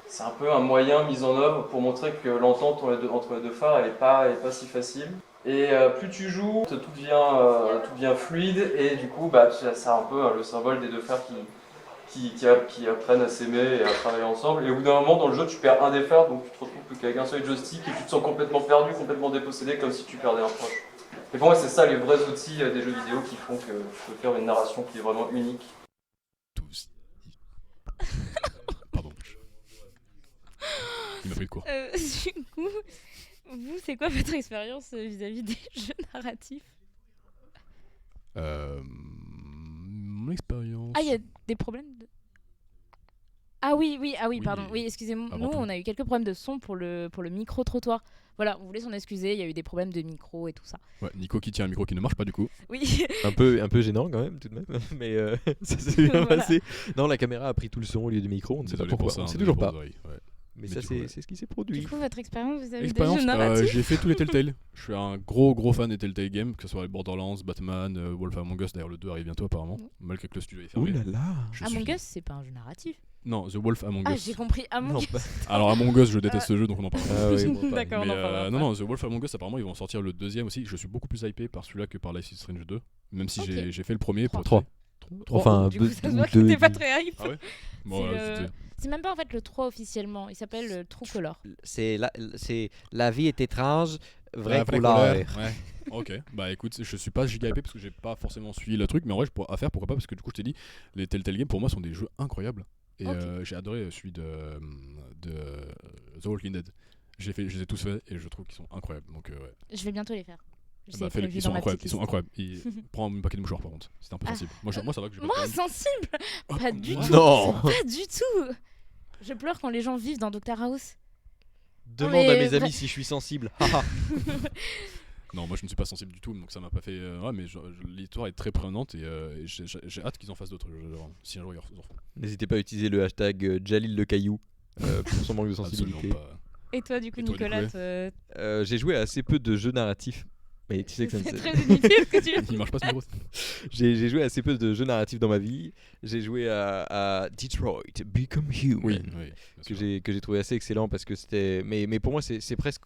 c'est un peu un moyen mis en œuvre pour montrer que l'entente entre les deux frères elle est pas si facile. Et plus tu joues, tout devient fluide, et du coup c'est un peu le symbole des 2 frères qui apprennent à s'aimer et à travailler ensemble. Et au bout d'un moment dans le jeu, tu perds un des frères, donc tu te retrouves plus qu'avec un seul joystick, et tu te sens complètement perdu, complètement dépossédé, comme si tu perdais un proche. Et pour moi, c'est ça les vrais outils des jeux vidéo qui font que tu peux faire une narration qui est vraiment unique. Tous. Pardon. Il m'a pris le cours. Du coup, vous, c'est quoi votre expérience vis-à-vis des jeux narratifs? Mon expérience. Ah, il y a des problèmes de... Ah oui, Oui, pardon. Oui, excusez-moi. avant Nous, tout. on a eu quelques problèmes de son pour le micro-trottoir. Voilà, on voulait s'en excuser, il y a eu des problèmes de micro et tout ça. Ouais, Nico qui tient un micro qui ne marche pas du coup. Oui. Un peu gênant quand même, tout de même, mais ça s'est bien Voilà. passé. Non, la caméra a pris tout le son au lieu du micro, on ne sait pas Désolé pourquoi, pour ça, on sait désolé toujours pour pas. vos oreilles, ouais. Mais Mais ça, du coup, ouais. c'est ce qui s'est produit. Du coup, votre expérience vis-à-vis des Expérience, jeux narratifs? j'ai fait tous les Telltale. Je suis un gros fan des Telltale Games, que ce soit les Borderlands, Batman, Wolf Among Us, d'ailleurs le 2 arrive bientôt apparemment, malgré que le studio est Ouh fermé. là là. Among Us, c'est pas un jeu narratif. Non, The Wolf Among Ah, Us. j'ai compris. Among Non, Us. pas- Alors Among Us, je déteste ce jeu, donc on en parlera. Ah oui, bon, pareil. D'accord, on Mais, en parlera. non, The Wolf Among Us, apparemment, ils vont sortir le 2ème aussi. Je suis beaucoup plus hypé par celui-là que par Life is Strange 2. Même si Ok. j'ai fait le premier pour. 3. Trois. Enfin, Du coup, ça se voit que deux- t'es pas très hype. Ah ouais Bon, C'est voilà, le- c'était- C'est même pas en fait le 3 officiellement. Il s'appelle True Color. C'est la vie est étrange, vrai Ouais, couleur. Ouais. Ok, bah écoute, je suis pas giga hypé parce que j'ai pas forcément suivi le truc, mais en vrai, à faire, pourquoi pas, parce que du coup, je t'ai dit, les Telltale Games pour moi sont des jeux incroyables. Et Ok. j'ai adoré celui de The Walking Dead. Je les ai tous faits et je trouve qu'ils sont incroyables. Donc, ouais. Je vais bientôt les faire. C'est Bah, fais-le, prévu ils dans sont ma incroyables. petite Ils sont liste. incroyables. Prends un paquet de mouchoirs par contre, c'est un peu Ah. sensible. Moi, ça va que j'ai pas de Moi, problème. sensible? Pas du tout. Non. Pas du tout. Je pleure quand les gens vivent dans Dr House. Demande mais à mes vrai- amis si je suis sensible. Haha. Non, moi je ne suis pas sensible du tout, donc ça m'a pas fait. Ouais, mais l'histoire est très prenante et j'ai hâte qu'ils en fassent d'autres. Si un jour ils en font. N'hésitez pas à utiliser le hashtag Jalil le caillou pour son manque de sensibilité. Absolument pas. Et toi, du coup, Et toi, Nicolas, Nicolas J'ai joué à assez peu de jeux narratifs. Mais tu sais que ça c'est ne très inutile ce que tu veux. Il marche pas ce micro. J'ai joué à assez peu de jeux narratifs dans ma vie. J'ai joué à Detroit Become Human. Oui, bien sûr. que j'ai trouvé assez excellent parce que c'était mais pour moi c'est presque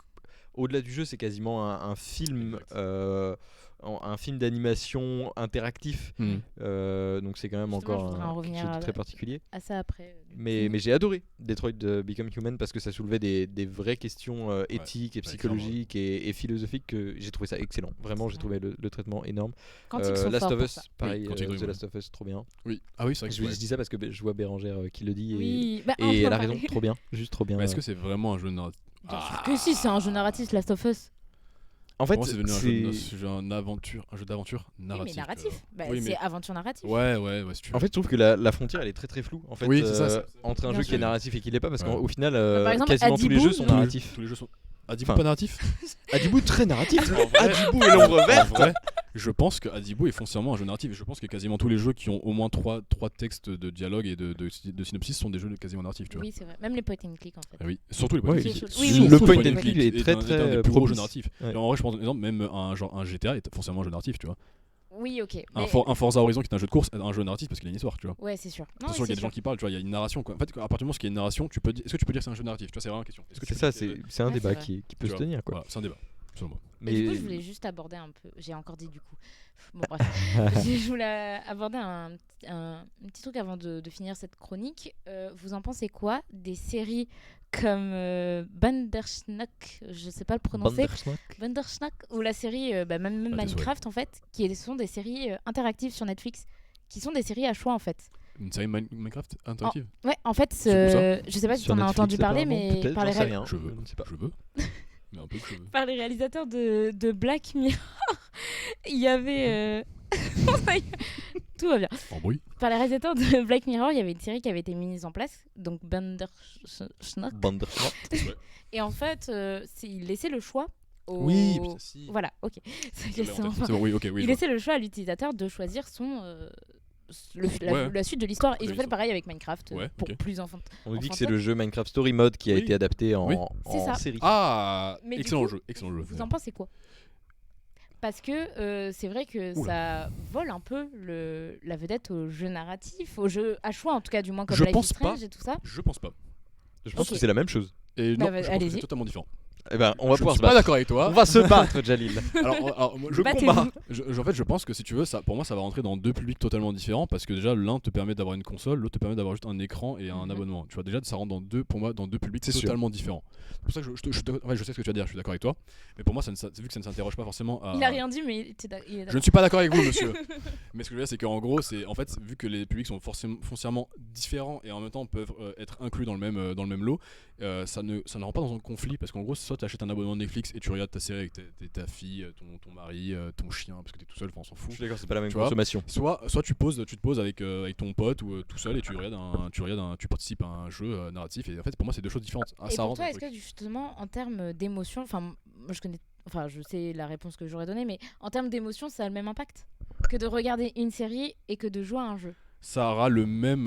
au-delà du jeu, c'est quasiment un film Exact. un film d'animation interactif. Donc c'est quand même Justement, je encore voudrais en quelque revenir chose de à- très particulier. À ça après. Mais j'ai adoré Detroit Become Human parce que ça soulevait des vraies questions éthiques et Ouais, psychologiques et philosophiques que j'ai trouvé ça excellent. Vraiment, j'ai trouvé le traitement énorme. Quand ils sont Last forts of pour Us, ça. pareil, Quantic Dream, The ouais. Last of Us, trop bien. Oui. Ah oui, c'est vrai que Je dis ça parce que je vois Bérangère qui le dit Oui, bah, et on elle en a raison, parlait. trop bien, juste trop bien. Est-ce que c'est vraiment un jeu narratif? Bien sûr que si, c'est un jeu narratif, Last of Us. En fait, Pour moi, c'est devenu un c'est- jeu un jeu d'aventure Oui, narratif. mais narratif. Bah, Oui, c'est mais- aventure narrative. Ouais, si tu veux. En fait, je trouve que la frontière elle est très floue en fait, Oui, c'est ça, c'est- entre un Bien jeu qui sûr. est narratif et qui l'est pas parce Ouais. qu'au final par exemple, quasiment tous les Adibou, jeux sont non. narratifs. Tous les jeux sont. Adibou Enfin, pas narratif? Adibou très narratif. En vrai- Adibou et l'ombre En verte. vrai, je pense que Adibou est foncièrement un jeu narratif. Et je pense que quasiment tous les jeux qui ont au moins 3 textes de dialogue et de synopsis sont des jeux quasiment narratifs, tu vois. Oui, c'est vrai. Même les point and click en fait. Ah oui, surtout les Ouais, point and oui, click. oui, Surtout oui, le oui, point oui, and oui. click il est très un des plus gros jeux propice. narratifs. Ouais. Et en vrai, je pense par exemple même un GTA est foncièrement un jeu narratif, tu vois. Oui, ok. Un, mais- un Forza Horizon qui est un jeu de course est un jeu narratif parce qu'il a une histoire, tu vois. Ouais, c'est sûr. Non, Attention, oui, il y a c'est des gens sûr. qui parlent, tu vois, il y a une narration quoi. En fait, à partir du moment où il y a une narration, est-ce que tu peux dire que c'est un jeu narratif? Tu vois, c'est vraiment la question. Est-ce que tu C'est peux ça, dire que- c'est un Ouais, débat c'est vrai. qui peut tu se vois, tenir quoi. Voilà, c'est un débat, selon moi. Et du coup, Mais je voulais juste aborder un peu. J'ai encore dit du coup. Bon, bref. Je voulais aborder un petit truc avant de finir cette chronique. Vous en pensez quoi des séries comme Bandersnatch, je sais pas le prononcer, Bandersnatch, ou la série même Ah, Minecraft en fait, qui sont des séries interactives sur Netflix, qui sont des séries à choix en fait. Une série Minecraft interactive? Ouais, en fait, C'est où ça je sais pas si Sur t'en as Netflix, entendu parler, apparemment, mais peut-être, par les, j'en sais rien. Je veux, je ne sais pas. je veux. Mais un peu que je veux. par les réalisateurs de Black Mirror, il y avait Tout va bien. Embrouille. Par les réalisateurs de Black Mirror, il y avait une série qui avait été mise en place, donc Bandersnatch. Bandersnatch. Et en fait, il laissait le choix au... Oui, putain, si. Voilà, ok. C'est bon, oui, ok, oui. Il laissait le choix à l'utilisateur de choisir son... la suite de l'histoire. Et ils ont fait pareil avec Minecraft pour plus enfants. On nous dit que c'est le jeu Minecraft Story Mode qui a été adapté en ça. série. Ah, Mais excellent du coup, jeu. Vous en pensez quoi? Parce que c'est vrai que ça vole un peu la vedette au jeu narratif, au jeu à choix en tout cas, du moins comme Life is Strange et tout ça. Je pense pas. Je pense que c'est la même chose. Et non, je pense que c'est totalement différent. Eh ben, on va pouvoir se battre. Je suis pas d'accord avec toi. On va se battre, Jalil. Alors moi, je combat. En fait, je pense que si tu veux, pour moi, ça va rentrer dans deux publics totalement différents parce que déjà, l'un te permet d'avoir une console, l'autre te permet d'avoir juste un écran et un abonnement. Tu vois, déjà, ça rentre pour moi, dans deux publics totalement différents. C'est pour ça que je sais ce que tu vas dire, je suis d'accord avec toi. Mais pour moi, vu que ça ne s'interroge pas forcément à. Il a rien dit, mais il est d'accord. Je ne suis pas d'accord avec vous, monsieur. Mais ce que je veux dire, c'est qu'en gros, en fait, vu que les publics sont foncièrement différents et en même temps peuvent être inclus dans le même lot, ça ne rend pas dans un conflit parce qu'en gros, soit tu achètes un abonnement de Netflix et tu regardes ta série avec ta fille, ton mari, ton chien, parce que t'es tout seul, on s'en fout. Je suis d'accord, c'est pas la même consommation. Soit tu te poses avec ton pote ou tout seul et tu participes à un jeu narratif et en fait pour moi c'est deux choses différentes. Et pour toi, est-ce que justement en termes d'émotion, moi je sais la réponse que j'aurais donnée, mais en termes d'émotion, ça a le même impact que de regarder une série et que de jouer à un jeu? Ça aura le même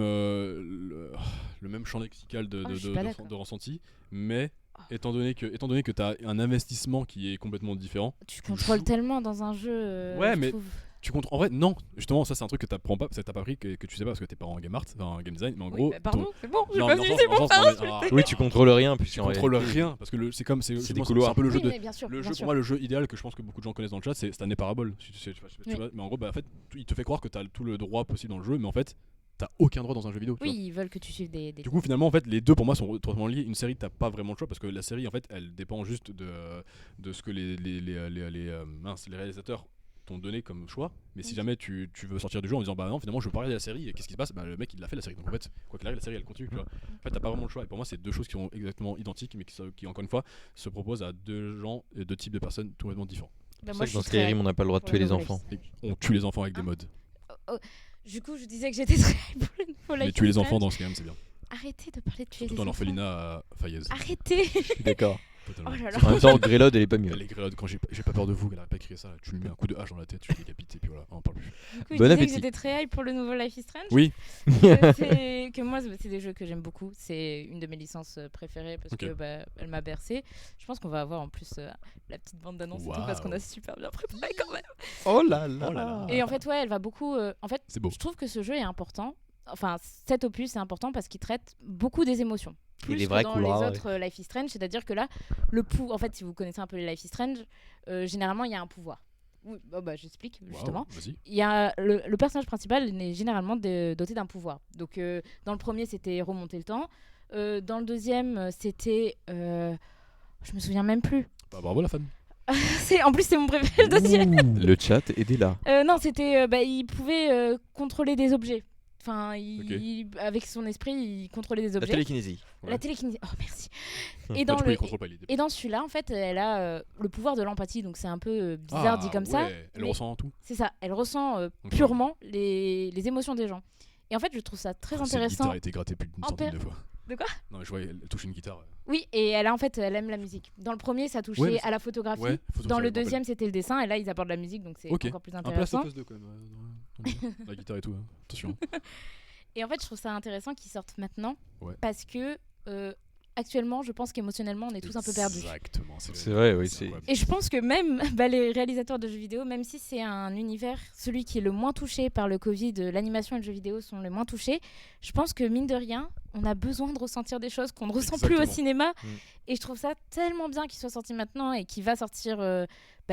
champ lexical de ressenti, mais étant donné que tu as un investissement qui est complètement différent. Tu contrôles tellement dans un jeu. Ouais, mais tu contrôles. En vrai, non. Justement, ça c'est un truc que tu apprends pas, que tu pas appris, que tu sais pas parce que t'es pas en game art, en game design. Mais en gros. Pardon, c'est bon, j'ai pas vu, c'est bon. Oui, tu contrôles rien. Tu contrôles rien parce que c'est des couloirs. C'est un peu le jeu pour moi, le jeu idéal que je pense que beaucoup de gens connaissent dans le chat, c'est Stanley Parable. Mais en gros, en fait, il te fait croire que tu as tout le droit possible dans le jeu, mais en fait. T'as aucun droit dans un jeu vidéo. Oui, ils veulent que tu suives des. Du coup, finalement, en fait, les deux pour moi sont totalement liés. Une série, t'as pas vraiment le choix parce que la série, en fait, elle dépend juste de ce que les réalisateurs t'ont donné comme choix. Mais si jamais tu veux sortir du jeu en disant bah non, finalement, je veux pas regarder la série, et qu'est-ce qui se passe? Bah le mec il l'a fait la série. Donc en fait, quoi qu'il arrive, la série elle continue. Tu vois. En fait, t'as pas vraiment le choix. Et pour moi, c'est deux choses qui sont exactement identiques, mais qui encore une fois se proposent à deux types de personnes complètement différents. C'est pour ça que dans Skyrim, on n'a pas le droit de tuer les enfants. On tue les enfants avec des mods. Du coup, je disais que j'étais très pour une fois. Mais tuer les enfants dans Skyrim, c'est bien. Arrêtez de parler de tuer les enfants. Dans l'orphelinat à Fayez. Arrêtez. Je suis d'accord. Oh là là. En même temps, Grélode, elle est pas mieux. Les Grélode, quand j'ai pas peur de vous, elle arrête pas écrire ça. Tu lui mets un coup de hache dans la tête, tu le décapites et puis voilà, on en parle plus. Du coup, Bon je disais appétit. que j'étais très hype pour le nouveau Life is Strange. Oui. Que moi, c'est des jeux que j'aime beaucoup. C'est une de mes licences préférées parce que elle m'a bercé. Je pense qu'on va avoir en plus la petite bande d'annonces et tout parce qu'on a super bien préparé quand même. Oh là là. Et en fait, elle va beaucoup. En fait, c'est beau. Je trouve que ce jeu est important. Enfin, cet opus est important parce qu'il traite beaucoup des émotions. Plus les que vrais dans couloirs, les autres Life is Strange, c'est-à-dire que là, en fait, si vous connaissez un peu les Life is Strange, généralement il y a un pouvoir. Oui, j'explique justement. Il y a le personnage principal est généralement doté d'un pouvoir. Donc dans le premier c'était remonter le temps, dans le deuxième c'était, je me souviens même plus. Bah, bravo la femme. En plus c'est mon préféré le deuxième. Le chat, aidez-la. Non, c'était, il pouvait contrôler des objets. Enfin, avec son esprit, il contrôlait des objets. La télékinésie. La télékinésie. Oh, merci. Et dans celui-là, en fait, elle a le pouvoir de l'empathie. Donc, c'est un peu bizarre dit comme ça. Elle ressent tout. C'est ça. Elle ressent purement les émotions des gens. Et en fait, je trouve ça très intéressant. Cette guitare a été grattée plus d'une centaine de fois. De quoi? Non, mais je vois, elle touche une guitare. Oui, et elle aime la musique. Dans le premier, ça touchait à la photographie. Dans le deuxième, c'était le dessin. Et là, ils abordent la musique. Donc, c'est encore plus intéressant. Un peu Last of Us 2 quand même. La guitare et tout. Attention. Et en fait, je trouve ça intéressant qu'ils sortent maintenant parce que actuellement, je pense qu'émotionnellement, on est tous un peu perdus. Exactement, c'est vrai, oui. Et je pense que même les réalisateurs de jeux vidéo, même si c'est un univers, celui qui est le moins touché par le Covid, l'animation et le jeu vidéo sont les moins touchés, je pense que mine de rien, on a besoin de ressentir des choses qu'on ne ressent plus au cinéma. Et je trouve ça tellement bien qu'il soit sorti maintenant et qu'il va sortir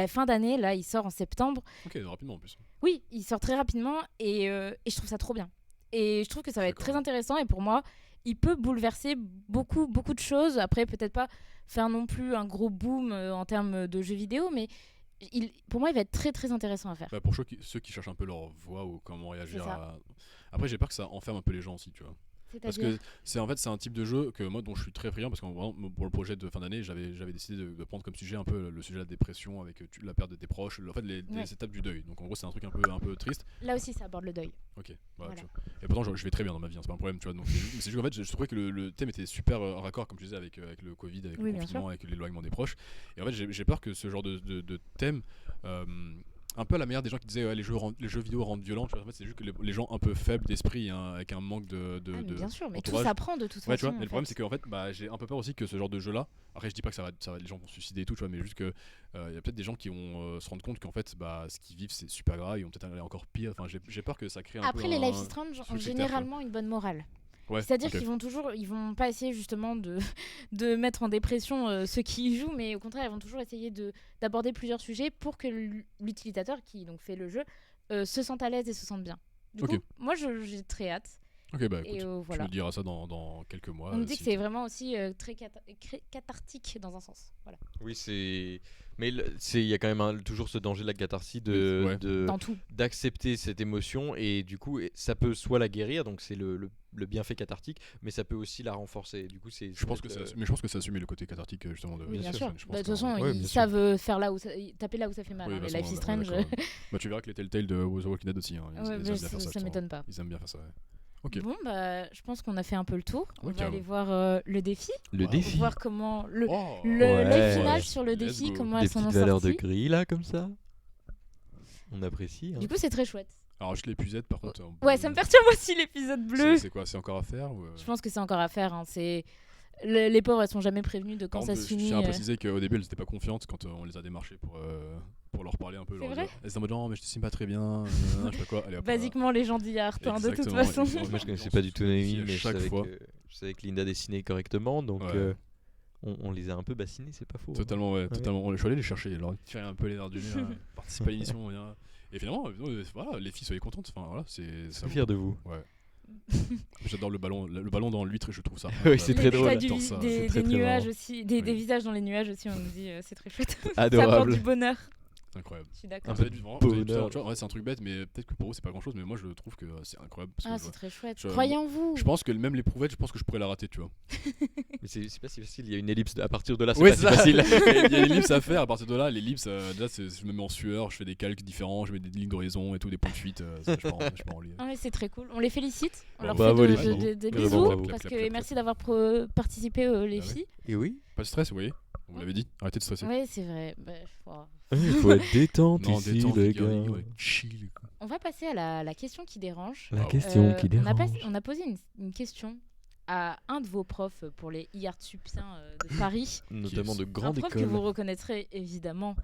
fin d'année. Là, il sort en septembre. Ok, rapidement en plus. Oui, il sort très rapidement et je trouve ça trop bien. Et je trouve que ça va être très intéressant et pour moi, il peut bouleverser beaucoup de choses. Après, peut-être pas faire non plus un gros boom en termes de jeux vidéo, mais pour moi, il va être très très intéressant à faire. Pour ceux qui cherchent un peu leur voix ou comment réagir à... Après, j'ai peur que ça enferme un peu les gens aussi, tu vois. Parce que c'est un type de jeu que moi dont je suis très friand parce que pour le projet de fin d'année j'avais décidé de prendre comme sujet un peu le sujet de la dépression avec la perte de tes proches, en fait les étapes du deuil. Donc en gros c'est un truc un peu triste. Là aussi ça aborde le deuil. Ok. Voilà. Et pourtant je vais très bien dans ma vie, hein, c'est pas un problème, tu vois. Donc c'est juste qu'en fait je trouvais que le thème était super en raccord comme tu disais avec le Covid, avec le confinement, avec l'éloignement des proches. Et en fait j'ai peur que ce genre de thème un peu à la manière des gens qui disaient les jeux vidéo rendent violents, tu vois, en fait c'est juste que les gens un peu faibles d'esprit, hein, avec un manque de bien sûr, mais entourage. tout s'apprend de toute façon. Tu vois, mais le problème c'est que en fait j'ai un peu peur aussi que ce genre de jeu là, après je dis pas que ça va les gens vont se suicider et tout, tu vois, mais juste que y a peut-être des gens qui vont se rendre compte qu'en fait ce qu'ils vivent c'est super grave, ils vont peut-être aller encore pire, enfin j'ai peur que ça crée un Après peu les Life is Strange ont généralement une bonne morale. C'est-à-dire qu'ils vont pas essayer justement de mettre en dépression ceux qui y jouent, mais au contraire ils vont toujours essayer d'aborder plusieurs sujets pour que l'utilisateur qui donc fait le jeu se sente à l'aise et se sente bien. Du coup, moi j'ai très hâte. Ok, bah écoute, tu me diras ça dans quelques mois. On me dit que c'est vraiment aussi très cathartique dans un sens. Voilà. Oui, mais il y a quand même toujours ce danger de la catharsis d'accepter cette émotion, et du coup ça peut soit la guérir, donc c'est le bienfait cathartique, mais ça peut aussi la renforcer. Du coup je pense que c'est assumer le côté cathartique justement de. Oui, bien sûr. De toute façon ils savent faire taper là où ça fait mal. Les Life is Strange. Tu verras que les Telltale de The Walking Dead aussi. Ça m'étonne pas. Ils aiment bien faire ça. Okay. Bon, je pense qu'on a fait un peu le tour. On va aller voir le défi. Voir comment le final sur le défi, comment elles s'en ont sorties. Des petites valeurs de gris là, comme ça. On apprécie. Du coup, c'est très chouette. Alors, juste l'épisode, par contre. Ouais, ça me perturbe aussi l'épisode bleu. C'est quoi? C'est encore à faire ou Je pense que c'est encore à faire. Hein. Les pauvres, elles sont jamais prévenues de quand ça se finit. Je tiens à préciser qu'au début, elles n'étaient pas confiantes quand on les a démarchées pour leur parler un peu. C'est vrai? Elles étaient en mode non, mais je te signe pas très bien. Je sais pas quoi. Allez, hop, basiquement, les gens d'Yart, de toute façon. Moi, je connaissais pas du tout Noémie, mais je savais que Linda dessinait correctement, donc on les a un peu bassinés, c'est pas faux. Totalement, ouais. Totalement. Je suis allé les chercher, leur tirer un peu les nerfs du nez, participer à l'émission. Et finalement, voilà, les filles, soyez contentes. Enfin, voilà, c'est fier de vous. Ouais. J'adore le ballon dans l'huître, je trouve ça. Oui, c'est très drôle. Des nuages aussi, des visages dans les nuages aussi, on nous dit c'est très chouette. Adorable. Ça apporte du bonheur. Incroyable. Je suis d'accord. C'est un truc bête, mais peut-être que pour eux c'est pas grand chose, mais moi je trouve que c'est incroyable. C'est très chouette. Croyez en vous. Je pense que même l'éprouvette, je pense que je pourrais la rater, tu vois. Mais c'est pas si facile, il y a une ellipse à partir de là, c'est pas si facile. Il y a une ellipse à faire, à partir de là, l'ellipse, déjà je me mets en sueur, je fais des calques différents, je mets des lignes d'horizon et tout, des points de fuite, je peux en lire. Ouais, c'est très cool. On les félicite, on leur fait des bisous, parce que merci d'avoir participé les filles. Et oui. Pas de stress, vous voyez. On vous l'avait dit, arrêtez de stresser. Oui, c'est vrai. Il faut être détente ici, les gars. Chill. On va passer à la question qui dérange. La question qui dérange. On a posé une question à un de vos profs pour les IART Supsiens de Paris. Notamment de grandes écoles. Un prof que vous reconnaîtrez évidemment.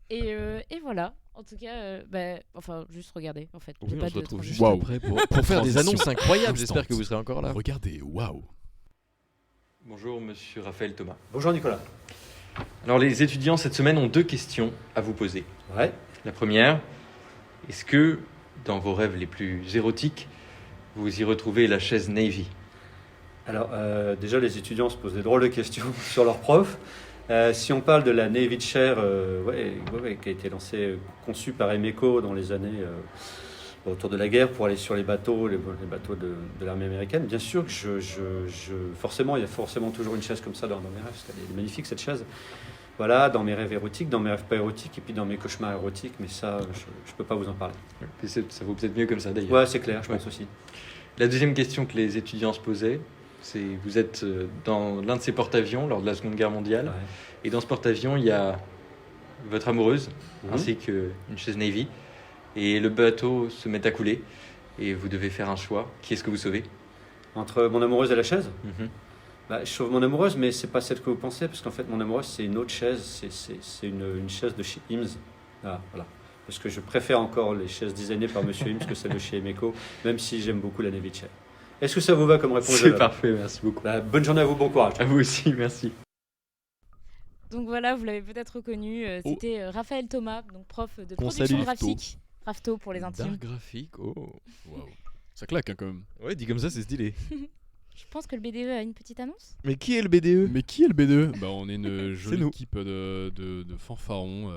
Et voilà. En tout cas, juste regardez. En fait, oui, on se retrouve juste wow. après pour faire des annonces incroyables. J'espère que vous serez encore là. Regardez, waouh. Bonjour, monsieur Raphaël Thomas. Bonjour, Nicolas. Alors, les étudiants, cette semaine, ont 2 questions à vous poser. Ouais. La première, est-ce que, dans vos rêves les plus érotiques, vous y retrouvez la chaise Navy? Alors, déjà, les étudiants se posent des drôles de questions sur leurs profs. Si on parle de la Navy Chair, qui a été conçue par Emeco dans les années autour de la guerre pour aller sur les bateaux de l'armée américaine, bien sûr que forcément, il y a forcément toujours une chaise comme ça dans mes rêves, parce qu'elle est magnifique cette chaise. Voilà, dans mes rêves érotiques, dans mes rêves pas érotiques, et puis dans mes cauchemars érotiques, mais ça, je peux pas vous en parler. Ça vaut peut-être mieux comme ça d'ailleurs. Ouais, c'est clair, je pense aussi. La deuxième question que les étudiants se posaient, c'est vous êtes dans l'un de ces porte-avions lors de la Seconde Guerre mondiale, et dans ce porte-avions, il y a votre amoureuse, ainsi qu'une chaise Navy, et le bateau se met à couler, et vous devez faire un choix. Qui est-ce que vous sauvez? Entre mon amoureuse et la chaise? Je sauve mon amoureuse, mais c'est pas celle que vous pensez, parce qu'en fait, mon amoureuse, c'est une autre chaise, c'est une chaise de chez Hims. Voilà. Parce que je préfère encore les chaises designées par Monsieur Hims que celles de chez Emeco, même si j'aime beaucoup la Navy Chair. Est-ce que ça vous va comme réponse? C'est parfait, merci beaucoup. Bonne journée à vous, bon courage. À vous aussi, merci. Donc voilà, vous l'avez peut-être reconnu, c'était Raphaël Thomas, donc prof de production salue. graphique. Rafto pour les intimes. D'art graphique, oh. Waouh. Ça claque quand même. Ouais, dit comme ça, c'est stylé. Je pense que le BDE a une petite annonce. Mais qui est le BDE? Mais qui est le BDE? Bah, on est une jolie nous. équipe de fanfarons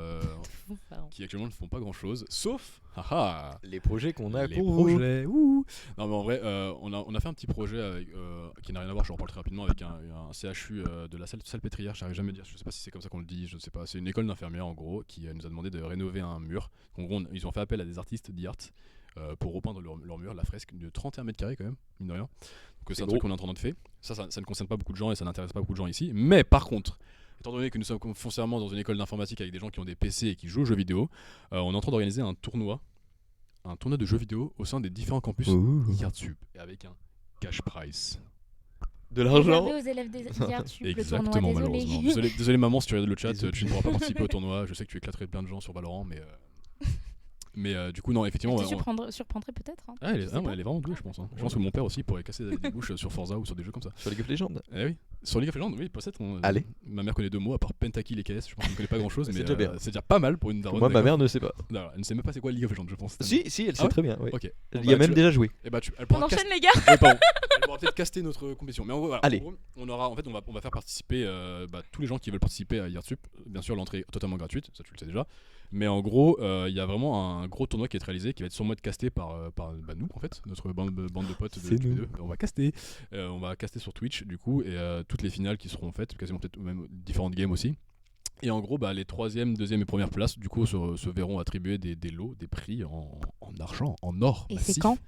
qui actuellement ne font pas grand chose, sauf Les projets qu'on a les pour vous. projets. Ouh. Non, mais en vrai, on a fait un petit projet avec, qui n'a rien à voir, je en parle très rapidement, avec un CHU de la Salpêtrière, j'arrive jamais à dire, je sais pas si c'est comme ça qu'on le dit, je sais pas. C'est une école d'infirmières en gros qui nous a demandé de rénover un mur. En gros, ils ont fait appel à des artistes d'art pour repeindre leur mur, la fresque de 31 mètres carrés quand même, mine de rien. Donc c'est un truc qu'on est en train de faire. Ça ne concerne pas beaucoup de gens et ça n'intéresse pas beaucoup de gens ici. Mais par contre, étant donné que nous sommes foncièrement dans une école d'informatique avec des gens qui ont des PC et qui jouent aux jeux vidéo, on est en train d'organiser un tournoi de jeux vidéo au sein des différents campus Yartsup et avec un cash prize. De l'argent. Réservé aux élèves des Yartsup, le Exactement, tournoi, malheureusement. Désolé maman, si tu regardes le chat, tu ne pourras pas participer au tournoi. Je sais que tu éclaterais plein de gens sur Valorant, mais du coup, non, effectivement. Tu surprendrais peut-être. Hein. Elle est vraiment douée, je pense. Hein. Je pense que mon père aussi pourrait casser des bouches sur Forza ou sur des jeux comme ça. Sur League of Legends. Eh oui. Sur League of Legends, oui, peut-être. Allez. Ma mère connaît 2 mots, à part Pentakill et KS. Je pense qu'elle ne connaît pas grand chose, mais C'est déjà bien. c'est déjà pas mal pour une daronne. Moi, ma mère ne sait pas. Non, elle ne sait même pas c'est quoi League of Legends, je pense. Si, elle sait très bien. Oui. Ok. Elle y a même déjà joué. Et bah, elle On pourra enchaîne les gars. Elle pourra peut-être caster notre compétition. Mais en gros, voilà, Allez. en gros, on va faire participer tous les gens qui veulent participer à Yartsup. Bien sûr, l'entrée est totalement gratuite, ça tu le sais déjà. Mais en gros, il y a vraiment un gros tournoi qui est réalisé, qui va être sûrement casté par nous, en fait, notre bande de potes de Q2. On va caster sur Twitch, du coup, et toutes les finales qui seront faites, quasiment peut-être même différentes games aussi. Et en gros, les 3e, 2e et 1e places, du coup, se verront attribuer des lots, des prix en argent, en or. Et massif. c'est quand ?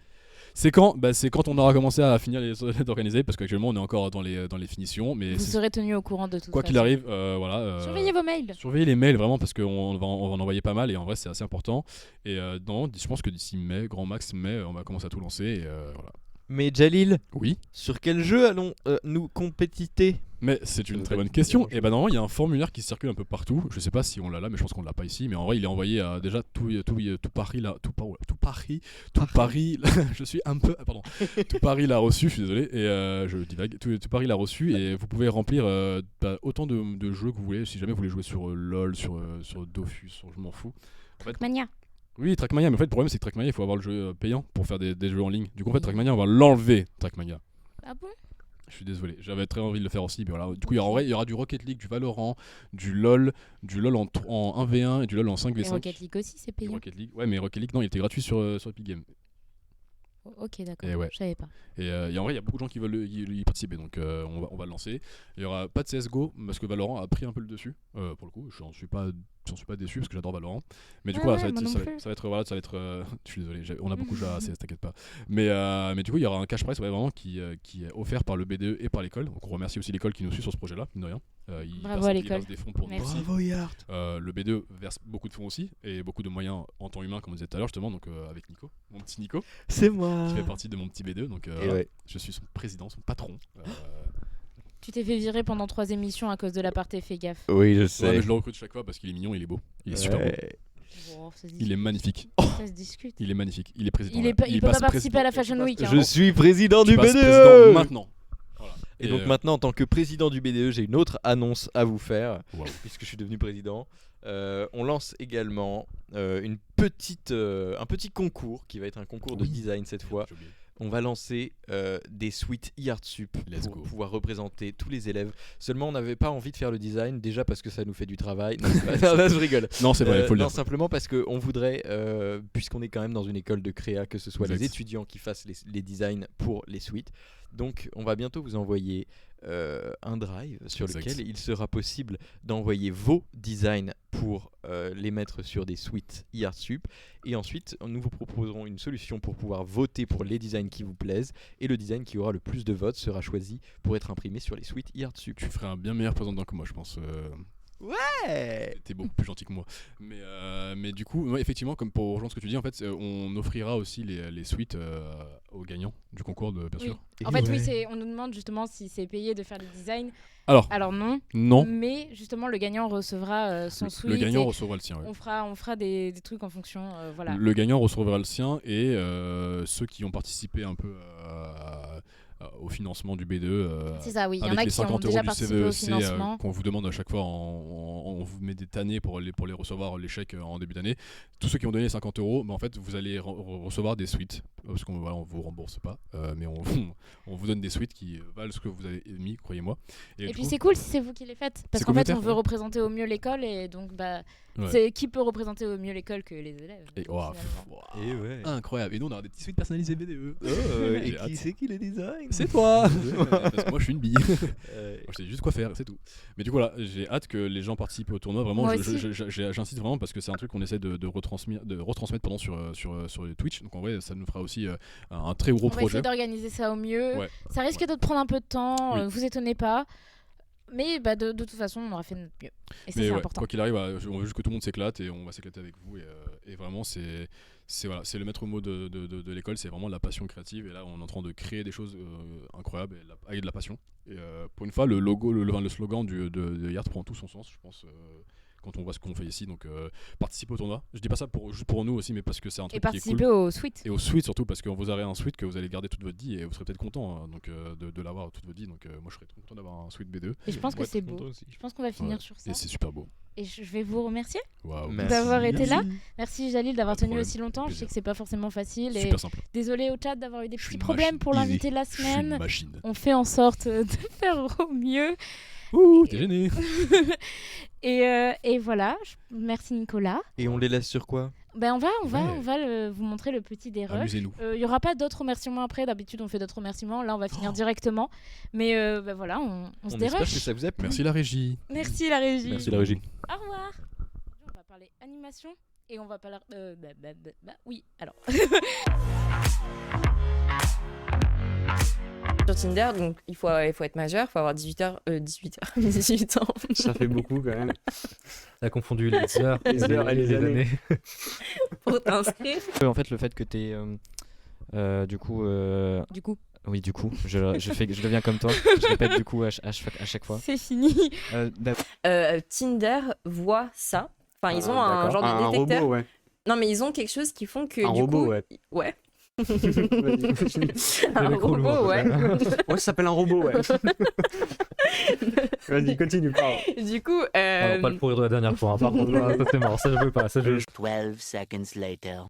C'est quand on aura commencé à finir d'organiser, parce qu'actuellement on est encore dans les finitions. Mais vous serez tenu au courant de tout ça. Quoi qu'il arrive, voilà. Surveillez vos mails. Surveillez les mails vraiment, parce qu'on va en envoyer pas mal et en vrai c'est assez important. Et je pense que d'ici mai, grand max mai, on va commencer à tout lancer. Et, voilà. Mais Jalil, oui. Sur quel jeu allons-nous compétiter? Mais c'est une très bonne question. Et normalement, il y a un formulaire qui circule un peu partout. Je sais pas si on l'a là, mais je pense qu'on l'a pas ici. Mais en vrai, il est envoyé à déjà tout Paris là, tout Paris. Je suis un peu, pardon. Tout Paris l'a reçu. Je suis désolé. Et je divague. Tout Paris l'a reçu et vous pouvez remplir autant de jeux que vous voulez. Si jamais vous voulez jouer sur LOL, sur Dofus, je m'en fous. Trackmania. Oui, Trackmania, mais en fait le problème c'est que Trackmania il faut avoir le jeu payant pour faire des jeux en ligne. Du coup en fait Trackmania on va l'enlever, Trackmania. Ah bon? Je suis désolé, j'avais très envie de le faire aussi, mais voilà. Du coup il y aura du Rocket League, du Valorant, du LOL en 1v1 et du LOL en 5v5. Et Rocket League aussi c'est payant. Rocket League, ouais mais Rocket League non il était gratuit sur Epic Games. Ok d'accord, ouais. je savais pas. Et en vrai il y a beaucoup de gens qui veulent y participer, donc on va le lancer. Il y aura pas de CSGO parce que Valorant a pris un peu le dessus, pour le coup, j'en suis pas déçu parce que j'adore Valorant. Mais du coup ça va être je suis désolé, on a beaucoup de jeux à CS, t'inquiète pas. Mais du coup il y aura un cash prize vraiment qui est offert par le BDE et par l'école. Donc on remercie aussi l'école qui nous suit sur ce projet là, mine de rien. Bravo à l'école. Des fonds pour nous aussi. Bravo Yart. Le BDE verse beaucoup de fonds aussi et beaucoup de moyens en temps humain comme on disait tout à l'heure justement, donc avec Nico, mon petit Nico. C'est moi. Qui fait partie de mon petit BDE, donc ouais. Je suis son président, son patron. Tu t'es fait virer pendant 3 émissions à cause de l'aparté, fais gaffe. Oui, je sais. Ouais, mais je le recrute chaque fois parce qu'il est mignon, il est beau. Il est super beau. Bon, il est magnifique. Ça se discute. Il est magnifique. Il est président. Il peut pas participer à la Fashion Week. Je suis président du BDE. Président maintenant. Voilà. Et donc maintenant, en tant que président du BDE, j'ai une autre annonce à vous faire, puisque je suis devenu président. On lance également un petit concours qui va être un concours de design cette fois. On va lancer des suites Yartsup pour pouvoir représenter tous les élèves. Seulement, on n'avait pas envie de faire le design, déjà parce que ça nous fait du travail. Non, je rigole. Non, c'est vrai, il faut le dire. Non, simplement parce qu'on voudrait, puisqu'on est quand même dans une école de créa, que ce soit les étudiants qui fassent les designs pour les suites. Donc, on va bientôt vous envoyer un drive sur lequel il sera possible d'envoyer vos designs pour les mettre sur des suites Yartsup. Et ensuite, nous vous proposerons une solution pour pouvoir voter pour les designs qui vous plaisent. Et le design qui aura le plus de votes sera choisi pour être imprimé sur les suites Yartsup. Tu ferais un bien meilleur président que moi, je pense. Ouais. T'es beaucoup plus gentil que moi. Mais du coup, effectivement, comme pour rejoindre ce que tu dis, en fait, on offrira aussi les suites aux gagnants du concours, bien sûr. En fait, oui, on nous demande justement si c'est payé de faire les designs. Alors non. Mais justement, le gagnant recevra son suite. Le gagnant recevra le sien. Oui. On fera des trucs en fonction. Voilà. Le gagnant recevra le sien et ceux qui ont participé un peu au financement du BDE. C'est ça, oui. Il y en a qui ont déjà participé au financement. Qu'on vous demande à chaque fois, on vous met des tannés pour les recevoir les chèques en début d'année. Tous ceux qui ont donné 50 €, en fait, vous allez recevoir des suites parce qu'on voilà, on vous rembourse pas, mais on vous donne des suites qui valent ce que vous avez mis, croyez-moi. Et du puis coup, c'est cool si c'est vous qui les faites, parce C'est qu'en fait on communautaire, veut ouais. représenter au mieux l'école, et donc Ouais. c'est qui peut représenter au mieux l'école que les élèves. Et, finalement. Et ouais. incroyable. Et nous on a des petites suites personnalisées BDE. Et J'ai hâte. qui c'est qui les design? C'est toi. Parce que moi je suis une bille. Moi je sais juste quoi faire, c'est tout. Mais du coup là, j'ai hâte que les gens participent au tournoi. Vraiment, Moi j'insiste vraiment parce que c'est un truc qu'on essaie de retransmettre pendant sur Twitch. Donc en vrai, ça nous fera aussi un très gros On va essayer projet. d'organiser ça au mieux. Ouais. Ça risque de prendre un peu de temps, Oui. vous étonnez pas. Mais de toute façon, on aura fait de notre mieux. Et ça, Mais c'est ouais, important. quoi qu'il arrive, on veut juste que tout le monde s'éclate et on va s'éclater avec vous. Et vraiment, c'est le maître mot de l'école, c'est vraiment la passion créative. Et là, on est en train de créer des choses incroyables avec de la passion. Et pour une fois, le slogan de Yard prend tout son sens, je pense. Quand on voit ce qu'on fait ici, donc participez au tournoi. Je dis pas ça juste pour nous aussi, mais parce que c'est un Et truc qui est cool. participer aux suites. Et au suite surtout, parce que vous aurez un suite que vous allez garder toute votre vie et vous serez peut-être content donc, de l'avoir toute votre vie. Donc moi je serais trop content d'avoir un suite BDE. Et je pense que Ouais, c'est très beau. content aussi. Je pense qu'on va finir Ouais. sur ça. Et c'est super beau. Et je vais vous remercier Waouh. Merci. d'avoir été là. Merci. Merci Jalil d'avoir Pas de tenu problème, aussi longtemps. Je plaisir. sais que c'est pas forcément facile. Et Super simple. désolé au chat d'avoir eu des Je suis petits une problèmes machine. pour Easy. l'invité de la Je suis une semaine. machine. On fait en sorte de faire au mieux. Ouh, t'es gêné. Et voilà. Merci Nicolas. Et on les laisse sur quoi? Ben on va Ouais. vous montrer le petit des rushs. Amusez-nous. Il y aura pas d'autres remerciements après. D'habitude, on fait d'autres remerciements. Là, on va finir directement. Mais ben voilà, on se On espère que dérush. ça vous a plu. Merci la régie. Merci la régie. Merci la régie. Au revoir. On va parler animation et on va parler. Oui, alors. Sur Tinder, donc il faut être majeur, il faut avoir 18 ans. Ça fait beaucoup quand même. T'as confondu les heures, Les heures et les années. Pour t'inscrire. En fait, le fait que t'es du coup. Du coup. Oui, du coup, je deviens comme toi. Je répète du coup à chaque fois. C'est fini. Tinder voit ça. Enfin, ils ont Ah, un d'accord. genre de détecteur. robot, ouais. Non, mais ils ont quelque chose qui font que Un du robot, coup, ouais. ouais. Vas-y. Un robot, ouais. Ouais, ça s'appelle un robot, ouais. Vas-y, continue, parle. Du coup, Alors, pas le pourrir de la dernière fois, hein. Par contre, là, ça c'est mort, ça je veux pas. Ça, je... 12 seconds later.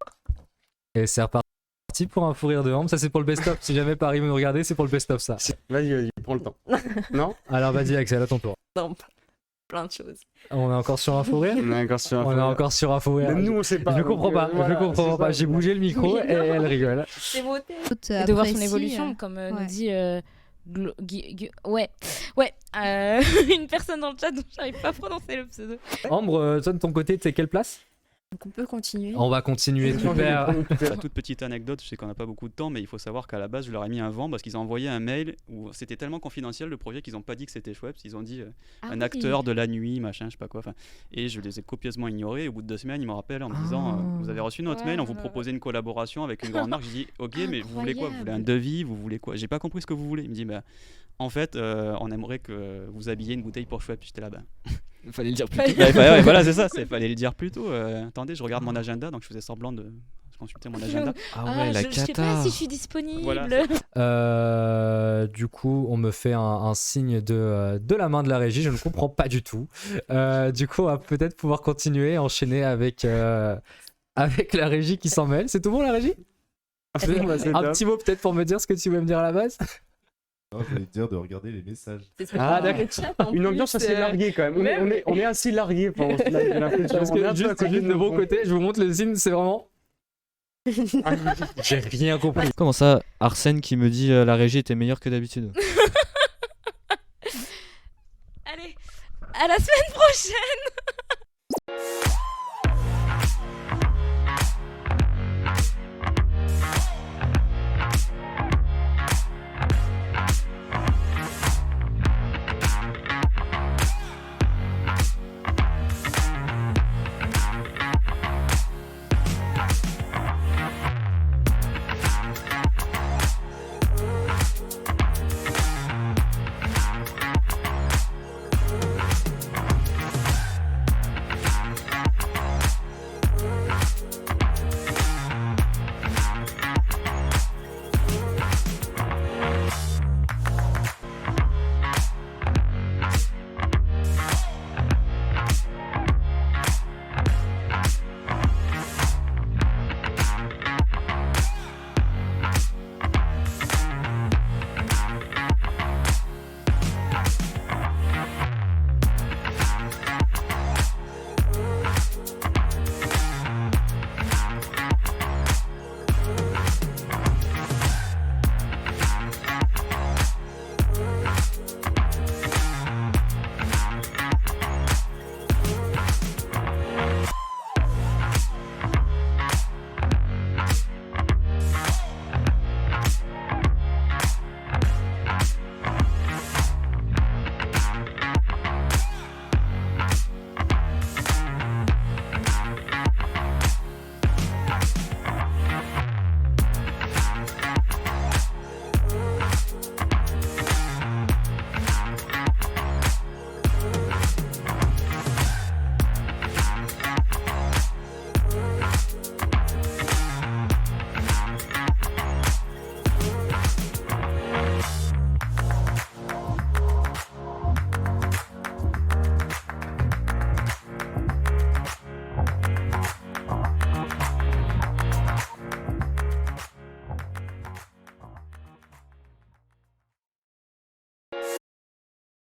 Et c'est reparti pour un fou rire de hambre. Ça c'est pour le best-of. Si jamais Paris veut nous regarder, c'est pour le best-of ça. Vas-y, prends le temps. Non? Alors vas-y Axel, à ton tour. non, plein de choses. On est encore sur un fou rire? On est encore sur un On est encore sur un fou rire. Même nous, on sait pas. Je comprends pas, je comprends pas. J'ai bougé le micro et elle rigole. C'est beauté. Et de voir son évolution, comme nous dit. Ouais, une personne dans le chat dont j'arrive pas à prononcer le pseudo. Ambre, toi de ton côté, t'es quelle place? Donc on peut continuer. On va continuer, super. Toute petite anecdote, je sais qu'on n'a pas beaucoup de temps, mais il faut savoir qu'à la base, je leur ai mis un vent parce qu'ils ont envoyé un mail où c'était tellement confidentiel le projet qu'ils n'ont pas dit que c'était chouette. Ils ont dit un acteur de la nuit, machin, je sais pas quoi. Et je les ai copieusement ignorés. Au bout de 2 semaines, ils me rappellent en me disant vous avez reçu notre mail, on vous proposait une collaboration avec une grande marque. J'ai dit ok, mais vous voulez quoi? Vous voulez un devis? Vous voulez quoi? J'ai pas compris ce que vous voulez. Il me dit en fait, on aimerait que vous habilliez une bouteille pour Schweppes. J'étais là, Il fallait le dire plus tôt. ouais, voilà, c'est ça, il fallait le dire plus tôt. Attendez, je regarde mon agenda, donc je faisais semblant de consulter mon agenda. Ah ouais, la je sais pas cata. si je suis disponible. Voilà. Du coup, on me fait un signe de la main de la régie, je ne comprends pas du tout. Du coup, on va peut-être pouvoir continuer, enchaîner avec la régie qui s'en mêle. C'est tout bon la régie? Un petit mot peut-être pour me dire ce que tu voulais me dire à la base? Non, je voulais te dire de regarder les messages. Ah d'accord. Une ambiance assez larguée quand même. On est assez largué pendant ce live, j'ai l'impression. Parce que juste de mon côté, je vous montre le signe, c'est vraiment... J'ai rien compris. Comment ça, Arsène qui me dit la régie était meilleure que d'habitude? Allez, à la semaine prochaine.